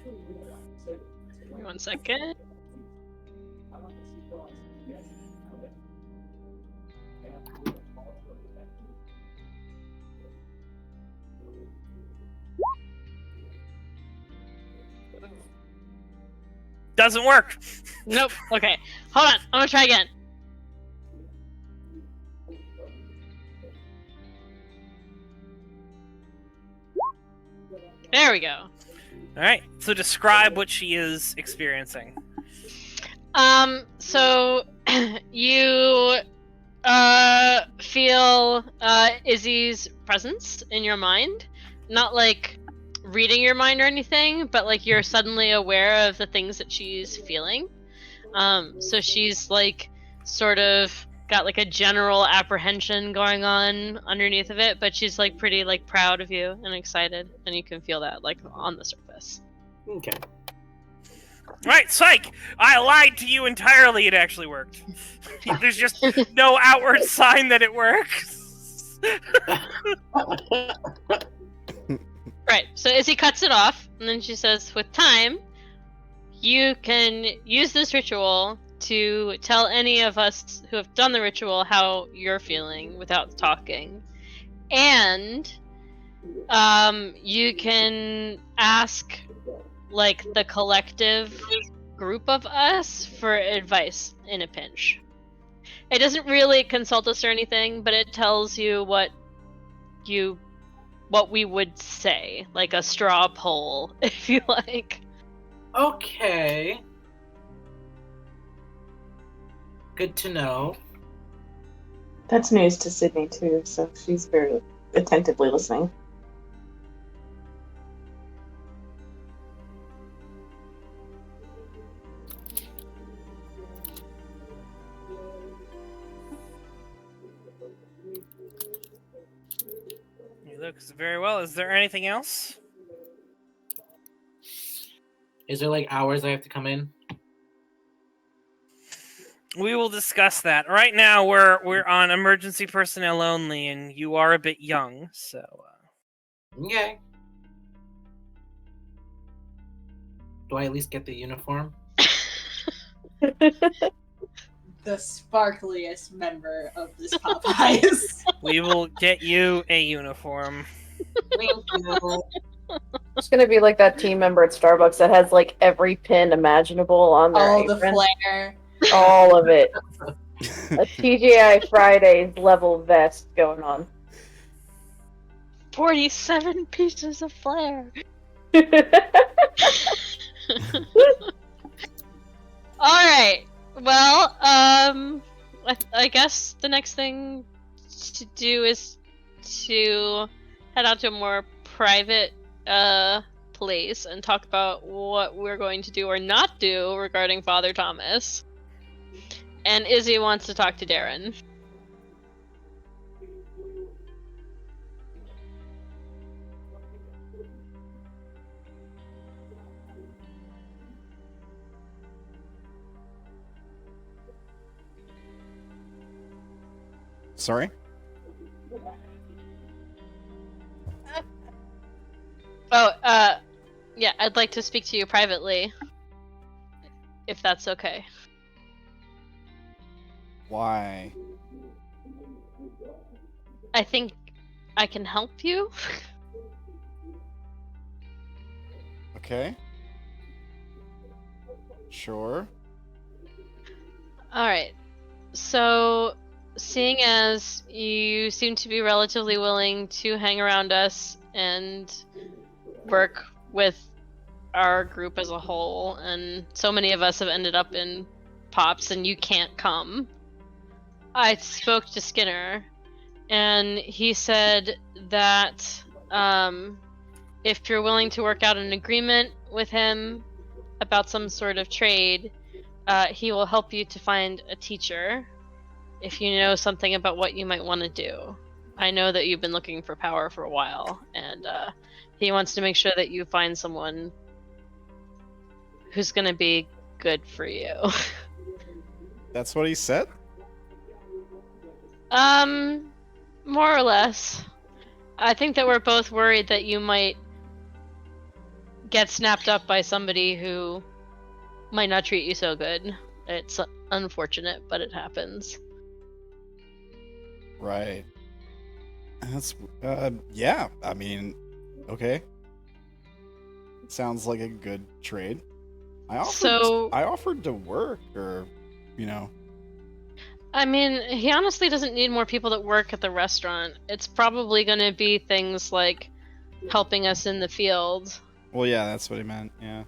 Give me 1 second. Doesn't work. Nope. Okay. Hold on. I'm gonna try again. There we go. All right. So describe what she is experiencing. So you feel Izzy's presence in your mind. Not like reading your mind or anything, but like you're suddenly aware of the things that she's feeling. So she's like sort of got like a general apprehension going on underneath of it, but she's like pretty like proud of you and excited, and you can feel that like on the surface. Okay. Right, psych! I lied to you entirely. It actually worked. There's just no outward sign that it works. Right, so Izzy cuts it off, and then she says, with time, you can use this ritual to tell any of us who have done the ritual how you're feeling without talking. And you can ask like the collective group of us for advice in a pinch. It doesn't really consult us or anything, but it tells you what we would say, like a straw poll, if you like. Okay. Good to know. That's news to Sydney too, so she's very attentively listening. He looks very well. Is there anything else? Is there like hours I have to come in? We will discuss that. Right now, we're on emergency personnel only, and you are a bit young, so. Okay. Do I at least get the uniform? The sparkliest member of this Popeyes. We will get you a uniform. Thank you. It's gonna be like that team member at Starbucks that has like every pin imaginable on their All the apron. flair. All of it. A TGI Fridays level vest going on. 47 pieces of flair. Alright. Well, I guess the next thing to do is to head out to a more private place and talk about what we're going to do or not do regarding Father Thomas. And Izzy wants to talk to Darren. Sorry? Oh, yeah, I'd like to speak to you privately. If that's okay. Why? I think I can help you. Okay. Sure. Alright. So, seeing as you seem to be relatively willing to hang around us and work with our group as a whole, and so many of us have ended up in POPs and you can't come, I spoke to Skinner, and he said that if you're willing to work out an agreement with him about some sort of trade, he will help you to find a teacher if you know something about what you might want to do. I know that you've been looking for power for a while, and he wants to make sure that you find someone who's going to be good for you. That's what he said? More or less. I think that we're both worried that you might get snapped up by somebody who might not treat you so good. It's unfortunate, but it happens. Right. That's, yeah, I mean, okay. Sounds like a good trade. I offered to work, or, you know. I mean, he honestly doesn't need more people that work at the restaurant. It's probably going to be things like helping us in the field. Well, yeah, that's what he meant, yeah.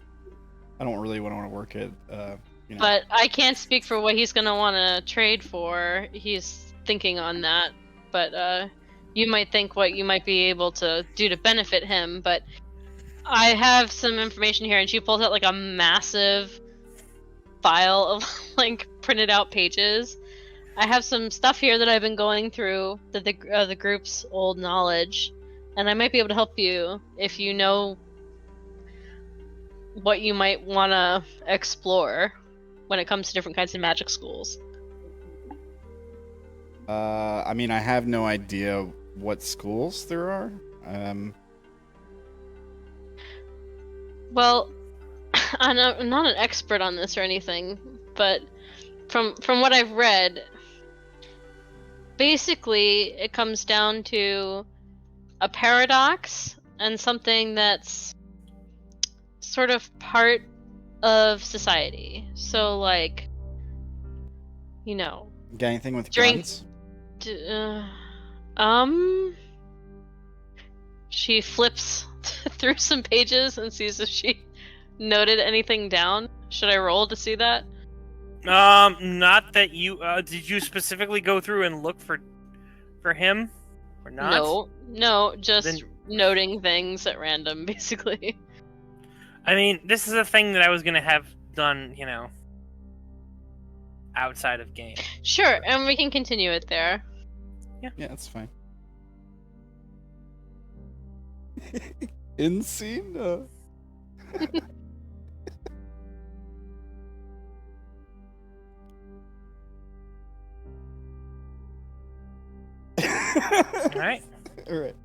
I don't really want to work at, you know. But I can't speak for what he's going to want to trade for. He's thinking on that. But you might think what you might be able to do to benefit him. But I have some information here, and she pulls out like a massive file of like printed out pages. I have some stuff here that I've been going through, the group's old knowledge, and I might be able to help you if you know what you might want to explore when it comes to different kinds of magic schools. I mean, I have no idea what schools there are. Well, I'm not an expert on this or anything, but from what I've read, basically it comes down to a paradox and something that's sort of part of society. So, like, you know, got anything with guns? She flips through some pages and sees if she noted anything down. Should I roll to see that? Not that you, did you specifically go through and look for him? Or not? No, just noting things at random, basically. I mean, this is a thing that I was gonna have done, you know, outside of game. Sure, and we can continue it there. Yeah, that's fine. In scene? Alright. Alright.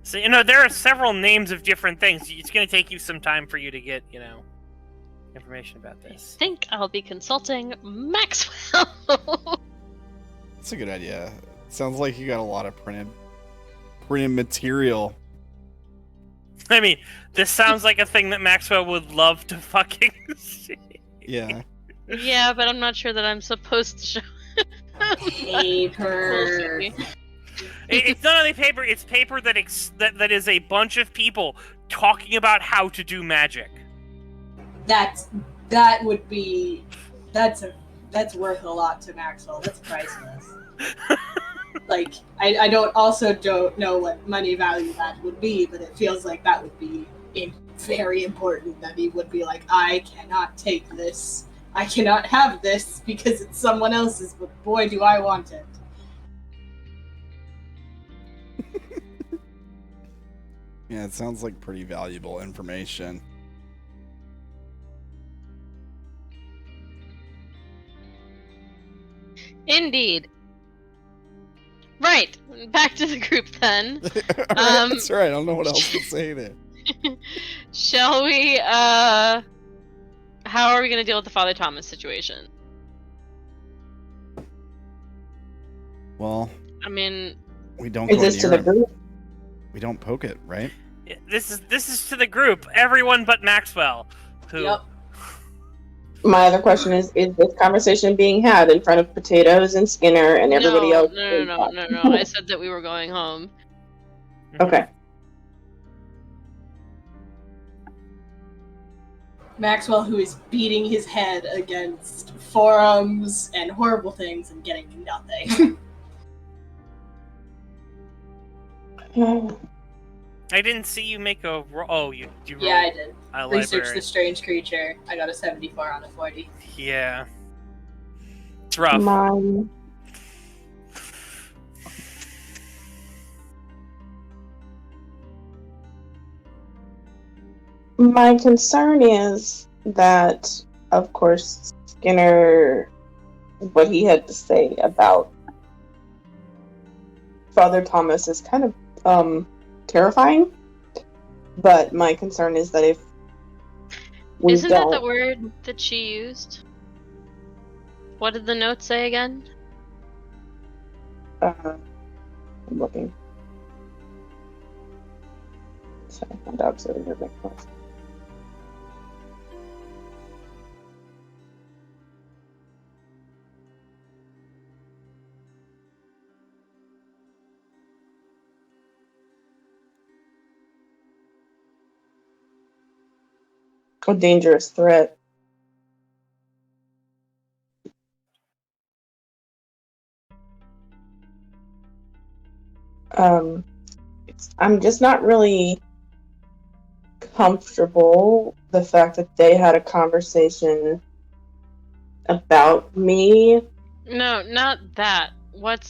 So, you know, there are several names of different things. It's going to take you some time for you to get, you know, information about this. I think I'll be consulting Maxwell. That's a good idea. Sounds like you got a lot of printed material. I mean, this sounds like a thing that Maxwell would love to fucking see. Yeah. Yeah, but I'm not sure that I'm supposed to show paper. It's not only paper, it's paper that is a bunch of people talking about how to do magic. That's worth a lot to Maxwell. That's priceless. Like, I don't know what money value that would be, but it feels like that would be very important, that he would be like, I cannot take this. I cannot have this because it's someone else's, but boy, do I want it. Yeah, it sounds like pretty valuable information. Indeed. Right, back to the group then. That's right, I don't know what else to say there. Shall we, how are we going to deal with the Father Thomas situation? Well, I mean, we don't Is go this to near the him. group? We don't poke it, right? This is to the group, everyone but Maxwell, who. Yep. My other question is this conversation being had in front of Potatoes and Skinner and everybody else? No. I said that we were going home. Okay. Maxwell, who is beating his head against forums and horrible things and getting nothing. I didn't see you make a roll. Oh, you rolled. Yeah, I did. Research library. the strange creature. I got a 74 on a 40. Yeah. It's rough. My concern is that, of course, Skinner, what he had to say about Father Thomas is kind of terrifying. But my concern is that if we Isn't don't... that the word that she used? What did the note say again? I'm looking. Sorry, my dog's over here making noise. A dangerous threat. I'm just not really comfortable the fact that they had a conversation about me. No, not that. What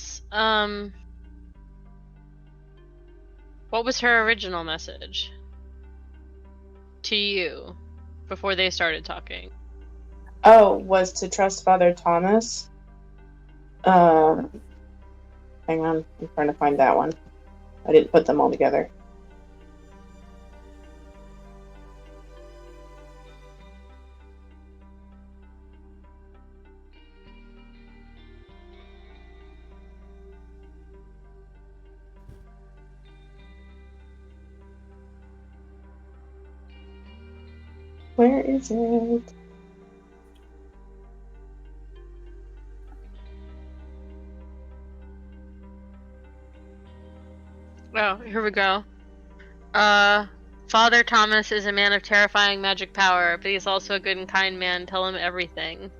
was her original message to you before they started talking? Oh, was to trust Father Thomas. Hang on, I'm trying to find that one. I didn't put them all together. Where is it? Oh, here we go. Father Thomas is a man of terrifying magic power, but he's also a good and kind man. Tell him everything.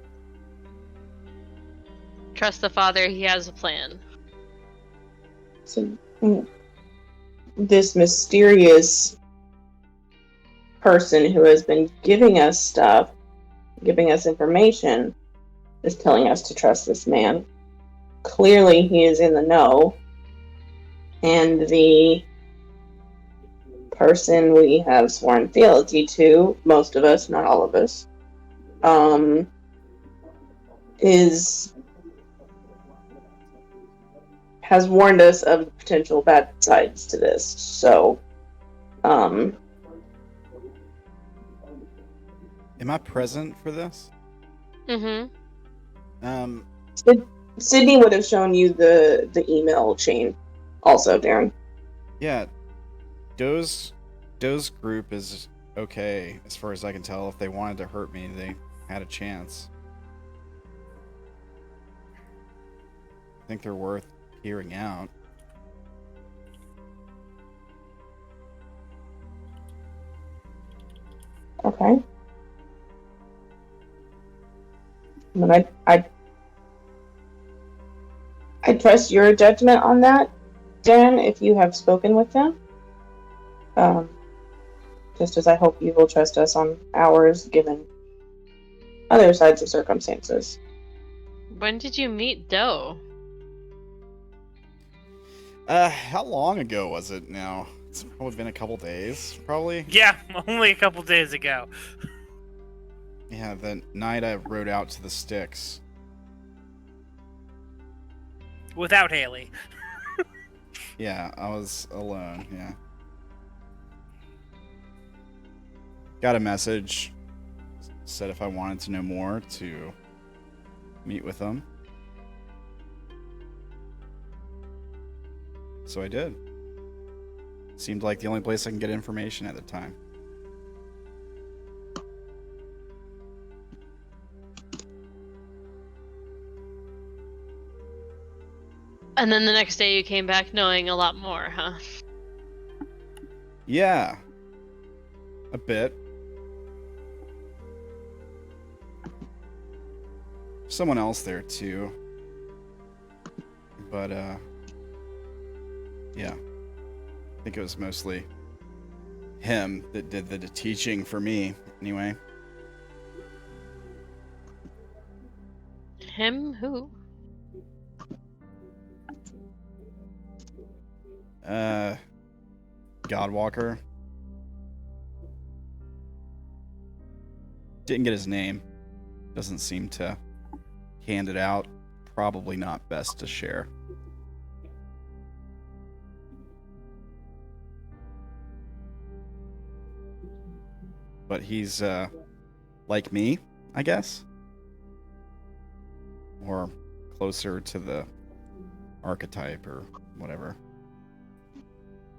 Trust the Father, he has a plan. So, this mysterious person who has been giving us stuff, giving us information, is telling us to trust this man. Clearly, he is in the know. And the person we have sworn fealty to, most of us, not all of us, has warned us of potential bad sides to this. So, am I present for this? Mm-hmm. Sydney would have shown you the email chain also, Darren. Yeah. Doe's group is okay, as far as I can tell. If they wanted to hurt me, they had a chance. I think they're worth hearing out. Okay. But I trust your judgment on that, Darren, if you have spoken with them. Just as I hope you will trust us on ours, given other sides of circumstances. When did you meet Doe? How long ago was it now? It's probably been a couple days, probably. Yeah, only a couple days ago. Yeah, the night I rode out to the sticks. Without Haley. Yeah, I was alone, yeah. Got a message. Said if I wanted to know more to meet with them. So I did. Seemed like the only place I can get information at the time. And then the next day you came back knowing a lot more, huh? Yeah. A bit. Someone else there too. But yeah. I think it was mostly him that did the teaching for me, anyway. Him? Who? Godwalker. Didn't get his name. Doesn't seem to hand it out. Probably not best to share. But he's like me, I guess. Or closer to the archetype or whatever.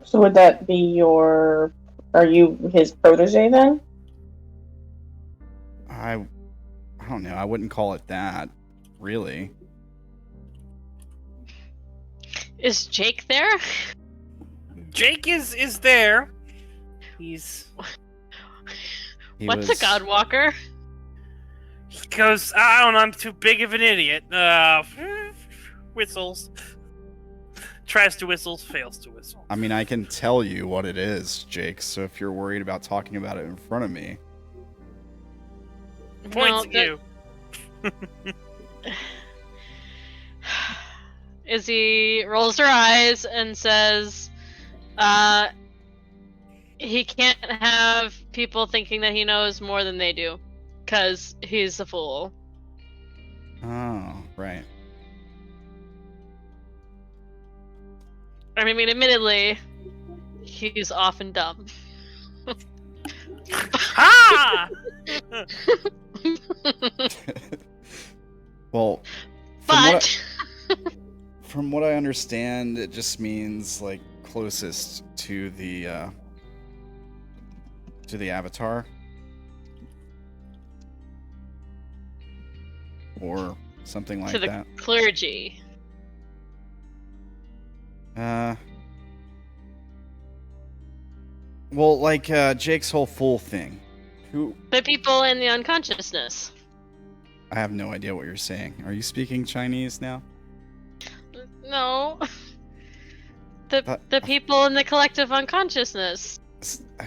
So would that be your... Are you his protege then? I don't know. I wouldn't call it that, really. Is Jake there? Jake is there. He's... What's a Godwalker? He goes, I don't know, I'm too big of an idiot. Whistles. Tries to whistle, fails to whistle. I mean, I can tell you what it is, Jake, so if you're worried about talking about it in front of me. Points at you. Izzy rolls her eyes and says, he can't have people thinking that he knows more than they do, because he's a fool. Oh, right. I mean, admittedly, he's often dumb. Ha! Well, from what I understand, it just means like closest to the avatar, or something like to the that. Clergy. Well, like Jake's whole fool thing. Who? The people in the unconsciousness. I have no idea what you're saying. Are you speaking Chinese now? No. The people in the collective unconsciousness.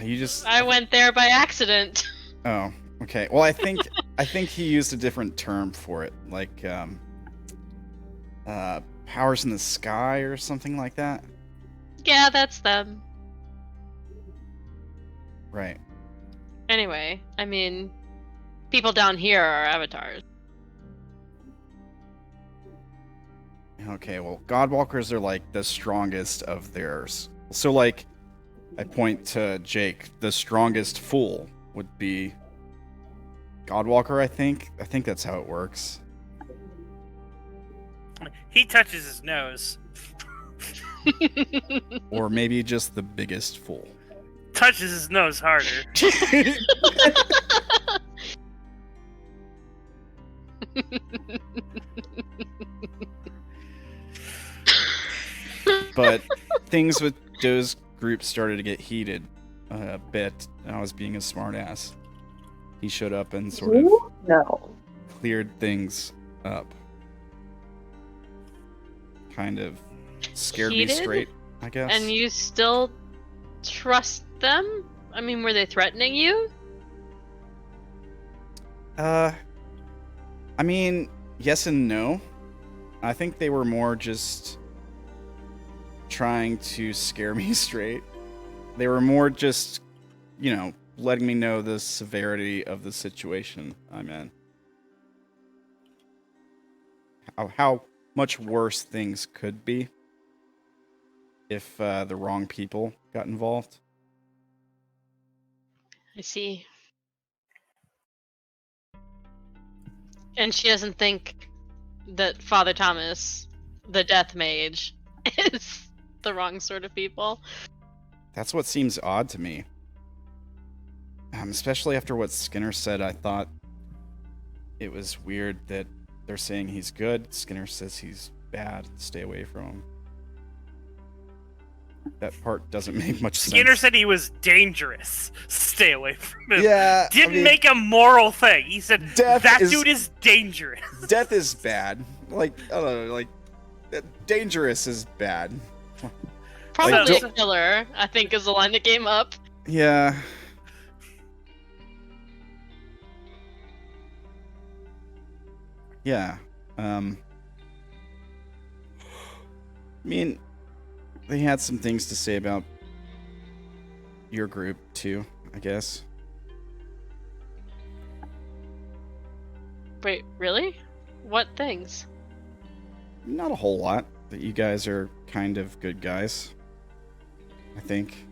You just... I went there by accident. Oh, okay. Well, I think he used a different term for it, like powers in the sky or something like that. Yeah, that's them. Right. Anyway, I mean, people down here are avatars. Okay, well, Godwalkers are like the strongest of theirs. So, like, I point to Jake. The strongest fool would be Godwalker, I think. I think that's how it works. He touches his nose. Or maybe just the biggest fool. Touches his nose harder. But things with Joe's group started to get heated a bit, and I was being a smartass. He showed up and sort of cleared things up. Kind of scared me straight, I guess. And you still trust them? I mean, were they threatening you? I mean, yes and no. I think they were more just trying to scare me straight. They were more just, you know, letting me know the severity of the situation I'm in. How much worse things could be if the wrong people got involved. I see. And she doesn't think that Father Thomas, the Death Mage, is the wrong sort of people. That's what seems odd to me. Especially after what Skinner said, I thought it was weird that they're saying he's good. Skinner says he's bad. Stay away from him. That part doesn't make much sense. Skinner said he was dangerous. Stay away from him. Yeah, Didn't make a moral thing. He said that is, dude is dangerous. Death is bad. Like, I don't know, like, dangerous is bad. Probably a killer, I think, is the line that came up. Yeah. Yeah. I mean, they had some things to say about your group, too, I guess. Wait, really? What things? Not a whole lot. That you guys are kind of good guys. I think.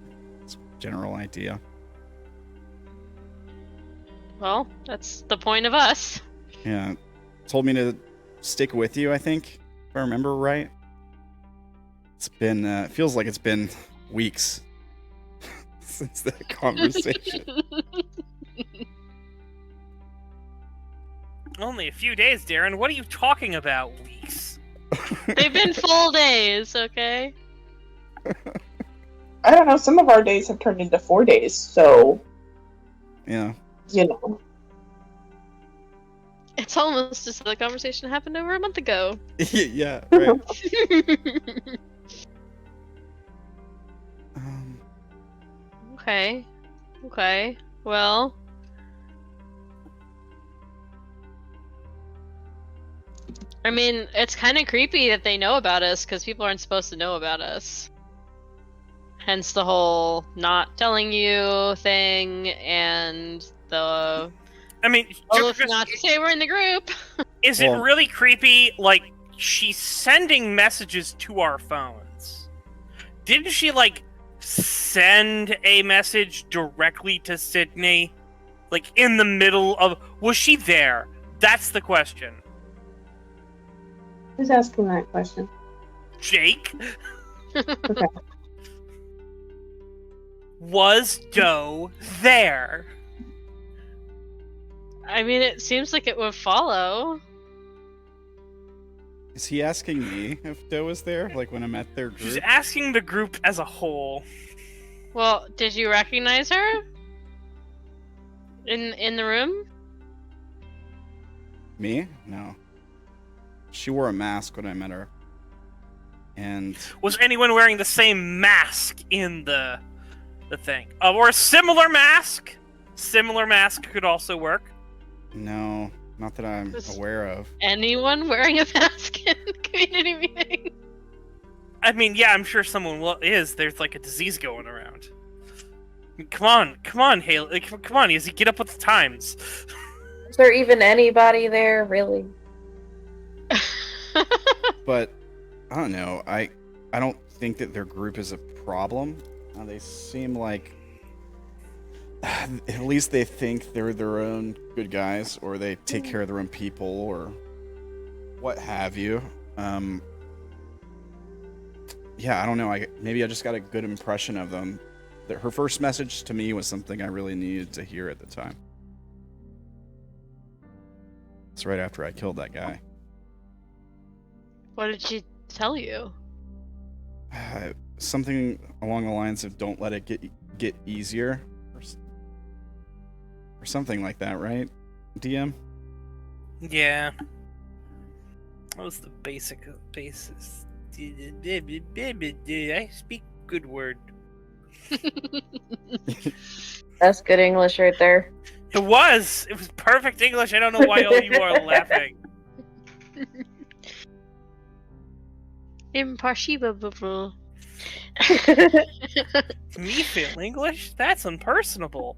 It's a general idea. Well, that's the point of us. Yeah. Told me to stick with you, I think. If I remember right. It's been, it feels like it's been weeks since that conversation. Only a few days, Darren. What are you talking about, weeks? They've been full days, okay? I don't know, some of our days have turned into 4 days, so... Yeah. You know. It's almost as though the conversation happened over a month ago. Yeah, right. Okay, well... I mean, it's kind of creepy that they know about us, because people aren't supposed to know about us. Hence the whole not telling you thing, and the... I mean, not to say we're in the group. Is it really creepy? Like, she's sending messages to our phones. Didn't she, like, send a message directly to Sydney? Like, in the middle of... Was she there? That's the question. Who's asking that question? Jake? Okay. Was Doe there? I mean, it seems like it would follow. Is he asking me if Doe was there? Like when I'm at their group? She's asking the group as a whole. Well, did you recognize her? In the room? Me? No. She wore a mask when I met her. And... Was anyone wearing the same mask in the thing? Or a similar mask? Similar mask could also work. No, not that I'm aware of. Anyone wearing a mask in the community meeting? I mean, yeah, I'm sure someone is. There's like a disease going around. Come on, Haley. Come on, Izzy, get up with the times. Is there even anybody there, really? But, I don't know. I don't think that their group is a problem. They seem like... At least they think they're their own good guys, or they take care of their own people, or what have you. Yeah, I don't know. Maybe I just got a good impression of them. Her first message to me was something I really needed to hear at the time. It's right after I killed that guy. What did she tell you? Something along the lines of "Don't let it get easier," or something like that, right? DM. Yeah. That was the basis. I speak good word. That's good English right there. It was perfect English. I don't know why all you are laughing. Impossible. Me feel English? That's unpersonable.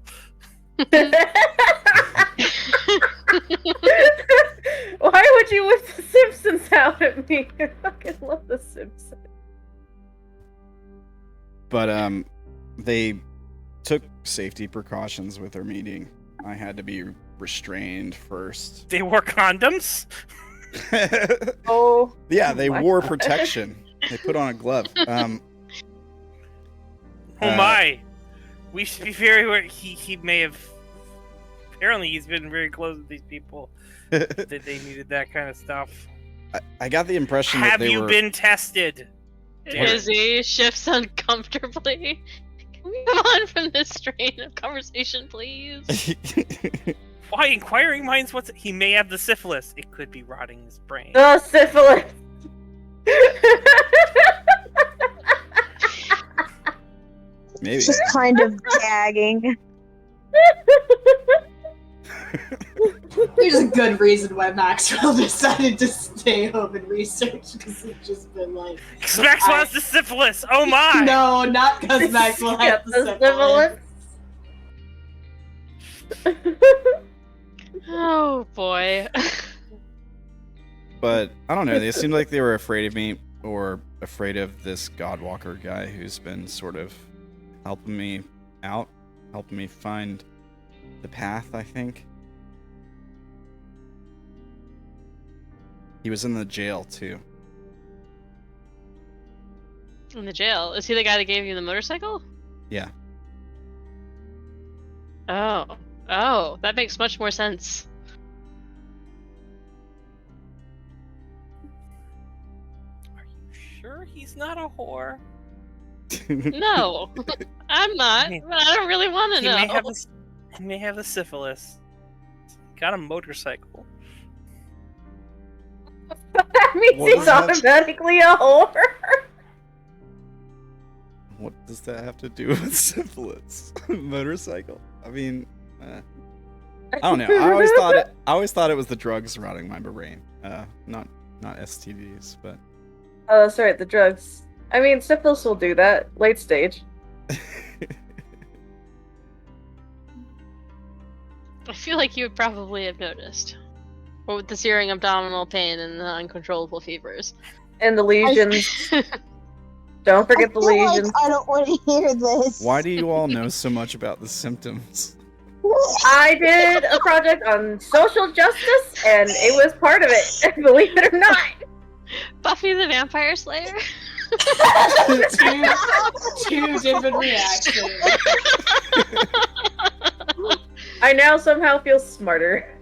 Why would you whip the Simpsons out at me? I fucking love the Simpsons. But they took safety precautions with their meeting. I had to be restrained first. They wore condoms? Oh. Yeah, they wore protection. They put on a glove. Oh my! We should be very aware. He may have. Apparently, he's been very close with these people. That they needed that kind of stuff. I got the impression that Have they you were... been tested? Izzy shifts uncomfortably. Can we move on from this strain of conversation, please? Why, inquiring minds, he may have the syphilis. It could be rotting his brain. The syphilis. Maybe. Just kind of gagging. There's a good reason why Maxwell decided to stay home and research, because it's just been like... Maxwell has the syphilis! Oh my! No, not because Maxwell had the syphilis. Oh boy. But, I don't know, they seemed like they were afraid of me, or afraid of this Godwalker guy who's been sort of helping me out, helping me find the path, I think. He was in the jail, too. In the jail? Is he the guy that gave you the motorcycle? Yeah. Oh. Oh, that makes much more sense. Are you sure he's not a whore? No, I'm not, but I don't really want to know. He may have the syphilis. Got a motorcycle. That means What he's does that- automatically a whore. What does that have to do with syphilis? Motorcycle? I mean, I don't know. I always thought it was the drugs rotting my brain. Not STDs, but... Oh, that's right, the drugs. I mean, syphilis will do that. Late stage. I feel like you would probably have noticed. What with the searing abdominal pain and the uncontrollable fevers. And the lesions. Don't forget the lesions. Like I don't want to hear this. Why do you all know so much about the symptoms? I did a project on social justice, and it was part of it, believe it or not. Buffy the Vampire Slayer? two different reactions. I now somehow feel smarter.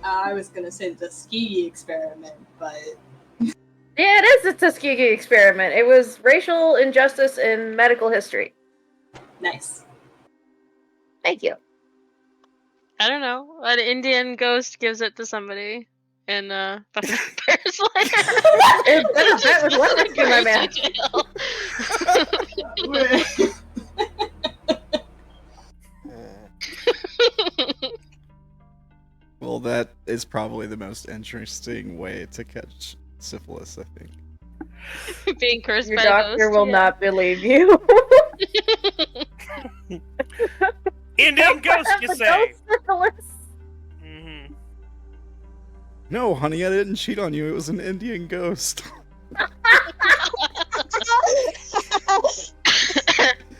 I was gonna say the Tuskegee experiment, but... Yeah, it is a Tuskegee experiment. It was racial injustice in medical history. Nice. Thank you. I don't know. An Indian ghost gives it to somebody in Buffy the Vampire Slayer. It better bet with one in my man. Well, that is probably the most interesting way to catch syphilis, I think. Being cursed Your by doctor a ghost, will yeah. not believe you. Indian ghost, you say? Syphilis. Mm-hmm. No, honey, I didn't cheat on you. It was an Indian ghost.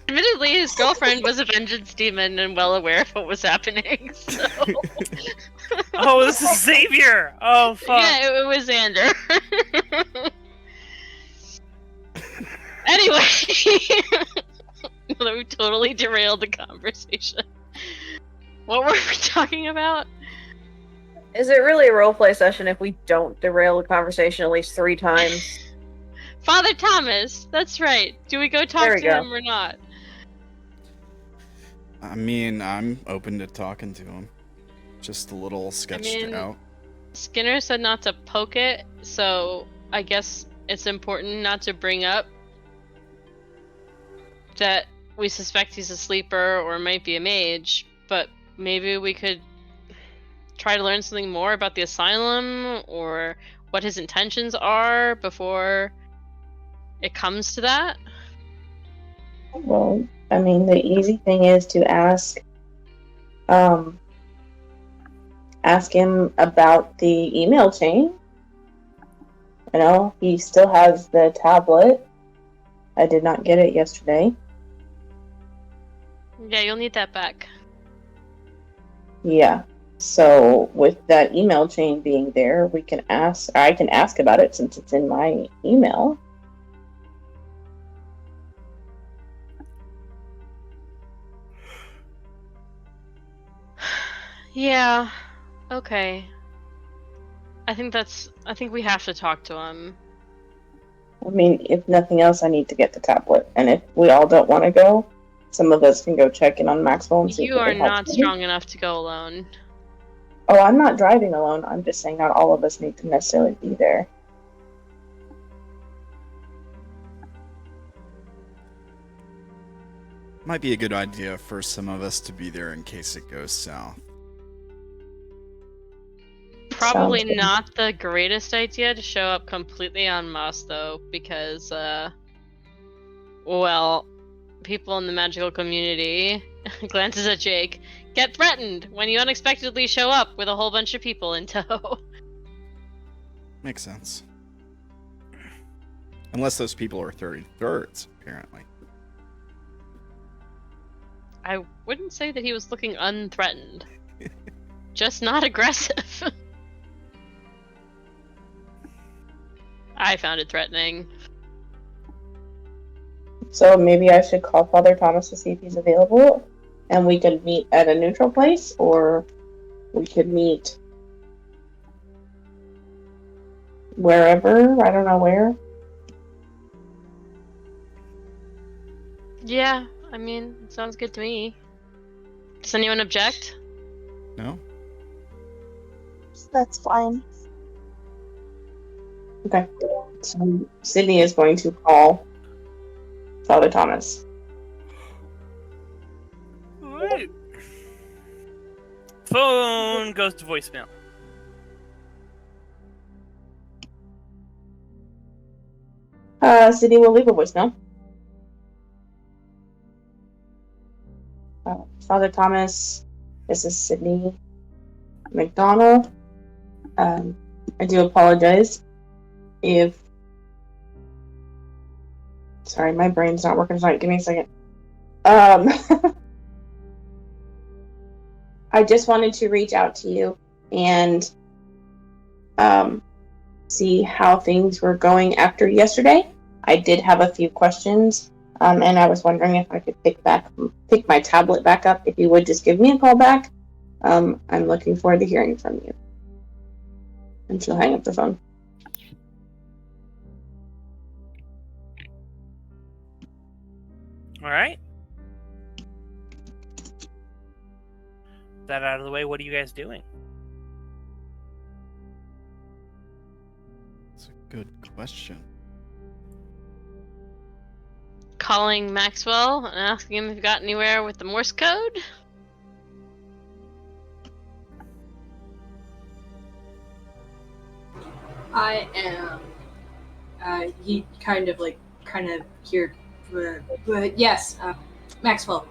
Admittedly, his girlfriend was a vengeance demon and well aware of what was happening. So. Oh, this is Xavier! Oh, fuck. Yeah, it was Xander. Anyway, we totally derailed the conversation. What were we talking about? Is it really a roleplay session if we don't derail the conversation at least 3 times? Father Thomas, that's right. Do we go talk to him or not? I mean, I'm open to talking to him. Just a little sketched out. Skinner said not to poke it, so I guess it's important not to bring up that we suspect he's a sleeper or might be a mage, but maybe we could try to learn something more about the asylum or what his intentions are before it comes to that. Well, I mean, the easy thing is to ask him about the email chain. You know, he still has the tablet. I did not get it yesterday. Yeah, you'll need that back. Yeah. So with that email chain being there, I can ask about it since it's in my email. Yeah. Okay. I think we have to talk to him. I mean, if nothing else, I need to get the tablet. And if we all don't want to go, some of us can go check in on Maxwell and see if You we are can help not him. strong enough to go alone. Oh, I'm not driving alone. I'm just saying not all of us need to necessarily be there. Might be a good idea for some of us to be there in case it goes south. Probably not the greatest idea to show up completely en masse, though, because, well, people in the magical community, glances at Jake, get threatened when you unexpectedly show up with a whole bunch of people in tow. Makes sense. Unless those people are 33rds, apparently. I wouldn't say that he was looking unthreatened. Just not aggressive. I found it threatening. So maybe I should call Father Thomas to see if he's available, and we could meet at a neutral place, or we could meet wherever. I don't know where. Yeah, I mean, it sounds good to me. Does anyone object? No? That's fine. Okay. So Sydney is going to call Father Thomas. Alright. Phone goes to voicemail. Sydney will leave a voicemail. Father Thomas, this is Sydney McDonall. I do apologize if... Sorry, my brain's not working tonight. Give me a second. I just wanted to reach out to you and see how things were going after yesterday. I did have a few questions, and I was wondering if I could pick my tablet back up. If you would just give me a call back. I'm looking forward to hearing from you. And she'll hang up the phone. Alright. That out of the way, what are you guys doing? That's a good question. Calling Maxwell and asking him if he got anywhere with the Morse code? I am. He kind of here, but yes, Maxwell.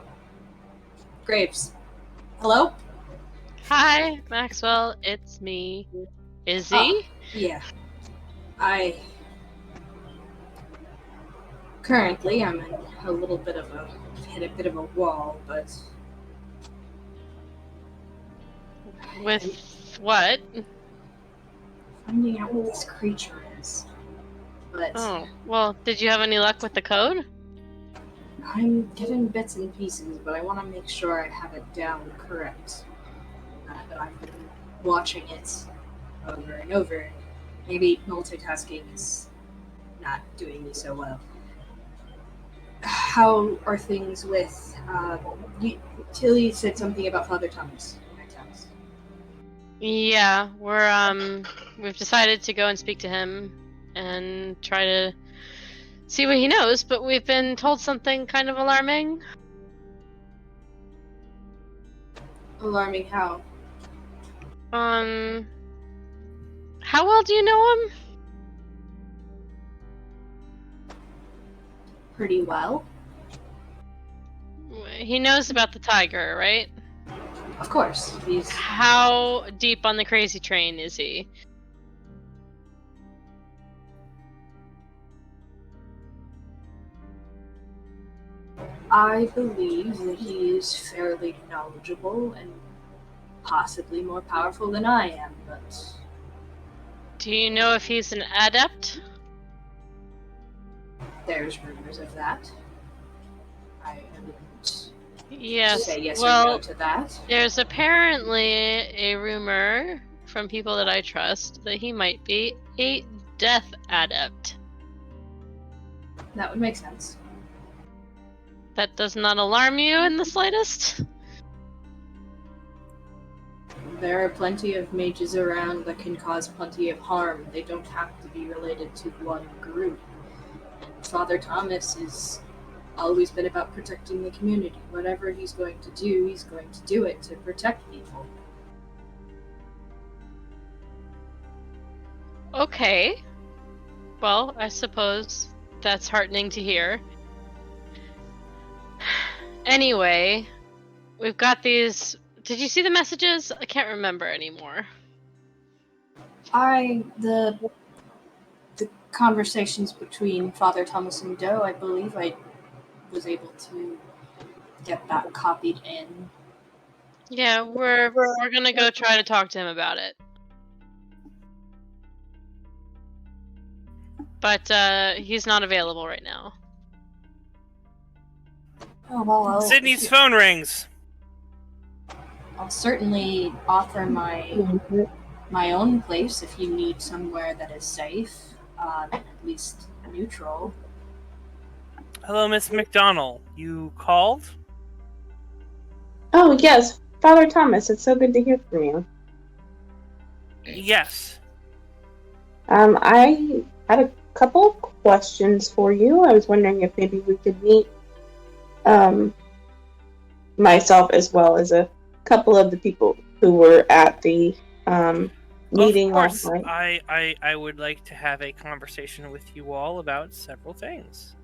Graves. Hello? Hi, Maxwell, it's me. Izzy? Yeah. Currently, I'm in a little bit of hit a bit of a wall, but... With what? Finding out what this creature is. But... Oh, well, did you have any luck with the code? I'm getting bits and pieces, but I want to make sure I have it down correct. That I've been watching it over and over. Maybe multitasking is not doing me so well. How are things with, Tilly said something about Father Thomas. Yeah, we've decided to go and speak to him and try to see what he knows, but we've been told something kind of alarming. Alarming how? How well do you know him? Pretty well. He knows about the tiger, right? Of course. How deep on the crazy train is he? I believe that he is fairly knowledgeable and possibly more powerful than I am, but... Do you know if he's an adept? There's rumors of that. I haven't Yes. Say yes well, or no to that. There's apparently a rumor from people that I trust that he might be a death adept. That would make sense. That does not alarm you in the slightest? There are plenty of mages around that can cause plenty of harm. They don't have to be related to one group. And Father Thomas has always been about protecting the community. Whatever he's going to do it to protect people. Okay. Well, I suppose that's heartening to hear. Anyway, we've got these... Did you see the messages? I can't remember anymore. The conversations between Father Thomas and Doe, I believe I was able to get that copied in. Yeah, we're gonna go try to talk to him about it. But he's not available right now. Oh well, Sydney's phone rings. I'll certainly offer my own place if you need somewhere that is safe, at least neutral. Hello, Miss McDonall. You called? Oh, yes. Father Thomas, it's so good to hear from you. Yes. I had a couple of questions for you. I was wondering if maybe we could meet myself as well as a couple of the people who were at the meeting last night. I would like to have a conversation with you all about several things.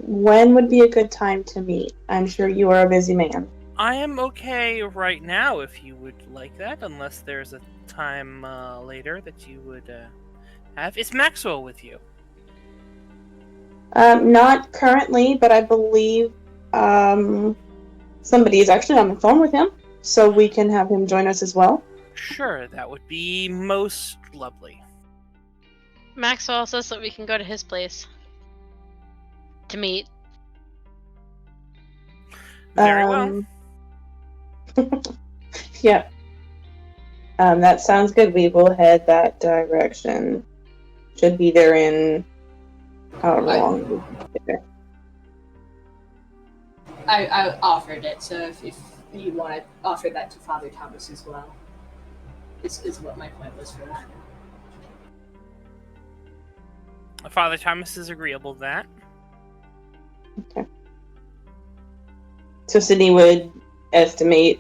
When would be a good time to meet? I'm sure you are a busy man. I am okay right now if you would like that, unless there's a time later that you would have. Is Maxwell with you? Not currently, but I believe somebody is actually on the phone with him, so we can have him join us as well. Sure, that would be most lovely. Maxwell says that we can go to his place to meet. Very well. Yeah. That sounds good. We will head that direction. Should be there in however long we can get there. I offered it, so if you want to offer that to Father Thomas as well, is what my point was for that. Father Thomas is agreeable to that. Okay. So Sydney would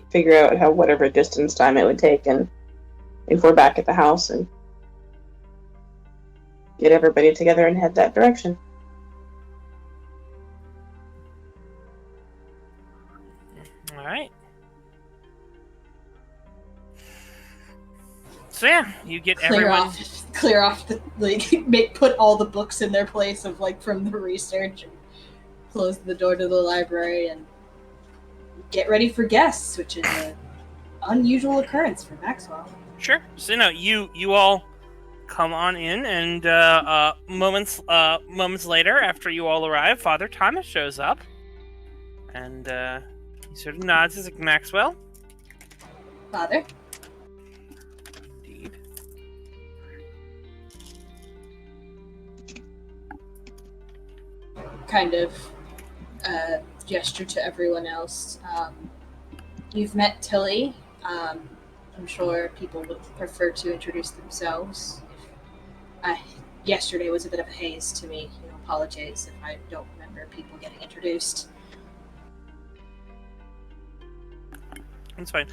figure out how whatever distance time it would take, and if we're back at the house, and get everybody together and head that direction. All right. So yeah, you get everyone. Clear off the put all the books in their place of from the research, and close the door to the library, and get ready for guests, which is an unusual occurrence for Maxwell. Sure. So you all come on in, and moments later, after you all arrive, Father Thomas shows up, and he sort of nods. He's like, Maxwell. Father. Indeed. Kind of gesture to everyone else. You've met Tilly. I'm sure people would prefer to introduce themselves. Yesterday was a bit of a haze to me. Apologize if I don't remember people getting introduced. That's fine.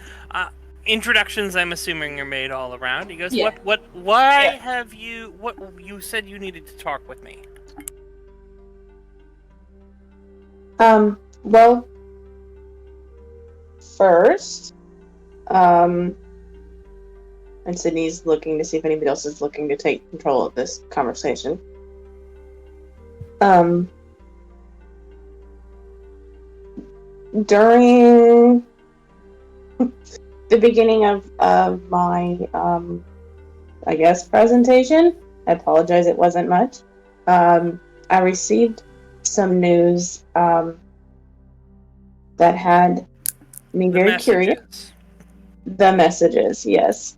Introductions, I'm assuming, are made all around. He goes, Yeah. Why Yeah. have you... You said you needed to talk with me. Well, first, and Sydney's looking to see if anybody else is looking to take control of this conversation. During the beginning of my, presentation, I apologize, it wasn't much. I received some news that had me very curious. The messages, yes.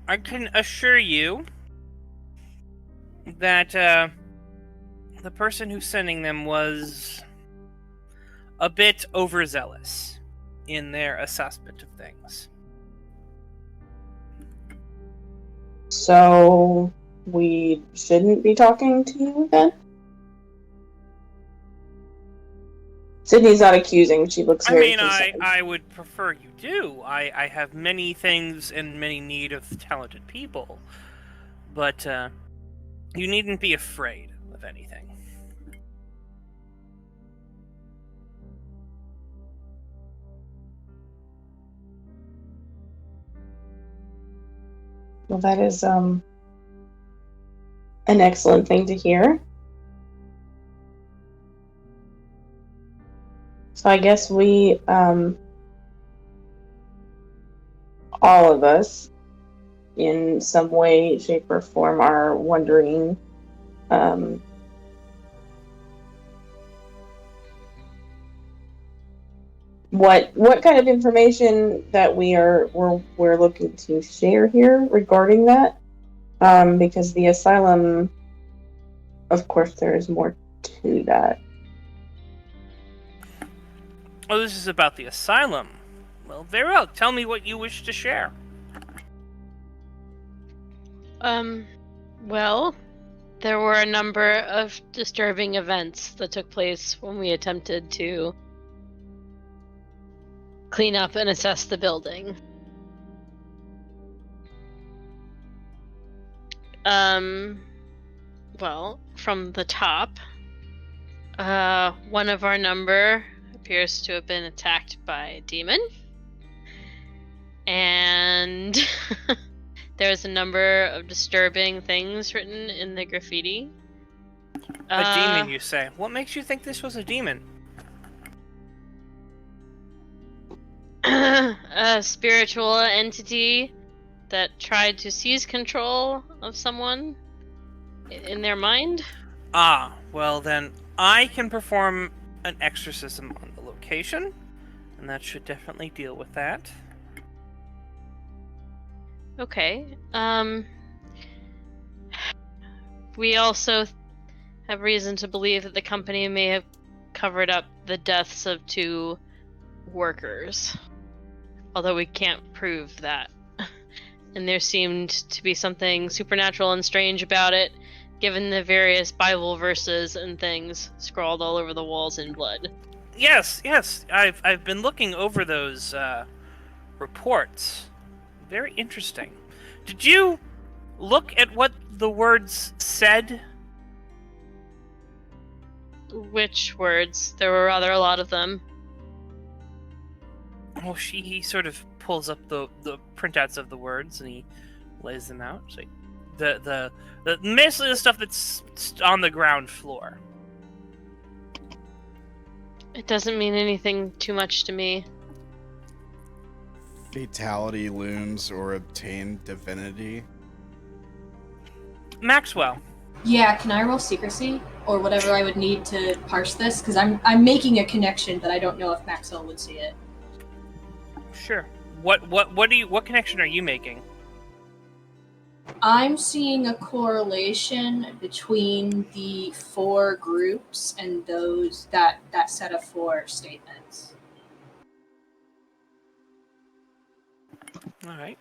I can assure you that the person who's sending them was a bit overzealous in their assessment of things. So we shouldn't be talking to you then? Sydney's not accusing. She looks very concerned. I would prefer you do. I have many things and many need of talented people. But you needn't be afraid of anything. Well, that is an excellent thing to hear. So I guess we, all of us, in some way, shape, or form, are wondering what kind of information that we're looking to share here regarding that, because the asylum, of course, there is more to that. Oh, this is about the asylum. Well, very well. Tell me what you wish to share. Well, there were a number of disturbing events that took place when we attempted to clean up and assess the building. Well, from the top, one of our number appears to have been attacked by a demon. And there's a number of disturbing things written in the graffiti. A demon, you say? What makes you think this was a demon? A spiritual entity that tried to seize control of someone in their mind. Ah, well then, I can perform an exorcism on the location, and that should definitely deal with that. Okay. We also have reason to believe that the company may have covered up the deaths of 2 workers. Although we can't prove that. And there seemed to be something supernatural and strange about it, given the various Bible verses and things scrawled all over the walls in blood. Yes. I've been looking over those reports. Very interesting. Did you look at what the words said? Which words? There were rather a lot of them. Well, he sort of pulls up the printouts of the words and he lays them out. So the mostly the stuff that's on the ground floor. It doesn't mean anything too much to me. Fatality looms or obtain divinity. Maxwell. Yeah, can I roll secrecy or whatever I would need to parse this? Because I'm making a connection, but I don't know if Maxwell would see it. Sure. What connection are you making? I'm seeing a correlation between the 4 groups and those that set of 4 statements. All right.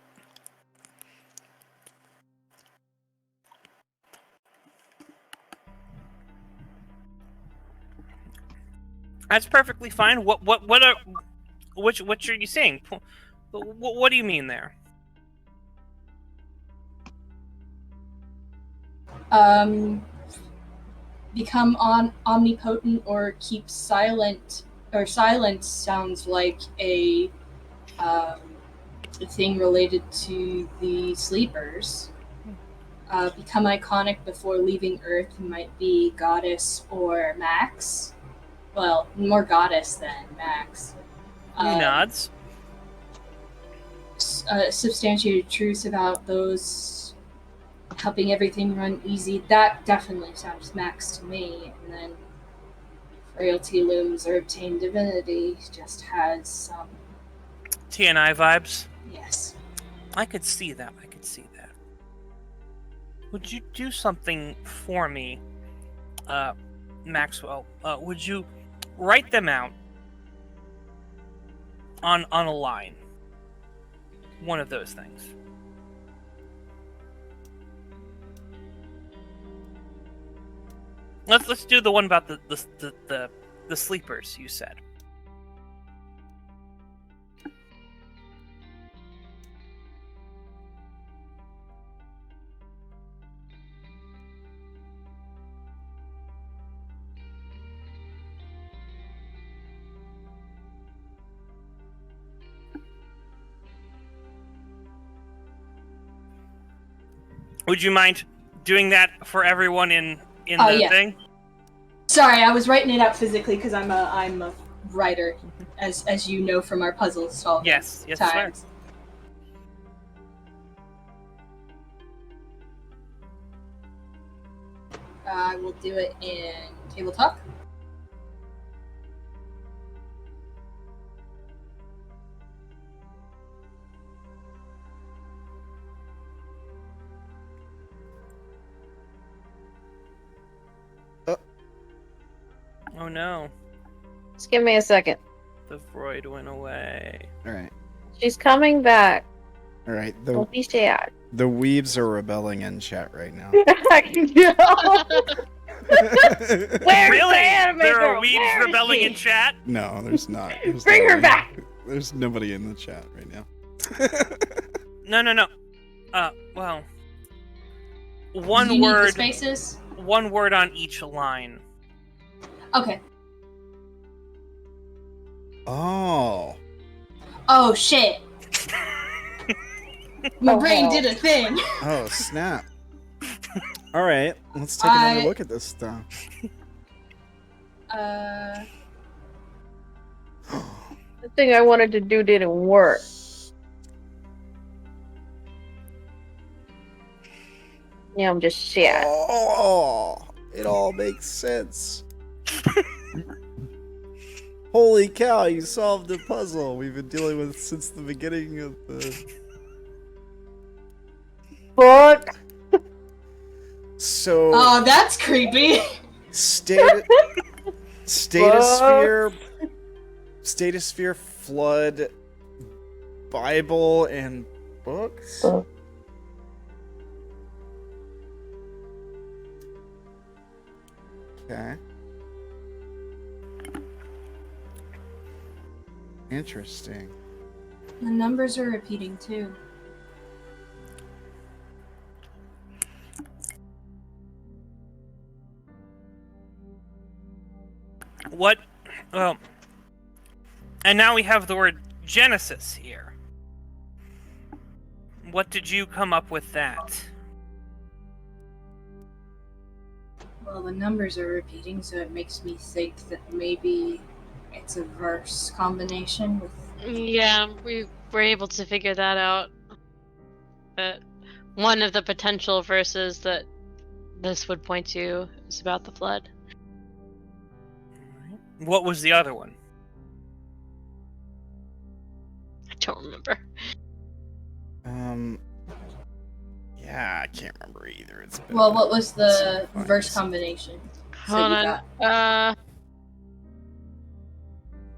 That's perfectly fine. What are you saying? What do you mean there? Become omnipotent or keep silent, or silence sounds like a thing related to the sleepers. Become iconic before leaving Earth might be goddess or Max. Well, more goddess than Max. He nods. Substantiated truths about those helping everything run easy. That definitely sounds Max to me. And then frailty looms or obtained divinity just has some TNI vibes. Yes. I could see that. Would you do something for me, Maxwell? Would you write them out on a line? One of those things. Let's do the one about the sleepers you said. Would you mind doing that for everyone in the thing? Sorry, I was writing it out physically because I'm a writer, as you know from our puzzle solving yes, times. I will do it in Table Talk. Oh no. Just give me a second. The Freud went away. Alright. She's coming back. Alright, Don't be sad. the weebs are rebelling in chat right now. I can tell. Where's Really? the anime There are girl? weebs Where is rebelling she? in chat? No, there's not. Bring her back! There's nobody in the chat right now. No. Well. Do One you need the word. spaces? One word on each line. Okay. Oh. Oh shit. My brain did a thing. Oh, snap. Alright, let's take another look at this stuff. The thing I wanted to do didn't work. Yeah, I'm just sad. Oh, it all makes sense. Holy cow, you solved the puzzle we've been dealing with since the beginning of the... Fuck! So... Oh, that's creepy. Statosphere, flood, Bible, and books? Okay. Interesting. The numbers are repeating too. What? Well, and now we have the word Genesis here. What did you come up with that? Well, the numbers are repeating, so it makes me think that maybe it's a verse combination with... Yeah, we were able to figure that out. But one of the potential verses that this would point to is about the flood. What was the other one? I don't remember. Yeah, I can't remember either. It's been Well, what was the verse combination? Hold on.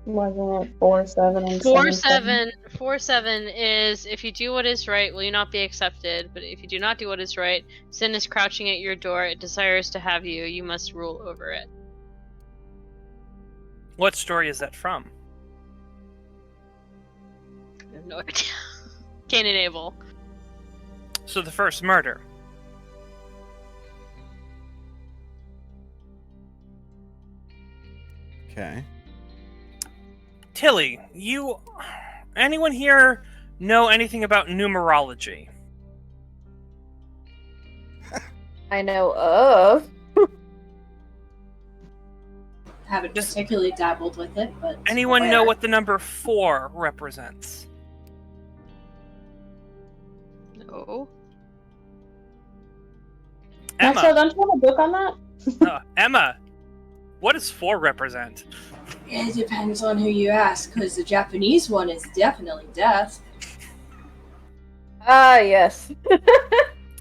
Wasn't it 4-7 and 4-7? 4-7 is, if you do what is right, will you not be accepted? But if you do not do what is right, sin is crouching at your door. It desires to have you. You must rule over it. What story is that from? I have no idea. Cain and Abel. So the first murder. Okay. Tilly, anyone here know anything about numerology? I know of. Haven't particularly dabbled with it, but... Anyone know what the number 4 represents? No. Maxwell, don't you have a book on that? Emma, what does 4 represent? It depends on who you ask, because the Japanese one is definitely death. Ah, yes.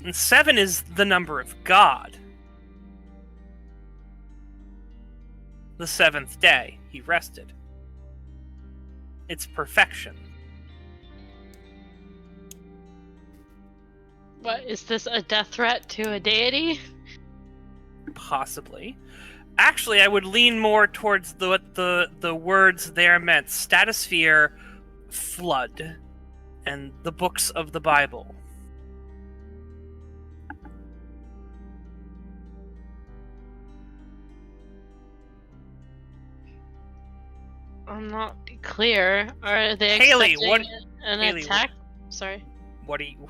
And 7 is the number of God. The 7th day, he rested. It's perfection. What, is this a death threat to a deity? Possibly. Actually, I would lean more towards the words there meant. Stratosphere, flood, and the books of the Bible. I'm not clear. Are they Haley, expecting an Haley, attack? Sorry.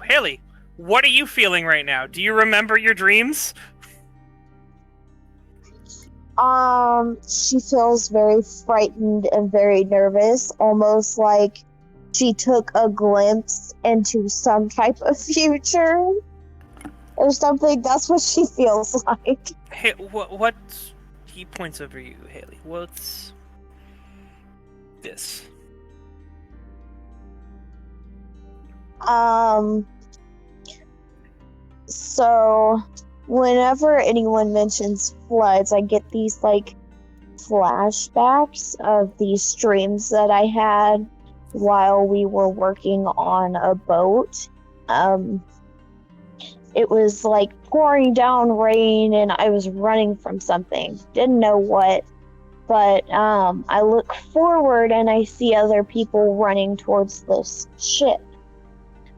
Haley, what are you feeling right now? Do you remember your dreams? She feels very frightened and very nervous, almost like she took a glimpse into some type of future or something. That's what she feels like. Hey, what? He points over you, Haley. What's this? So whenever anyone mentions floods, I get these like flashbacks of these dreams that I had while we were working on a boat. It was like pouring down rain and I was running from something. Didn't know what, but I look forward and I see other people running towards this ship.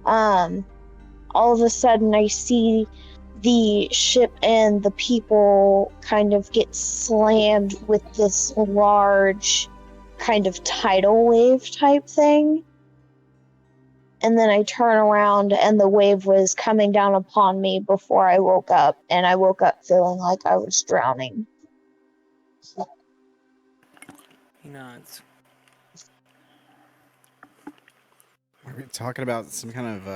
All of a sudden I see the ship and the people kind of get slammed with this large kind of tidal wave type thing. And then I turn around and the wave was coming down upon me before I woke up, and I woke up feeling like I was drowning. He nods. Are we talking about some kind of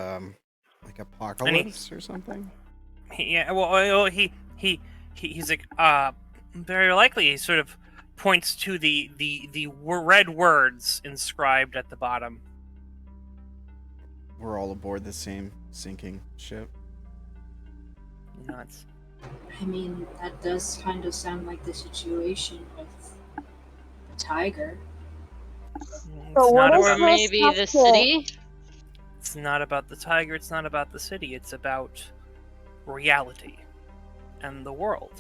like apocalypse or something? Yeah, well, he's like, very likely. He sort of points to the red words inscribed at the bottom. We're all aboard the same sinking ship. Nuts. I mean, that does kind of sound like the situation with the tiger. But what is Or this maybe have the to- city? It's not about the tiger. It's not about the city. It's about reality and the world.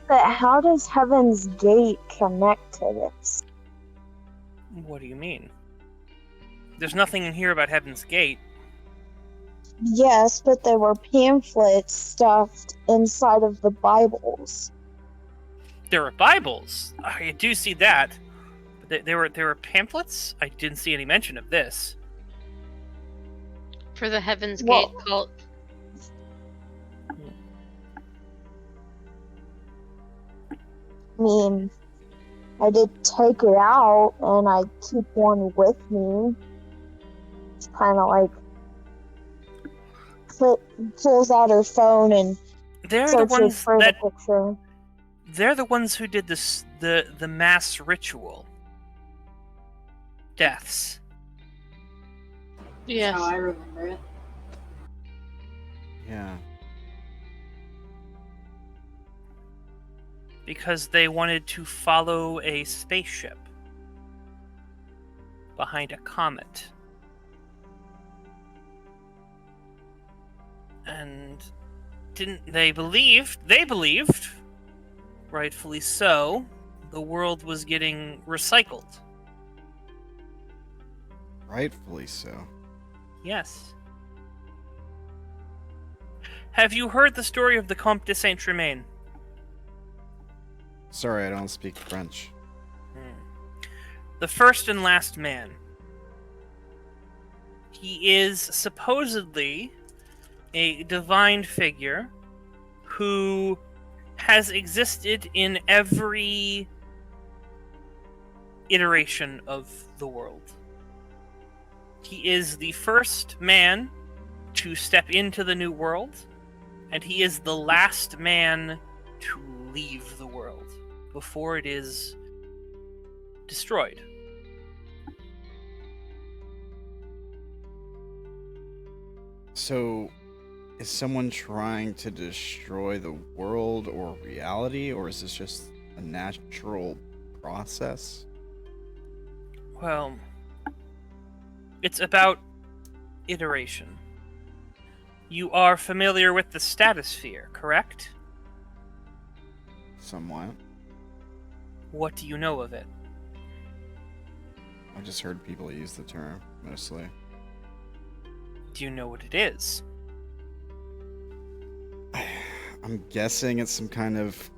But how does Heaven's Gate connect to this? What do you mean? There's nothing in here about Heaven's Gate. Yes, but there were pamphlets stuffed inside of the Bibles. There are Bibles. I do see that. But there were pamphlets? I didn't see any mention of this. For the Heaven's Gate cult. I mean, I did take it out, and I keep one with me. It's kind of like pulls out her phone and searches for the picture. They're the ones who did this, the mass ritual deaths. Yes. That's how I remember it. Yeah. Because they wanted to follow a spaceship behind a comet. And they believed, rightfully so, the world was getting recycled. Rightfully so. Yes. Have you heard the story of the Comte de Saint-Germain? Sorry, I don't speak French. The first and last man. He is supposedly a divine figure who has existed in every iteration of the world. He is the first man to step into the new world, And he is the last man to leave the world before it is destroyed. So, is someone trying to destroy the world or reality, or is this just a natural process? Well, it's about iteration. You are familiar with the stratosphere, correct? Somewhat. What do you know of it? I've just heard people use the term, mostly. Do you know what it is? I'm guessing it's some kind of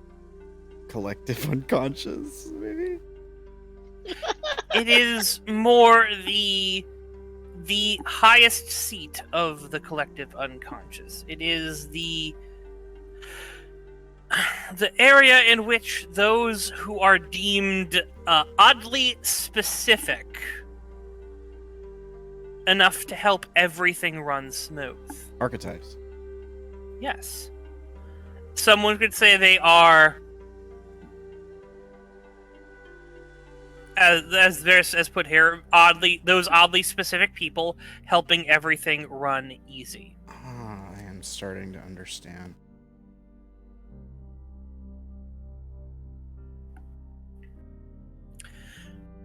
collective unconscious, maybe? It is more the highest seat of the collective unconscious. It is the area in which those who are deemed oddly specific enough to help everything run smooth. Archetypes. Yes. Someone could say they are, as put here, those oddly specific people helping everything run easy. I am starting to understand.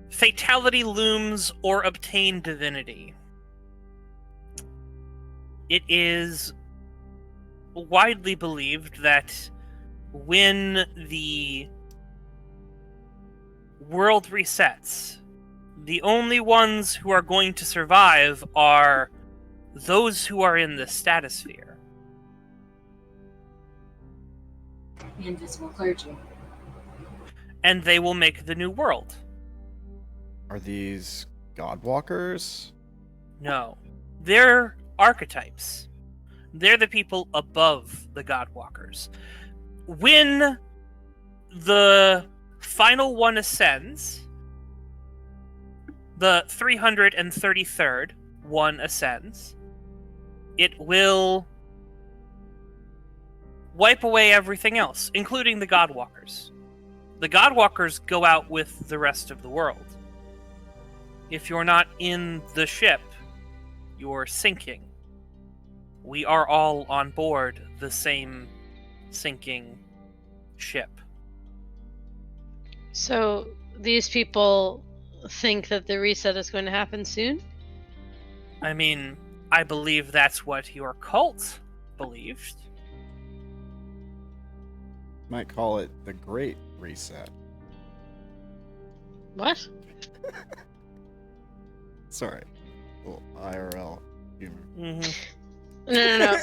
Fatality looms or obtain divinity. It is widely believed that when the world resets, the only ones who are going to survive are those who are in the stratosphere. The invisible clergy. And they will make the new world. Are these Godwalkers? No. They're archetypes. They're the people above the Godwalkers. When the final one ascends, the 333rd one ascends, it will wipe away everything else, including the Godwalkers. The Godwalkers go out with the rest of the world. If you're not in the ship, you're sinking. We are all on board the same sinking ship. So these people think that the reset is going to happen soon? I mean, I believe that's what your cult believed. Might call it the Great Reset. What? Sorry. Well, IRL humor. Mm-hmm. No.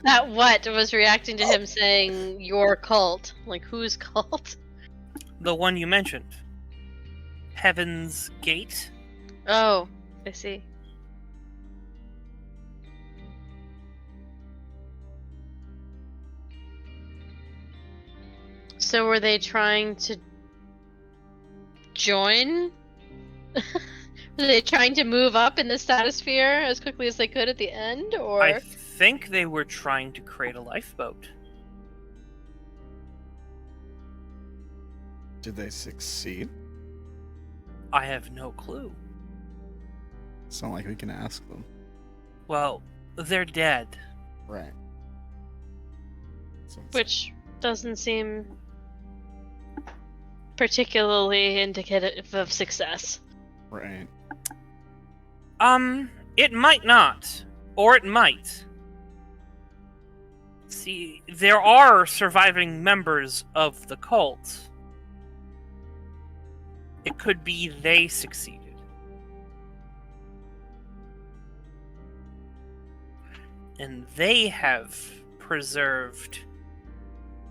That what was reacting to him saying your cult. Like, whose cult? The one you mentioned. Heaven's Gate. Oh, I see. So were they trying to join? Were they trying to move up in the stratosphere as quickly as they could at the end, or? I think they were trying to create a lifeboat. Did they succeed? I have no clue. It's not like we can ask them. Well, they're dead. Right. Which doesn't seem particularly indicative of success. Right. It might not. Or it might. See, there are surviving members of the cult. It could be they succeeded. And they have preserved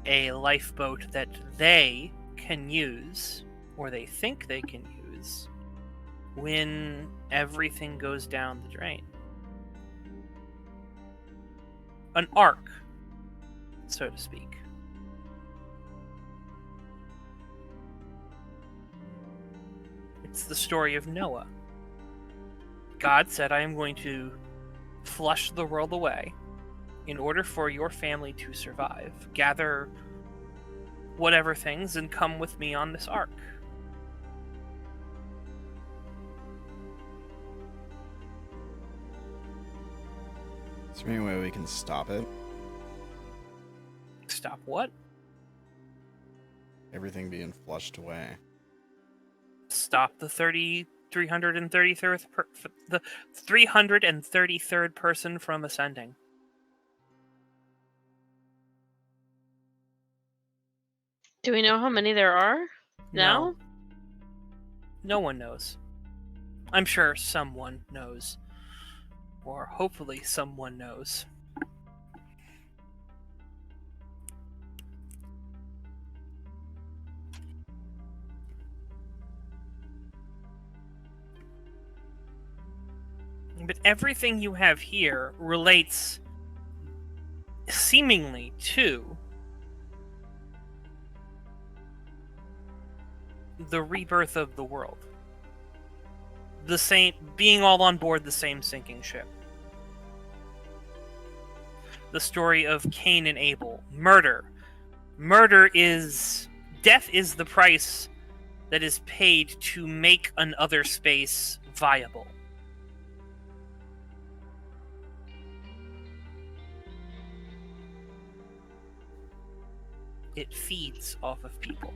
a lifeboat that they can use, or they think they can use, when everything goes down the drain. An ark, so to speak. It's the story of Noah. God said, I am going to flush the world away, in order for your family to survive, gather whatever things and come with me on this arc. Is there any way we can stop it? Stop what? Everything being flushed away. Stop the 333rd person from ascending. Do we know how many there are now? No one knows. I'm sure someone knows. Or hopefully someone knows. But everything you have here relates seemingly to the rebirth of the world. The same, being all on board the same sinking ship. The story of Cain and Abel. Murder. Death is the price that is paid to make another space viable. It feeds off of people.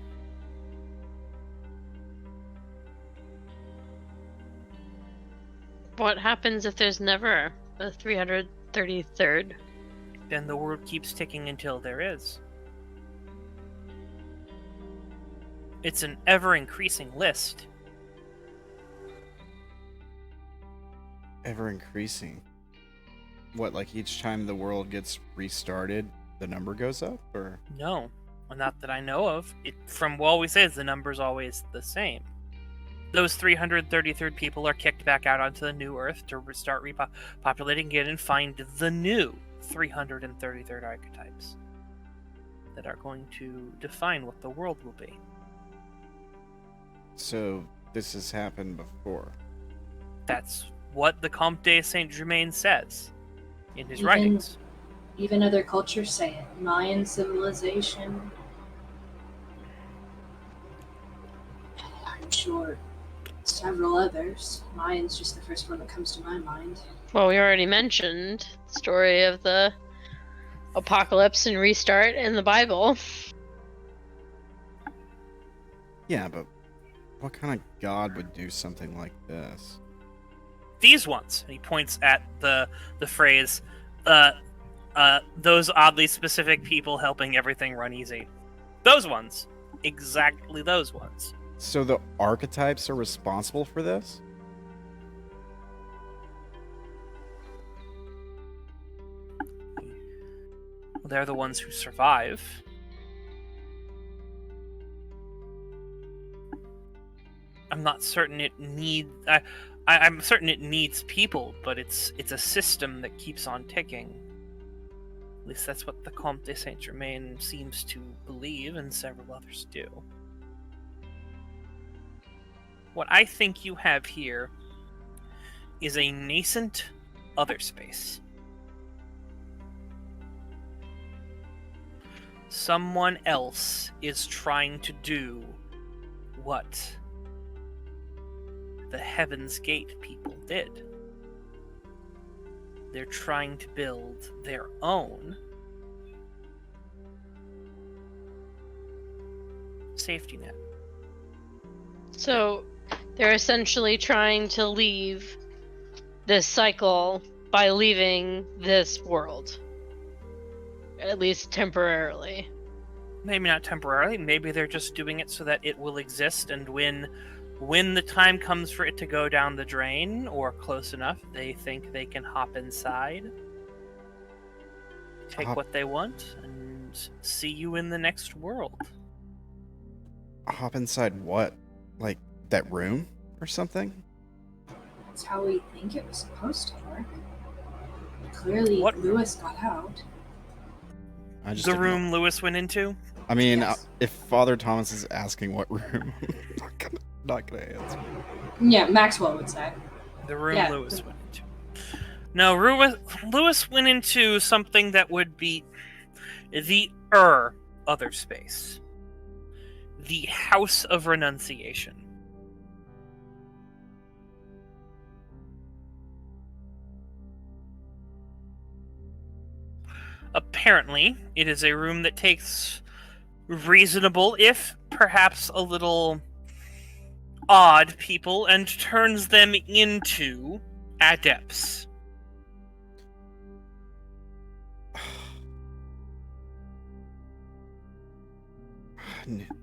What happens if there's never a 333rd? Then the world keeps ticking until there is. It's an ever-increasing list. Ever-increasing? What, like each time the world gets restarted, the number goes up, or? No, not that I know of. From what always says, the number's always the same. Those 333rd people are kicked back out onto the new Earth to start repopulating again and find the new 333rd archetypes that are going to define what the world will be. So, this has happened before? That's what the Comte de Saint-Germain says in his writings. Even other cultures say it. Mayan civilization. I'm sure several others. Mayan's just the first one that comes to my mind. Well, we already mentioned the story of the apocalypse and restart in the Bible. Yeah, but what kind of god would do something like this? These ones. And he points at the phrase, those oddly specific people helping everything run easy. Those ones. Exactly those ones. So the archetypes are responsible for this? They're the ones who survive. I'm not certain it needs... I'm certain it needs people, but it's a system that keeps on ticking. At least that's what the Comte de Saint-Germain seems to believe, and several others do. What I think you have here is a nascent other space. Someone else is trying to do what the Heaven's Gate people did. They're trying to build their own safety net. So they're essentially trying to leave this cycle by leaving this world. At least temporarily. Maybe not temporarily, maybe they're just doing it so that it will exist, and when the time comes for it to go down the drain, or close enough, they think they can hop inside, take what they want, and see you in the next world. Hop inside what? Like, that room or something? That's how we think it was supposed to work. Clearly, Lewis got out. The room Lewis went into? I mean, Yes. if Father Thomas is asking what room, I'm not gonna answer. Yeah, Maxwell would say. The room Yeah. Lewis went into. No, Lewis went into something that would be the other space. The House of Renunciation. Apparently, it is a room that takes reasonable, if perhaps a little odd people and turns them into adepts.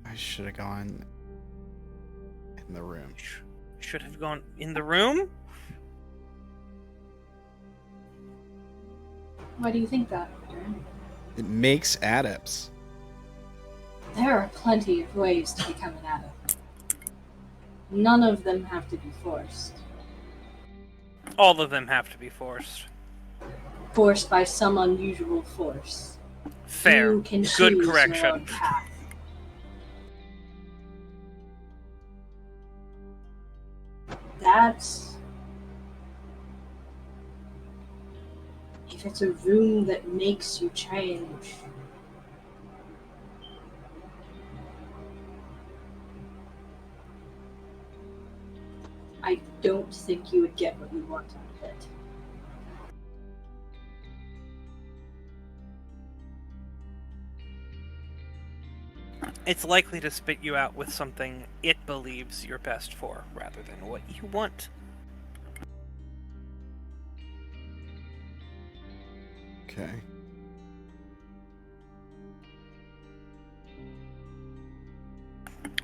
I should have gone in the room. Should have gone in the room? Why do you think that, Darren? It makes adepts. There are plenty of ways to become an adept. None of them have to be forced. All of them have to be forced. Forced by some unusual force. Fair. You can Good choose correction. your own path. That's... If it's a room that makes you change... I don't think you would get what you want out of it. It's likely to spit you out with something it believes you're best for, rather than what you want. Okay.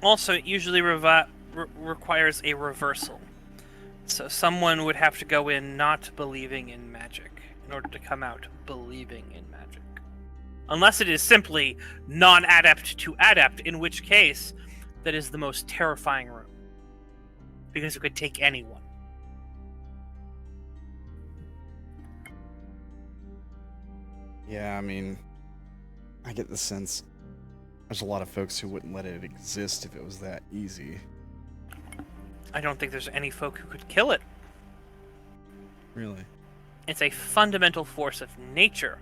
Also, it usually requires a reversal. So someone would have to go in not believing in magic in order to come out believing in magic. Unless it is simply non-adept to adept, in which case, that is the most terrifying room. Because it could take anyone. Yeah, I mean, I get the sense there's a lot of folks who wouldn't let it exist if it was that easy. I don't think there's any folk who could kill it. Really? It's a fundamental force of nature.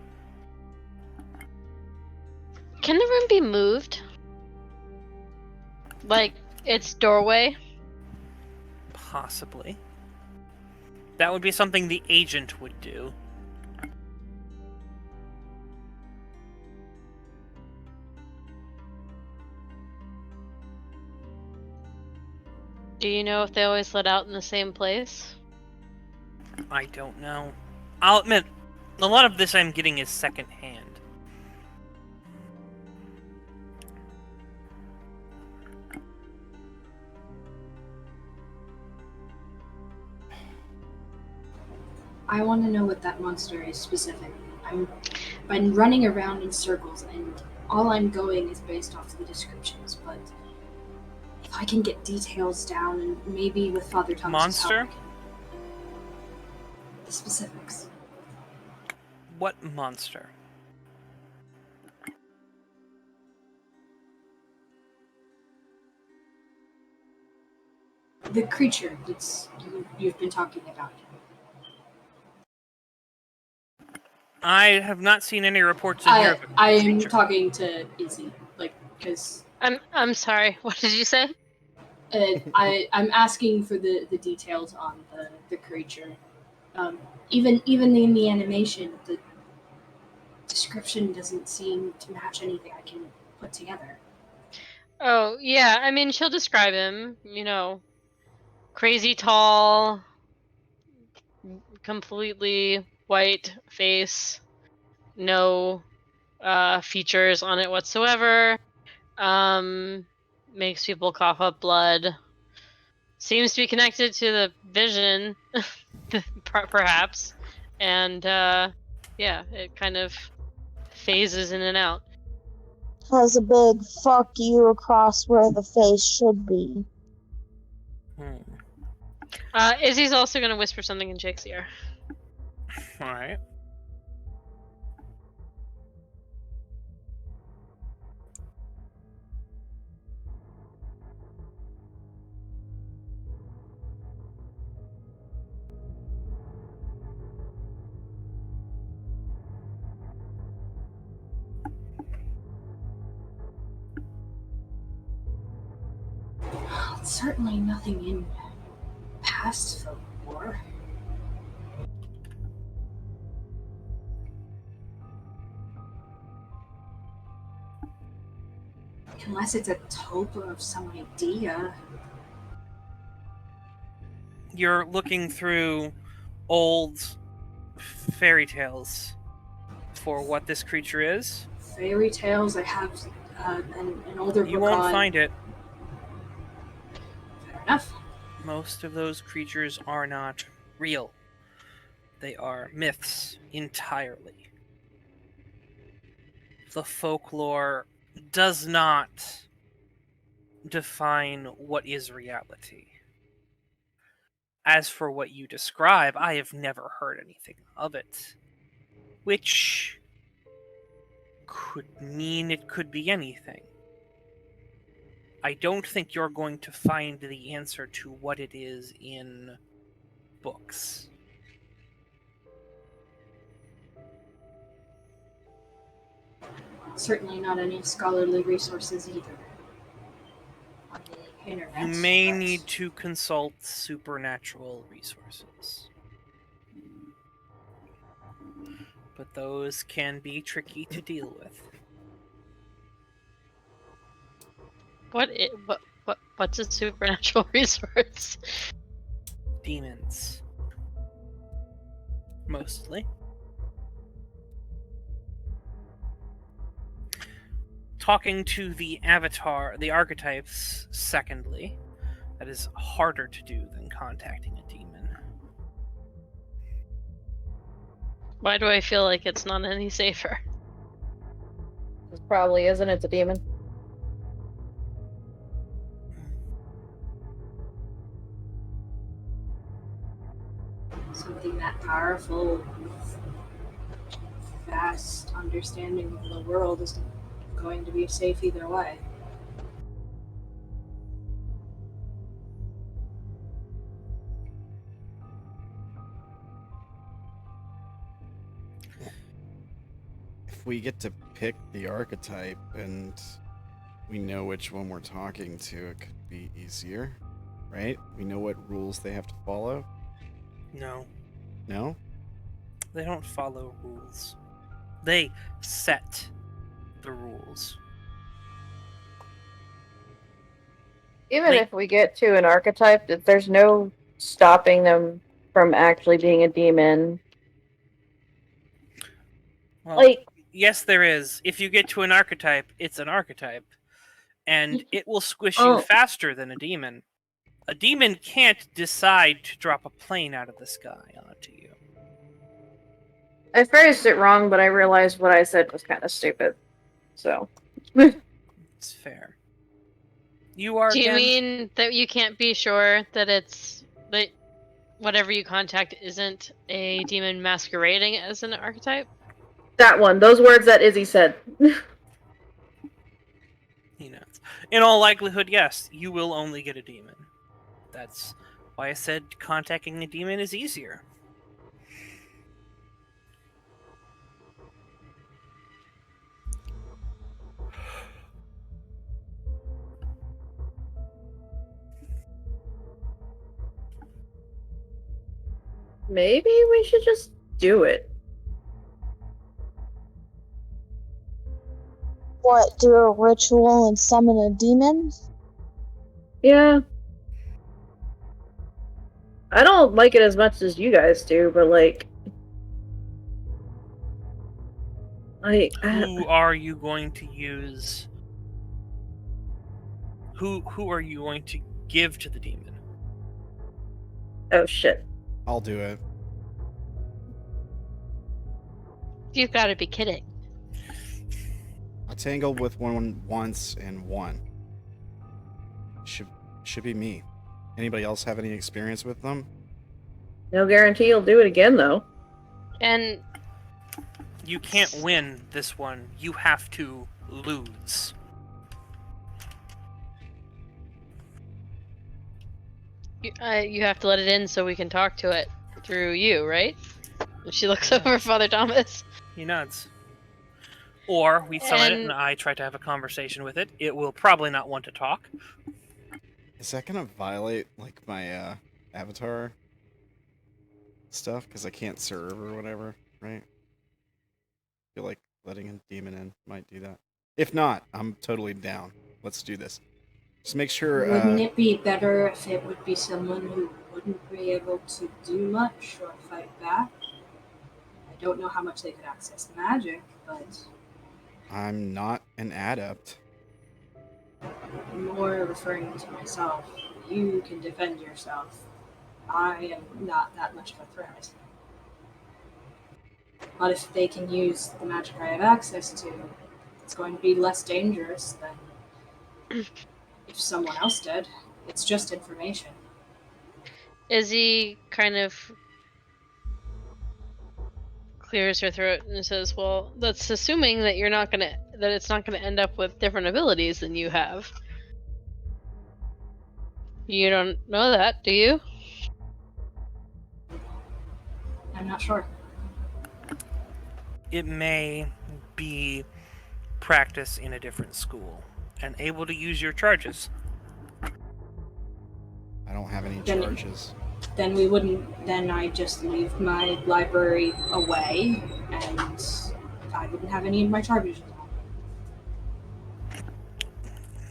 Can the room be moved? Like, its doorway? Possibly. That would be something the agent would do. Do you know if they always let out in the same place? I don't know. I'll admit, a lot of this I'm getting is secondhand. I want to know what that monster is specifically. I've been running around in circles, and all I'm going is based off the descriptions, but if I can get details down, and maybe with Father Thomas' Monster? help, the specifics. What monster? The creature that's you've been talking about. I have not seen any reports in here. I am talking to Izzy, because I'm sorry. What did you say? I'm asking for the details on the creature. Even in the animation, the description doesn't seem to match anything I can put together. Oh, yeah. I mean, she'll describe him. You know, crazy tall, completely white face, no features on it whatsoever. Makes people cough up blood. Seems to be connected to the vision, perhaps. And yeah, it kind of phases in and out. Has a big fuck you across where the face should be. Izzy's also going to whisper something in Jake's ear. Alright. certainly nothing in past folklore. Unless it's a taupe of some idea. You're looking through old fairy tales for what this creature is. Fairy tales, I have an older book. You won't find it. Fair enough. Most of those creatures are not real. They are myths entirely. The folklore does not define what is reality. As for what you describe, I have never heard anything of it. Which could mean it could be anything. I don't think you're going to find the answer to what it is in books. Certainly not any scholarly resources either. On the internet. You may need to consult supernatural resources. But those can be tricky to deal with. What's a supernatural resource? Demons. Mostly. Talking to the avatar, the archetypes, secondly. That is harder to do than contacting a demon. Why do I feel like it's not any safer? It probably isn't. It's a demon. Something that powerful, with vast understanding of the world isn't going to be safe either way. If we get to pick the archetype and we know which one we're talking to, it could be easier, right? We know what rules they have to follow. No. No? They don't follow rules. They set the rules. Even if we get to an archetype, that there's no stopping them from actually being a demon. Well, yes, there is. If you get to an archetype, it's an archetype. And it will squish you faster than a demon. A demon can't decide to drop a plane out of the sky onto you. I phrased it wrong, but I realized what I said was kind of stupid. So. It's fair. You are. Do you mean that you can't be sure that that whatever you contact isn't a demon masquerading as an archetype? That one. Those words that Izzy said. In all likelihood, yes, you will only get a demon. That's why I said contacting a demon is easier. Maybe we should just do it. What, do a ritual and summon a demon? Yeah. I don't like it as much as you guys do, but like... Who are you going to use? Who are you going to give to the demon? Oh shit. I'll do it. You've got to be kidding. I tangled with one once and won. Should be me. Anybody else have any experience with them? No guarantee you'll do it again, though. And you can't win this one. You have to lose. You have to let it in so we can talk to it through you, right? And she looks over at Father Thomas. He nods. Or we summon it and I try to have a conversation with it. It will probably not want to talk. Is that gonna violate, like, my, avatar stuff? Because I can't serve or whatever, right? I feel like letting a demon in might do that. If not, I'm totally down. Let's do this. Just make sure, Wouldn't it be better if it would be someone who wouldn't be able to do much or fight back? I don't know how much they could access magic, but... I'm not an adept. I'm more referring to myself. You can defend yourself. I am not that much of a threat. But if they can use the magic I have access to, it's going to be less dangerous than if someone else did. It's just information. Izzy kind of clears her throat and says, "Well, that's assuming that it's not gonna end up with different abilities than you have. You don't know that, do you?" I'm not sure. It may be practice in a different school and able to use your charges. I don't have any charges. Then we wouldn't. Then I just leave my library away, and I wouldn't have any of my charges.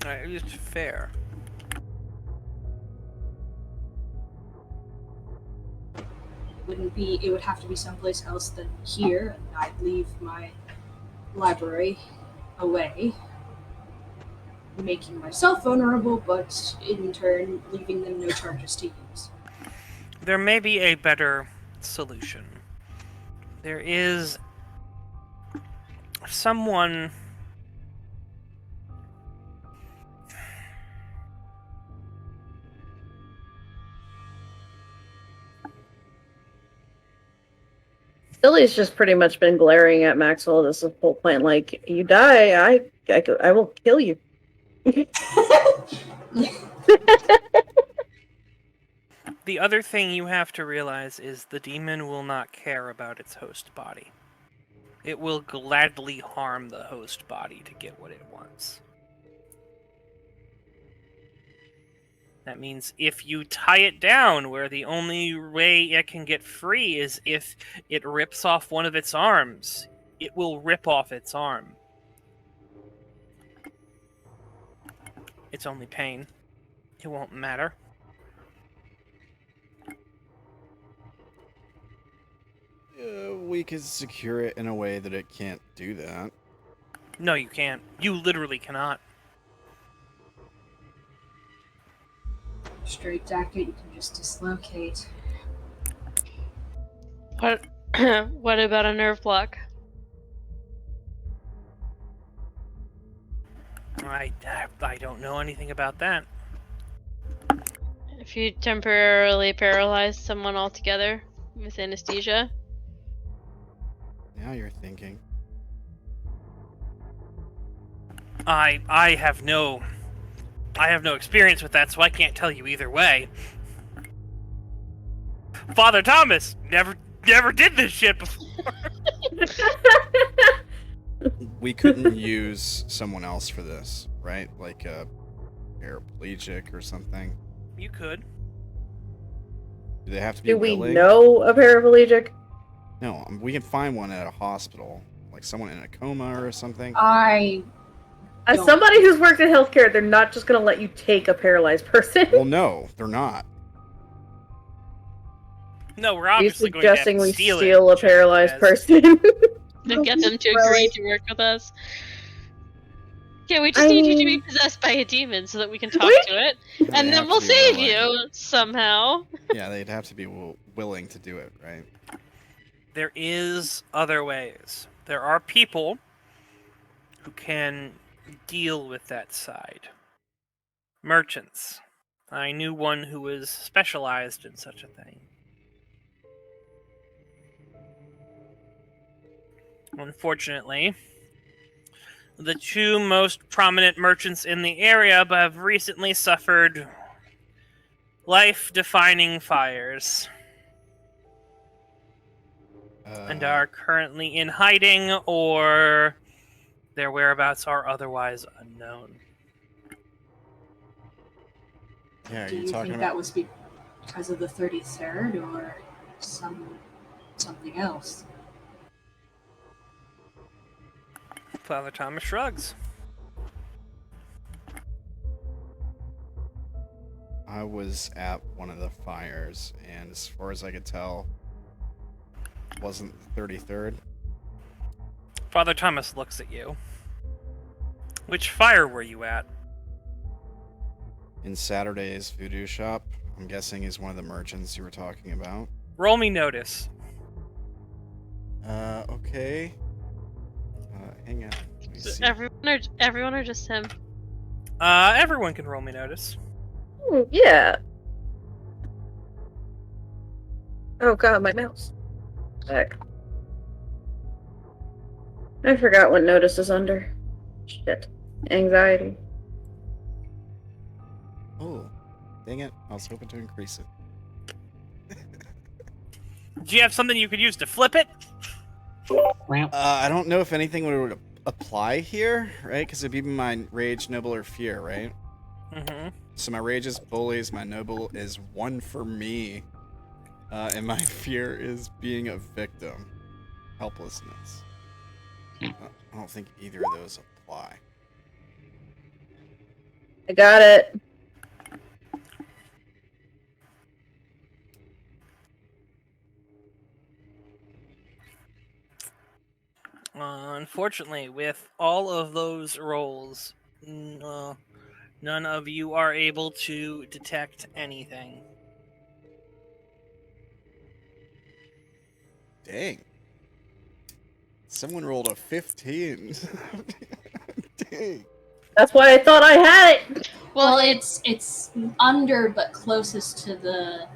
It's fair. It would have to be someplace else than here, and I'd leave my library away, making myself vulnerable, but in turn leaving them no charges to use. There may be a better solution. There is someone... Billy's just pretty much been glaring at Maxwell this whole plan. Like, you die, I will kill you. The other thing you have to realize is the demon will not care about its host body. It will gladly harm the host body to get what it wants. That means if you tie it down where the only way it can get free is if it rips off one of its arms, it will rip off its arm. It's only pain. It won't matter. We could secure it in a way that it can't do that. No, you can't. You literally cannot. Straight jacket, you can just dislocate. What? What about a nerve block? I don't know anything about that. If you temporarily paralyze someone altogether with anesthesia? Now you're thinking. I have no experience with that, so I can't tell you either way. Father Thomas never did this shit before. We couldn't use someone else for this, right? Like a paraplegic or something. You could. Do they have to be Do we willing? know a paraplegic? No, we can find one at a hospital. Like someone in a coma or something. As somebody who's worked in healthcare, they're not just going to let you take a paralyzed person. Well, no, they're not. No, we're Are you obviously going to have suggesting to we steal a paralyzed person? To get them to agree to work with us? Yeah, we just need you to be possessed by a demon so that we can talk to it, and then we'll save you somehow. Yeah, they'd have to be willing to do it, right? There is other ways. There are people who can deal with that side. Merchants. I knew one who was specialized in such a thing. Unfortunately, the two most prominent merchants in the area have recently suffered life-defining fires and are currently in hiding, or their whereabouts are otherwise unknown. Yeah, are Do you you talking think about? that was because of the 33rd or something else? Father Thomas shrugs. I was at one of the fires, and as far as I could tell, it wasn't the 33rd. Father Thomas looks at you. Which fire were you at? In Saturday's voodoo shop. I'm guessing he's one of the merchants you were talking about. Roll me notice. Okay. Hang on. Let me see. Everyone or just him? Everyone can roll me notice. Yeah. Oh god, my mouse. Heck. I forgot what notice is under. Shit. Anxiety. Oh, dang it. I was hoping to increase it. Do you have something you could use to flip it? I don't know if anything would apply here, right? Because it'd be my rage, noble, or fear, right? Mm-hmm. So my rage is bullies, my noble is one for me, and my fear is being a victim. Helplessness. I don't think either of those apply. I got it. Unfortunately, with all of those rolls, none of you are able to detect anything. Dang. Someone rolled a 15. Dang. That's why I thought I had it. Well, it's under but closest to the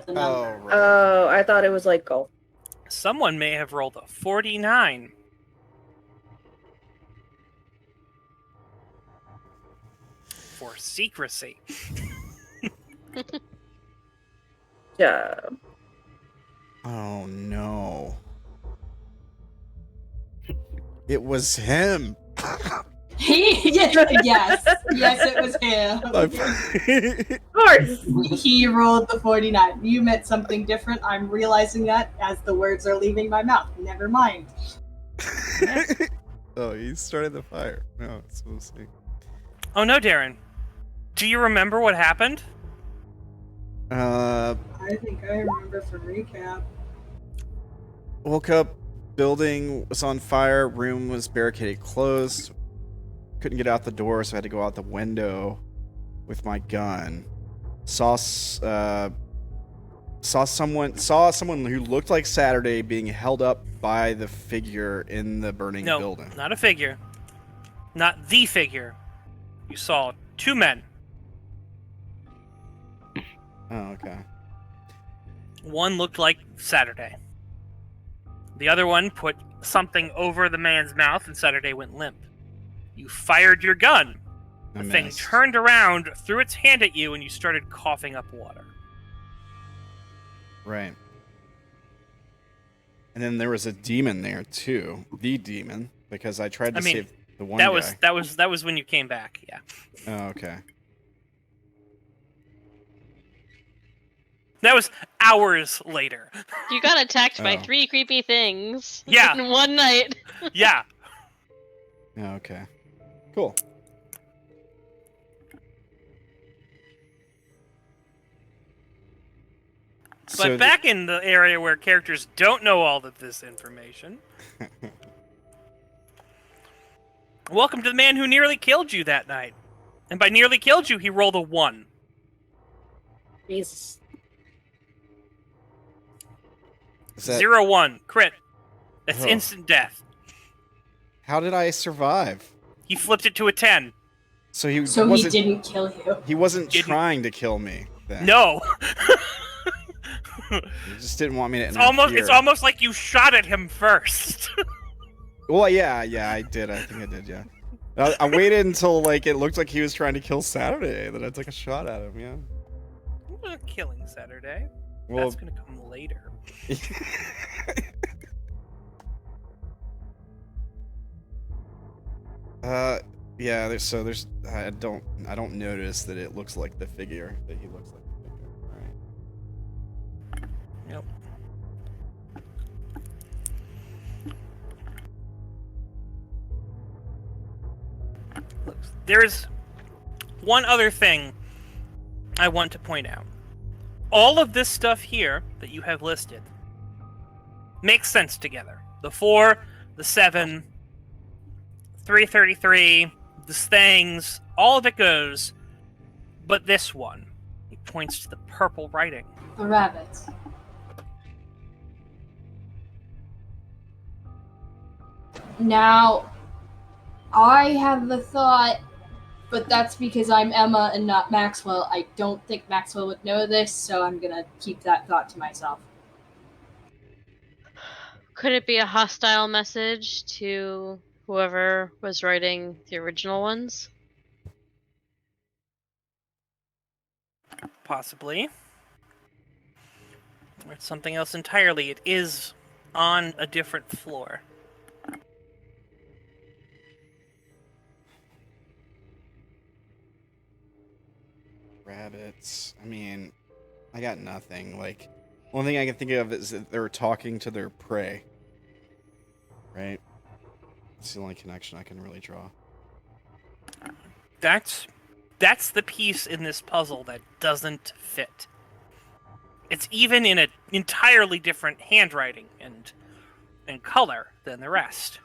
number. Oh, right. Oh, I thought it was like golf. Someone may have rolled a 49. For secrecy. Yeah. Oh no. It was him. Yes, it was him. Of course. He rolled the 49. You meant something different. I'm realizing that as the words are leaving my mouth. Never mind. Oh, he started the fire. No, it's so sick. Oh no, Darren. Do you remember what happened? I think I remember from recap. Woke up, building was on fire, room was barricaded closed. Couldn't get out the door, so I had to go out the window with my gun. Saw someone who looked like Saturday being held up by the figure in the burning building. No, not a figure. Not the figure. You saw two men. Oh, okay. One looked like Saturday. The other one put something over the man's mouth and Saturday went limp. You fired your gun. The thing turned around, threw its hand at you, and you started coughing up water. Right. And then there was a demon there too. The demon, because I tried to save the one guy. That was when you came back, yeah. Oh, okay. That was hours later. You got attacked by 3 creepy things. Yeah. In one night. Yeah. Oh, okay. Cool. But back in the area where characters don't know all of this information. Welcome to the man who nearly killed you that night. And by nearly killed you, he rolled a 1. Jesus. 0-1. Crit. That's instant death. How did I survive? He flipped it to a 10. So he didn't kill you. He wasn't trying to kill me then. No. He just didn't want me to It's almost like you shot at him first. Well, yeah, I did. I think I did, yeah. I waited until it looked like he was trying to kill Saturday, then I took a shot at him, yeah. I'm not killing Saturday. Well, that's gonna come later. Yeah, there's I don't notice that it looks like the figure that he looks like the figure. Right. Yep. There's one other thing I want to point out. All of this stuff here that you have listed makes sense together. The 4, the 7, 333, the things, all of it goes, but this one, he points to the purple writing. The rabbits. Now, I have the thought, but that's because I'm Emma and not Maxwell. I don't think Maxwell would know this, so I'm gonna keep that thought to myself. Could it be a hostile message to whoever was writing the original ones? Possibly. Or it's something else entirely. It is on a different floor. Rabbits. I mean, I got nothing. Like, one thing I can think of is that they're talking to their prey. Right? That's the only connection I can really draw. That's the piece in this puzzle that doesn't fit. It's even in an entirely different handwriting and color than the rest.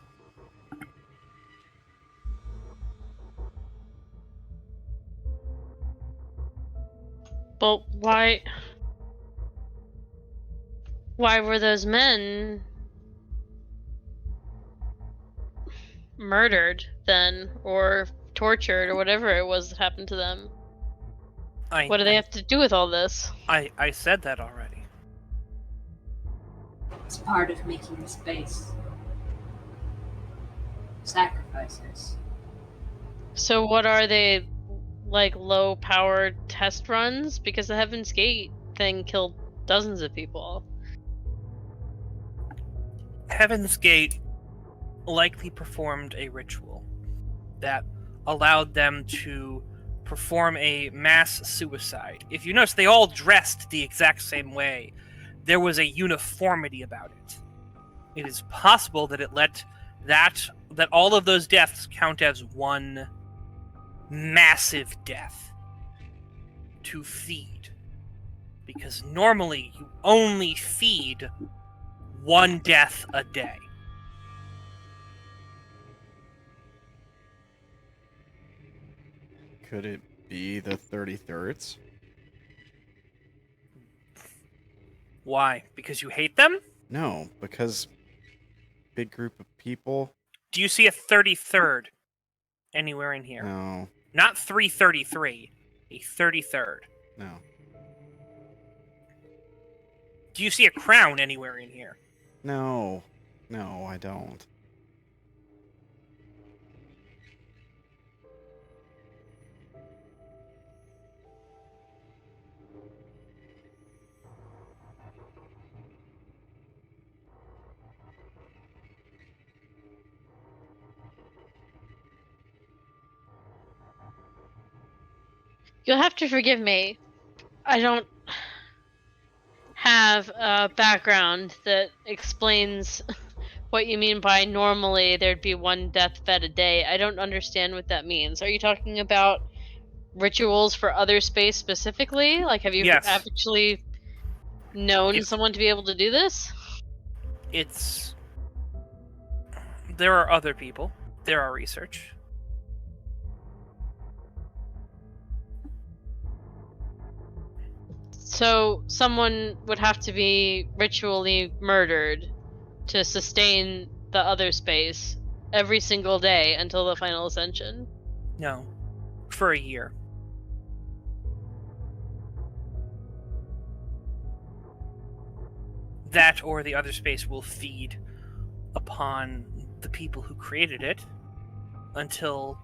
But why were those men murdered then, or tortured, or whatever it was that happened to them? What do they have to do with all this? I said that already. It's part of making the space. Sacrifices. So what are they, like low-powered test runs? Because the Heaven's Gate thing killed dozens of people. Heaven's Gate likely performed a ritual that allowed them to perform a mass suicide. If you notice, they all dressed the exact same way. There was a uniformity about it. It is possible that it let that all of those deaths count as one massive death to feed. Because normally you only feed one death a day. Could it be the 33rds? Why? Because you hate them? No, because big group of people. Do you see a 33rd anywhere in here? No. Not 333, a 33rd. No. Do you see a crown anywhere in here? No. No, I don't. You'll have to forgive me. I don't have a background that explains what you mean by normally there'd be one death fed a day. I don't understand what that means. Are you talking about rituals for other space specifically? Like, have you actually known someone to be able to do this? There are other people. There are research. So someone would have to be ritually murdered to sustain the other space every single day until the final ascension? No. For a year. That or the other space will feed upon the people who created it until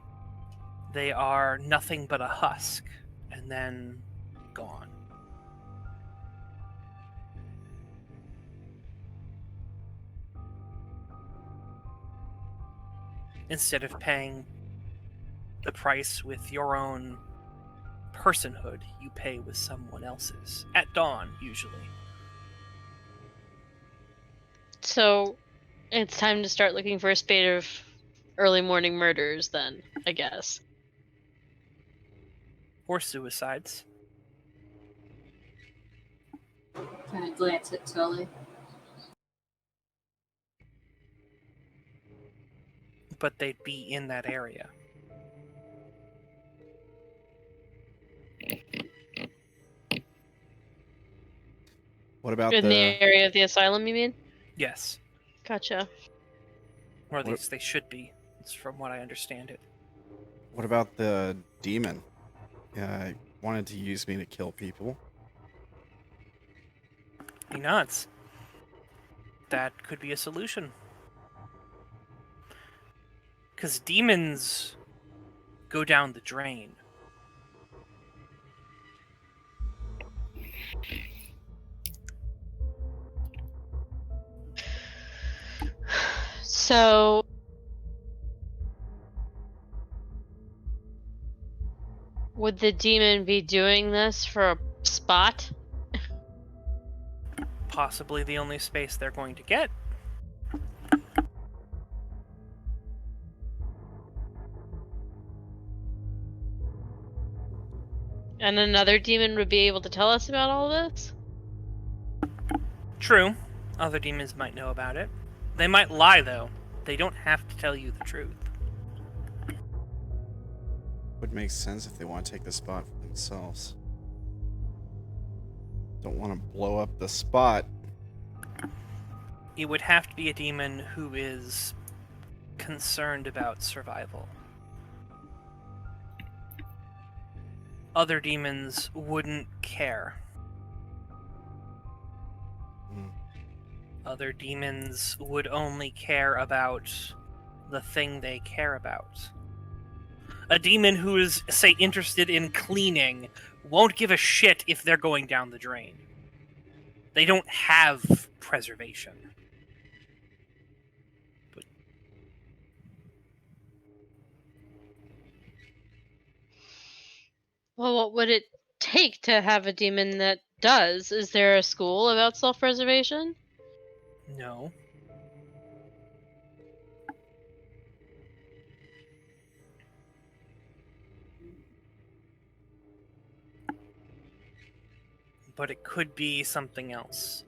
they are nothing but a husk and then gone. Instead of paying the price with your own personhood you pay with someone else's. At dawn, usually. So, it's time to start looking for a spate of early morning murders, then, I guess. Or suicides. Kind of glance at Tully. But they'd be in that area. What about In the area of the asylum, you mean? Yes. Gotcha. Or at least they should be. It's from what I understand it. What about the demon? Wanted to use me to kill people. Be nuts. That could be a solution. Because demons go down the drain. So, would the demon be doing this for a spot? Possibly the only space they're going to get. And another demon would be able to tell us about all this? True. Other demons might know about it. They might lie, though. They don't have to tell you the truth. Would make sense if they want to take the spot for themselves. Don't want to blow up the spot. It would have to be a demon who is concerned about survival. Other demons wouldn't care. Other demons would only care about the thing they care about. A demon who is, say, interested in cleaning won't give a shit if they're going down the drain. They don't have preservation. Well, what would it take to have a demon that does? Is there a school about self-preservation? No. But it could be something else.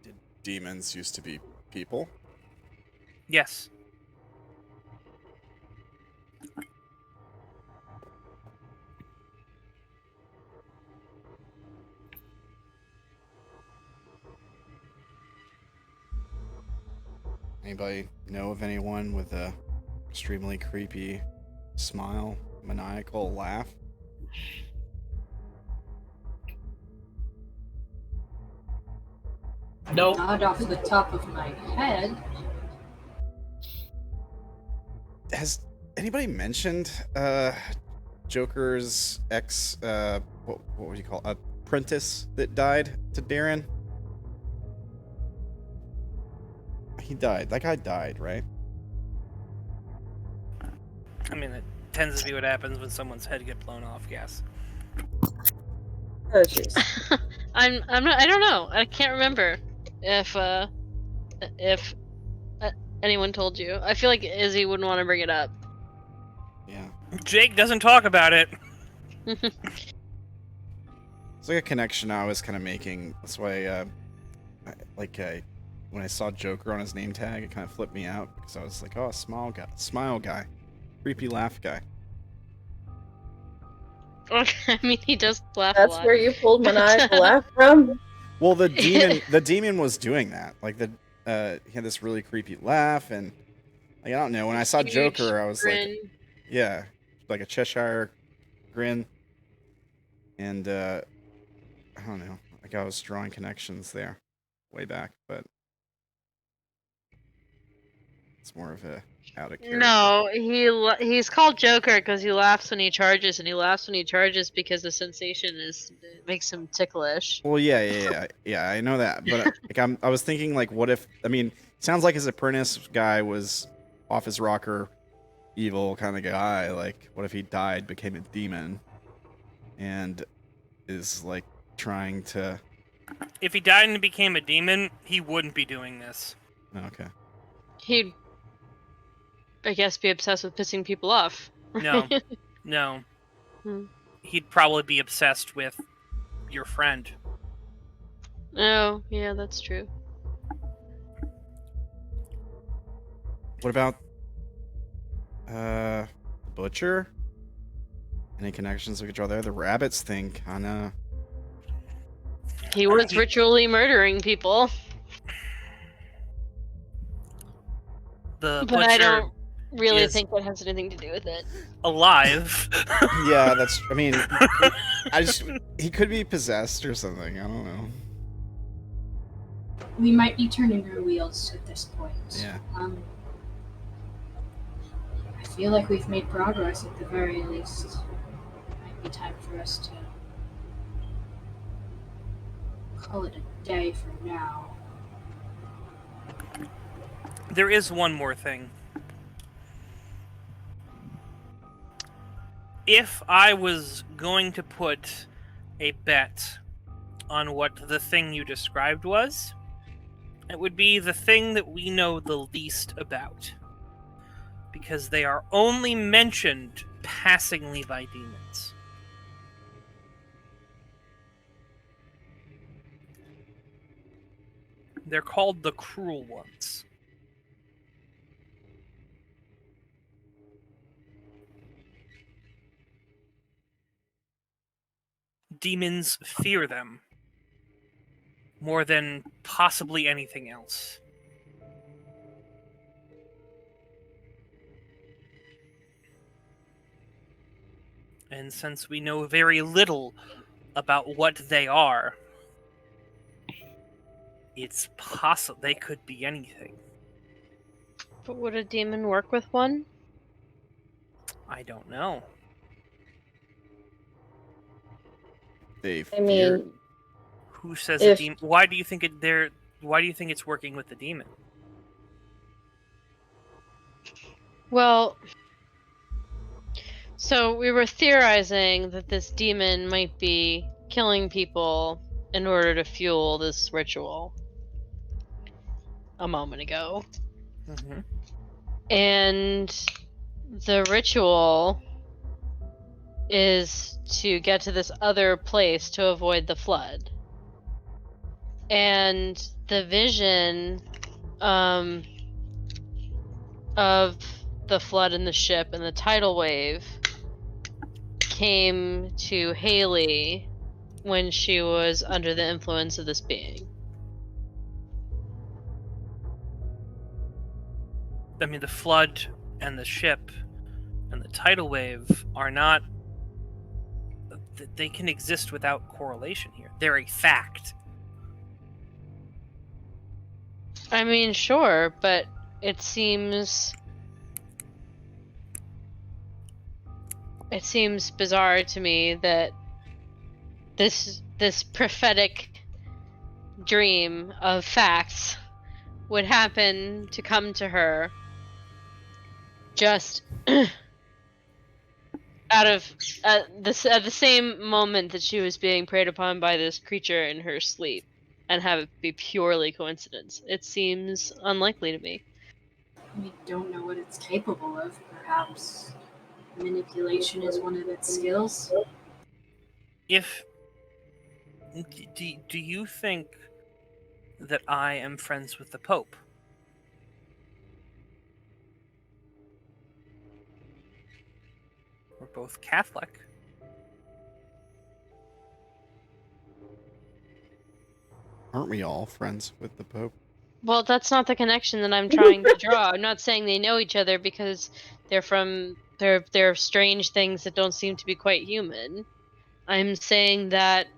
Did demons used to be people? Yes. Anybody know of anyone with a extremely creepy smile, maniacal laugh? Nope. Not off the top of my head. Has anybody mentioned Joker's ex what would you call apprentice that died to Darren? He died. That guy died, right? I mean, it tends to be what happens when someone's head gets blown off, yes. Oh, jeez. I don't know. I can't remember if anyone told you. I feel like Izzy wouldn't want to bring it up. Yeah. Jake doesn't talk about it. It's like a connection I was kind of making. That's why, when I saw Joker on his name tag, it kind of flipped me out because I was like, "Oh, smile guy, creepy laugh guy." Okay, I mean, he does laugh a That's lot. where you pulled maniacal laugh from? Well, the demon was doing that. Like he had this really creepy laugh, and like, I don't know. When I saw Huge Joker, I was grin. like, yeah, like a Cheshire grin, and I don't know. Like I was drawing connections there, way back, but It's more of a out of character. No, he's called Joker because he laughs when he charges, and he laughs when he charges because the sensation makes him ticklish. Well, yeah, I know that, but like I was thinking, like, what if? I mean, sounds like his apprentice guy was off his rocker, evil kind of guy. Like, what if he died, became a demon, and is like trying to? If he died and became a demon, he wouldn't be doing this. Okay. He'd, I guess, be obsessed with pissing people off. No, no. Hmm. He'd probably be obsessed with your friend. Oh, yeah, that's true. What about Butcher? Any connections we could draw there? The rabbits thing kinda. He was ritually murdering people. The But I butcher don't really is think that has anything to do with it. alive. Yeah, that's. I mean, he could be possessed or something. I don't know. We might be turning our wheels at this point. Yeah. I feel like we've made progress at the very least. It might be time for us to call it a day for now. There is one more thing. If I was going to put a bet on what the thing you described was, it would be the thing that we know the least about. Because they are only mentioned passingly by demons. They're called the Cruel Ones. Demons fear them more than possibly anything else. And since we know very little about what they are, it's possible they could be anything. But would a demon work with one? I don't know. They I mean, Who says a demon? Why do you think Why do you think it's working with the demon? Well, so we were theorizing that this demon might be killing people in order to fuel this ritual a moment ago. Mm-hmm. And the ritual is to get to this other place to avoid the flood. And the vision of the flood and the ship and the tidal wave came to Haley when she was under the influence of this being. I mean, the flood and the ship and the tidal wave are not... They can exist without correlation here. They're a fact. I mean, sure, but it seems bizarre to me that this prophetic dream of facts would happen to come to her just at the same moment that she was being preyed upon by this creature in her sleep, and have it be purely coincidence. It seems unlikely to me. We don't know what it's capable of. Perhaps manipulation is one of its skills. Do you think that I am friends with the Pope? We're both Catholic. Aren't we all friends with the Pope? Well, that's not the connection that I'm trying to draw. I'm not saying they know each other because they're strange things that don't seem to be quite human. I'm saying that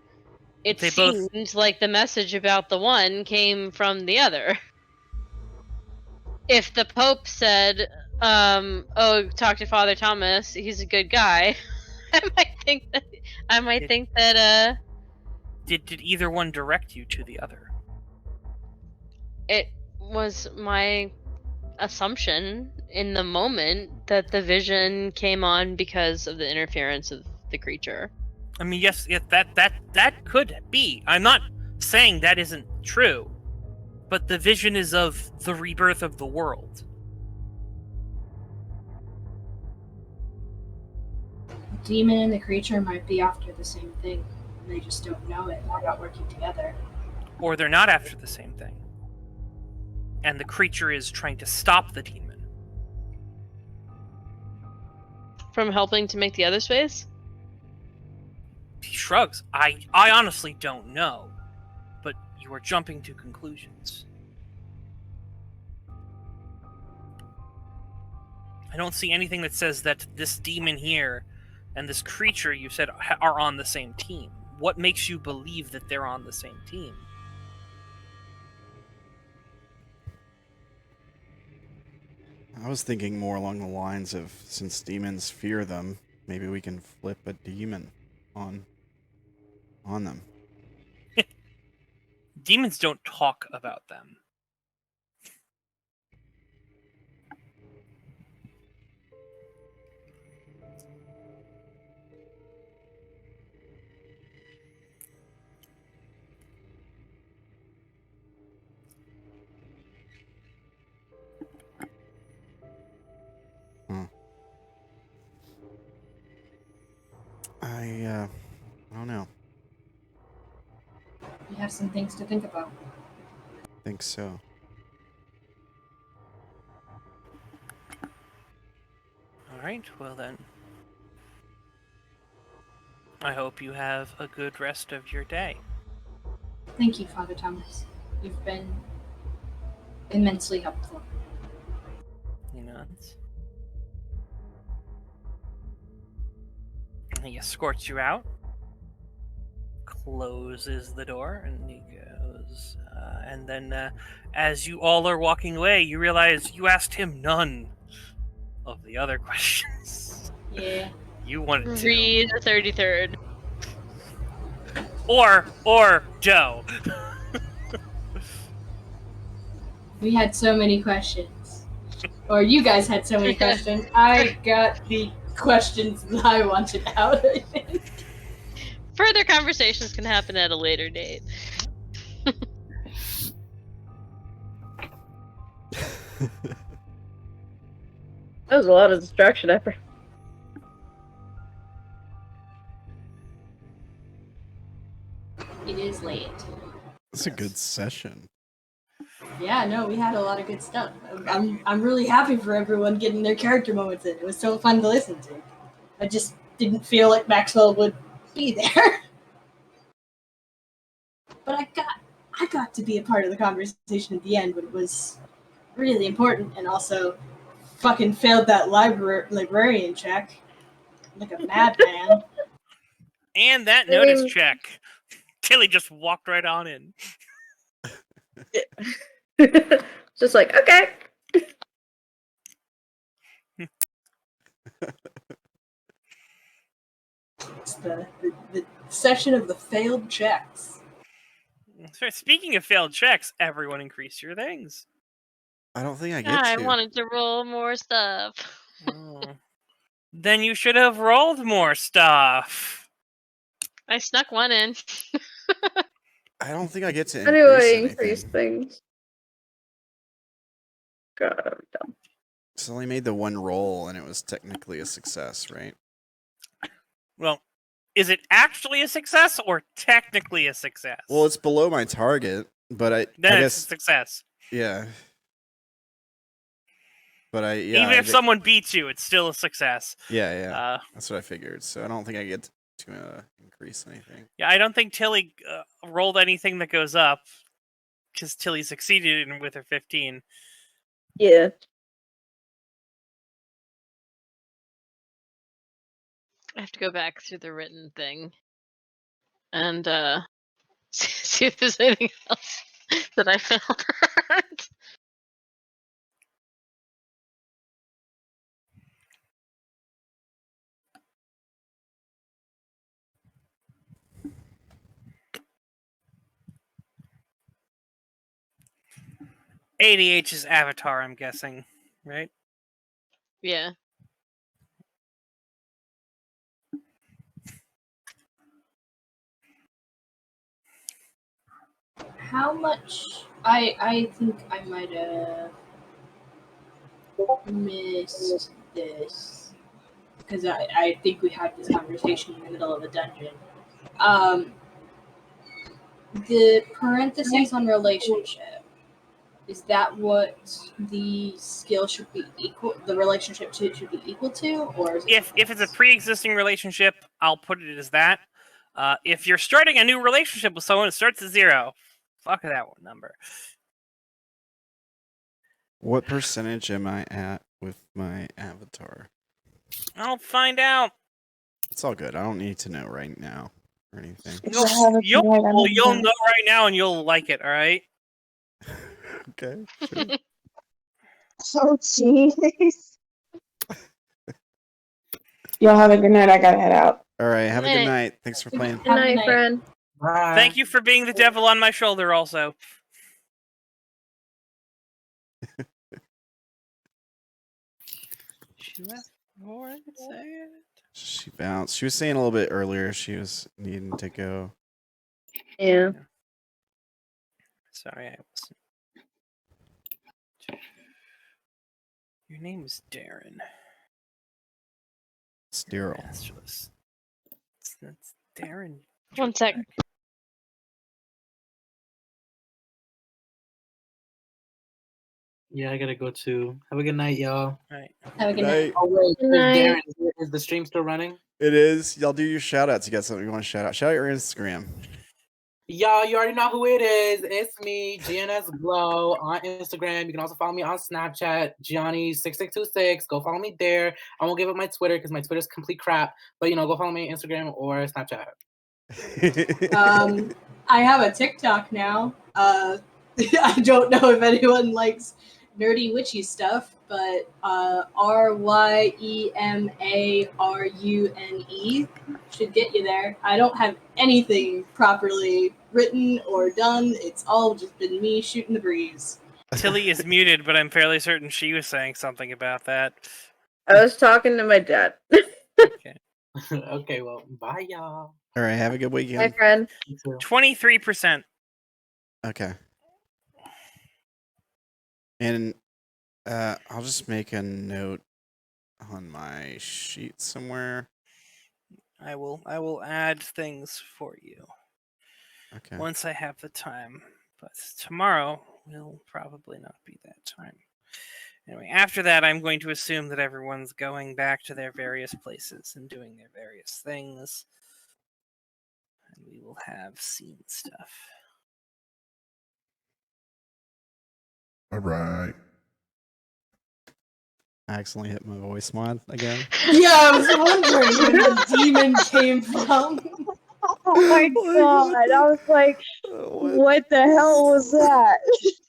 it seemed like the message about the one came from the other. if the Pope said, "Oh, talk to Father Thomas. He's a good guy," I might think that. Did either one direct you to the other? It was my assumption in the moment that the vision came on because of the interference of the creature. I mean, yes, that could be. I'm not saying that isn't true, but the vision is of the rebirth of the world. The demon and the creature might be after the same thing. They just don't know it. They're not working together. Or they're not after the same thing. And the creature is trying to stop the demon. From helping to make the other space? He shrugs. I honestly don't know. But you are jumping to conclusions. I don't see anything that says that this demon here and this creature you said are on the same team. What makes you believe that they're on the same team? I was thinking more along the lines of, since demons fear them, maybe we can flip a demon on them. Demons don't talk about them. I don't know. We have some things to think about. I think so. Alright, well then. I hope you have a good rest of your day. Thank you, Father Thomas. You've been immensely helpful. You know, he escorts you out, closes the door, and he goes. And then, as you all are walking away, you realize you asked him none of the other questions. Yeah. You wanted to. Read the 33rd. Or Joe. We had so many questions. Or you guys had so many questions. I got the questions that I wanted out, I think. Further conversations can happen at a later date. That was a lot of distraction effort. It is late. It's a good session. Yeah, no, we had a lot of good stuff. I'm really happy for everyone getting their character moments in. It was so fun to listen to. I just didn't feel like Maxwell would be there. But I got to be a part of the conversation at the end when it was really important, and also fucking failed that librarian check like a madman. And that notice check. Tilly just walked right on in. Just like, okay. It's the session of the failed checks. So speaking of failed checks, everyone increase your things. I don't think I get I to. wanted to roll more stuff. Oh. Then you should have rolled more stuff. I snuck one in. I don't think I get to How do I increase increase anything. things? God, I'm dumb. So I only made the one roll, and it was technically a success, right? Well, is it actually a success or technically a success? Well, it's below my target, but I Then it's guess a success. yeah. But Even if someone beats you, it's still a success. Yeah. That's what I figured. So I don't think I get to increase anything. Yeah, I don't think Tilly rolled anything that goes up because Tilly succeeded with her 15. Yeah. I have to go back through the written thing and see if there's anything else that I found. ADH's avatar, I'm guessing, right? Yeah. How much? I think I might have missed this because I think we had this conversation in the middle of a dungeon. The parentheses on relationship, is that what the skill should be equal? The relationship should be equal to, or is it If it's a pre-existing relationship, I'll put it as that. If you're starting a new relationship with someone, it starts at 0. Fuck that one number. What percentage am I at with my avatar? I'll find out. It's all good. I don't need to know right now or anything. You'll know right now, and you'll like it. All right. Okay. Sure. Oh, jeez. Y'all have a good night. I gotta head out. All right. Have a Night. good night. Thanks for playing. Good night, friend. Bye. Thank you for being the devil on my shoulder. Also. She left before I could say it. She bounced. She was saying a little bit earlier she was needing to go. Yeah. Sorry, I wasn't. Your name is Darren. It's Daryl. That's Darren. One sec. Yeah, I gotta go too. Have a good night, y'all. Right. Have a good night. Oh wait, Good night. Darren, is the stream still running? It is. Y'all do your shout outs. You got something you want to shout out? Shout out your Instagram. Y'all, you already know who it is. It's me, gns.glow on Instagram. You can also follow me on Snapchat, Gianni6626. Go follow me there. I won't give up my Twitter because my Twitter's complete crap. But go follow me on Instagram or Snapchat. I have a TikTok now. I don't know if anyone likes nerdy witchy stuff, but RYEMARUNE should get you there. I don't have anything properly written or done. It's all just been me shooting the breeze. Tilly is muted, but I'm fairly certain she was saying something about that. I was talking to my dad. Okay. Okay, well, bye, y'all. All right. Have a good Hi, weekend. friend. You too. 23%. Okay. And I'll just make a note on my sheet somewhere. I will add things for you Okay. once I have the time. But tomorrow will probably not be that time. Anyway, after that, I'm going to assume that everyone's going back to their various places and doing their various things. And we will have scene stuff. All right. I accidentally hit my voice mod again. Yeah, I was wondering where the demon came from. Oh my god, I was like, what the hell was that?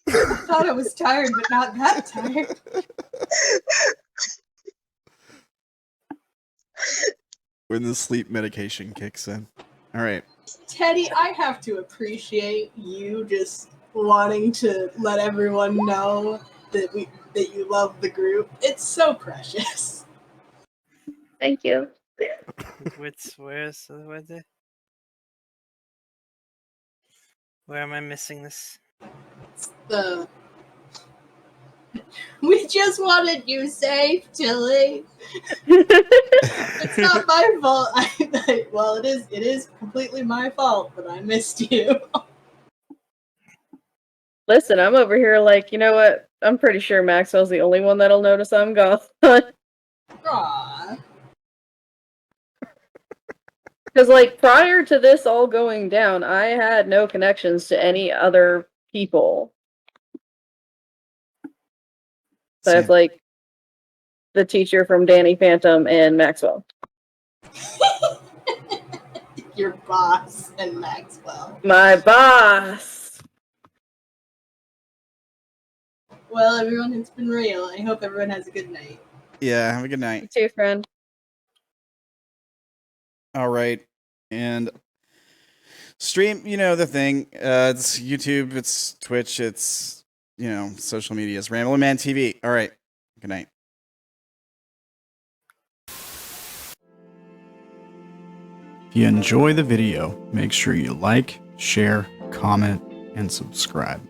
I thought I was tired, but not that tired. When the sleep medication kicks in. All right. Teddy, I have to appreciate you just wanting to let everyone know that you love the group. It's so precious. Thank you. Where am I missing this? We just wanted you safe, Tilly. It's not my fault. Well, it is completely my fault, but I missed you. Listen, I'm over here like, you know what? I'm pretty sure Maxwell's the only one that'll notice I'm gone. Aww. Because, like, prior to this all going down, I had no connections to any other people. So it's like the teacher from Danny Phantom and Maxwell. Your boss and Maxwell. My boss! Well, everyone, it's been real. I hope everyone has a good night. Yeah, have a good night. You too, friend. All right. And stream, the thing. It's YouTube, it's Twitch, it's social medias. RamblinManTV. All right. Good night. If you enjoy the video, make sure you like, share, comment, and subscribe.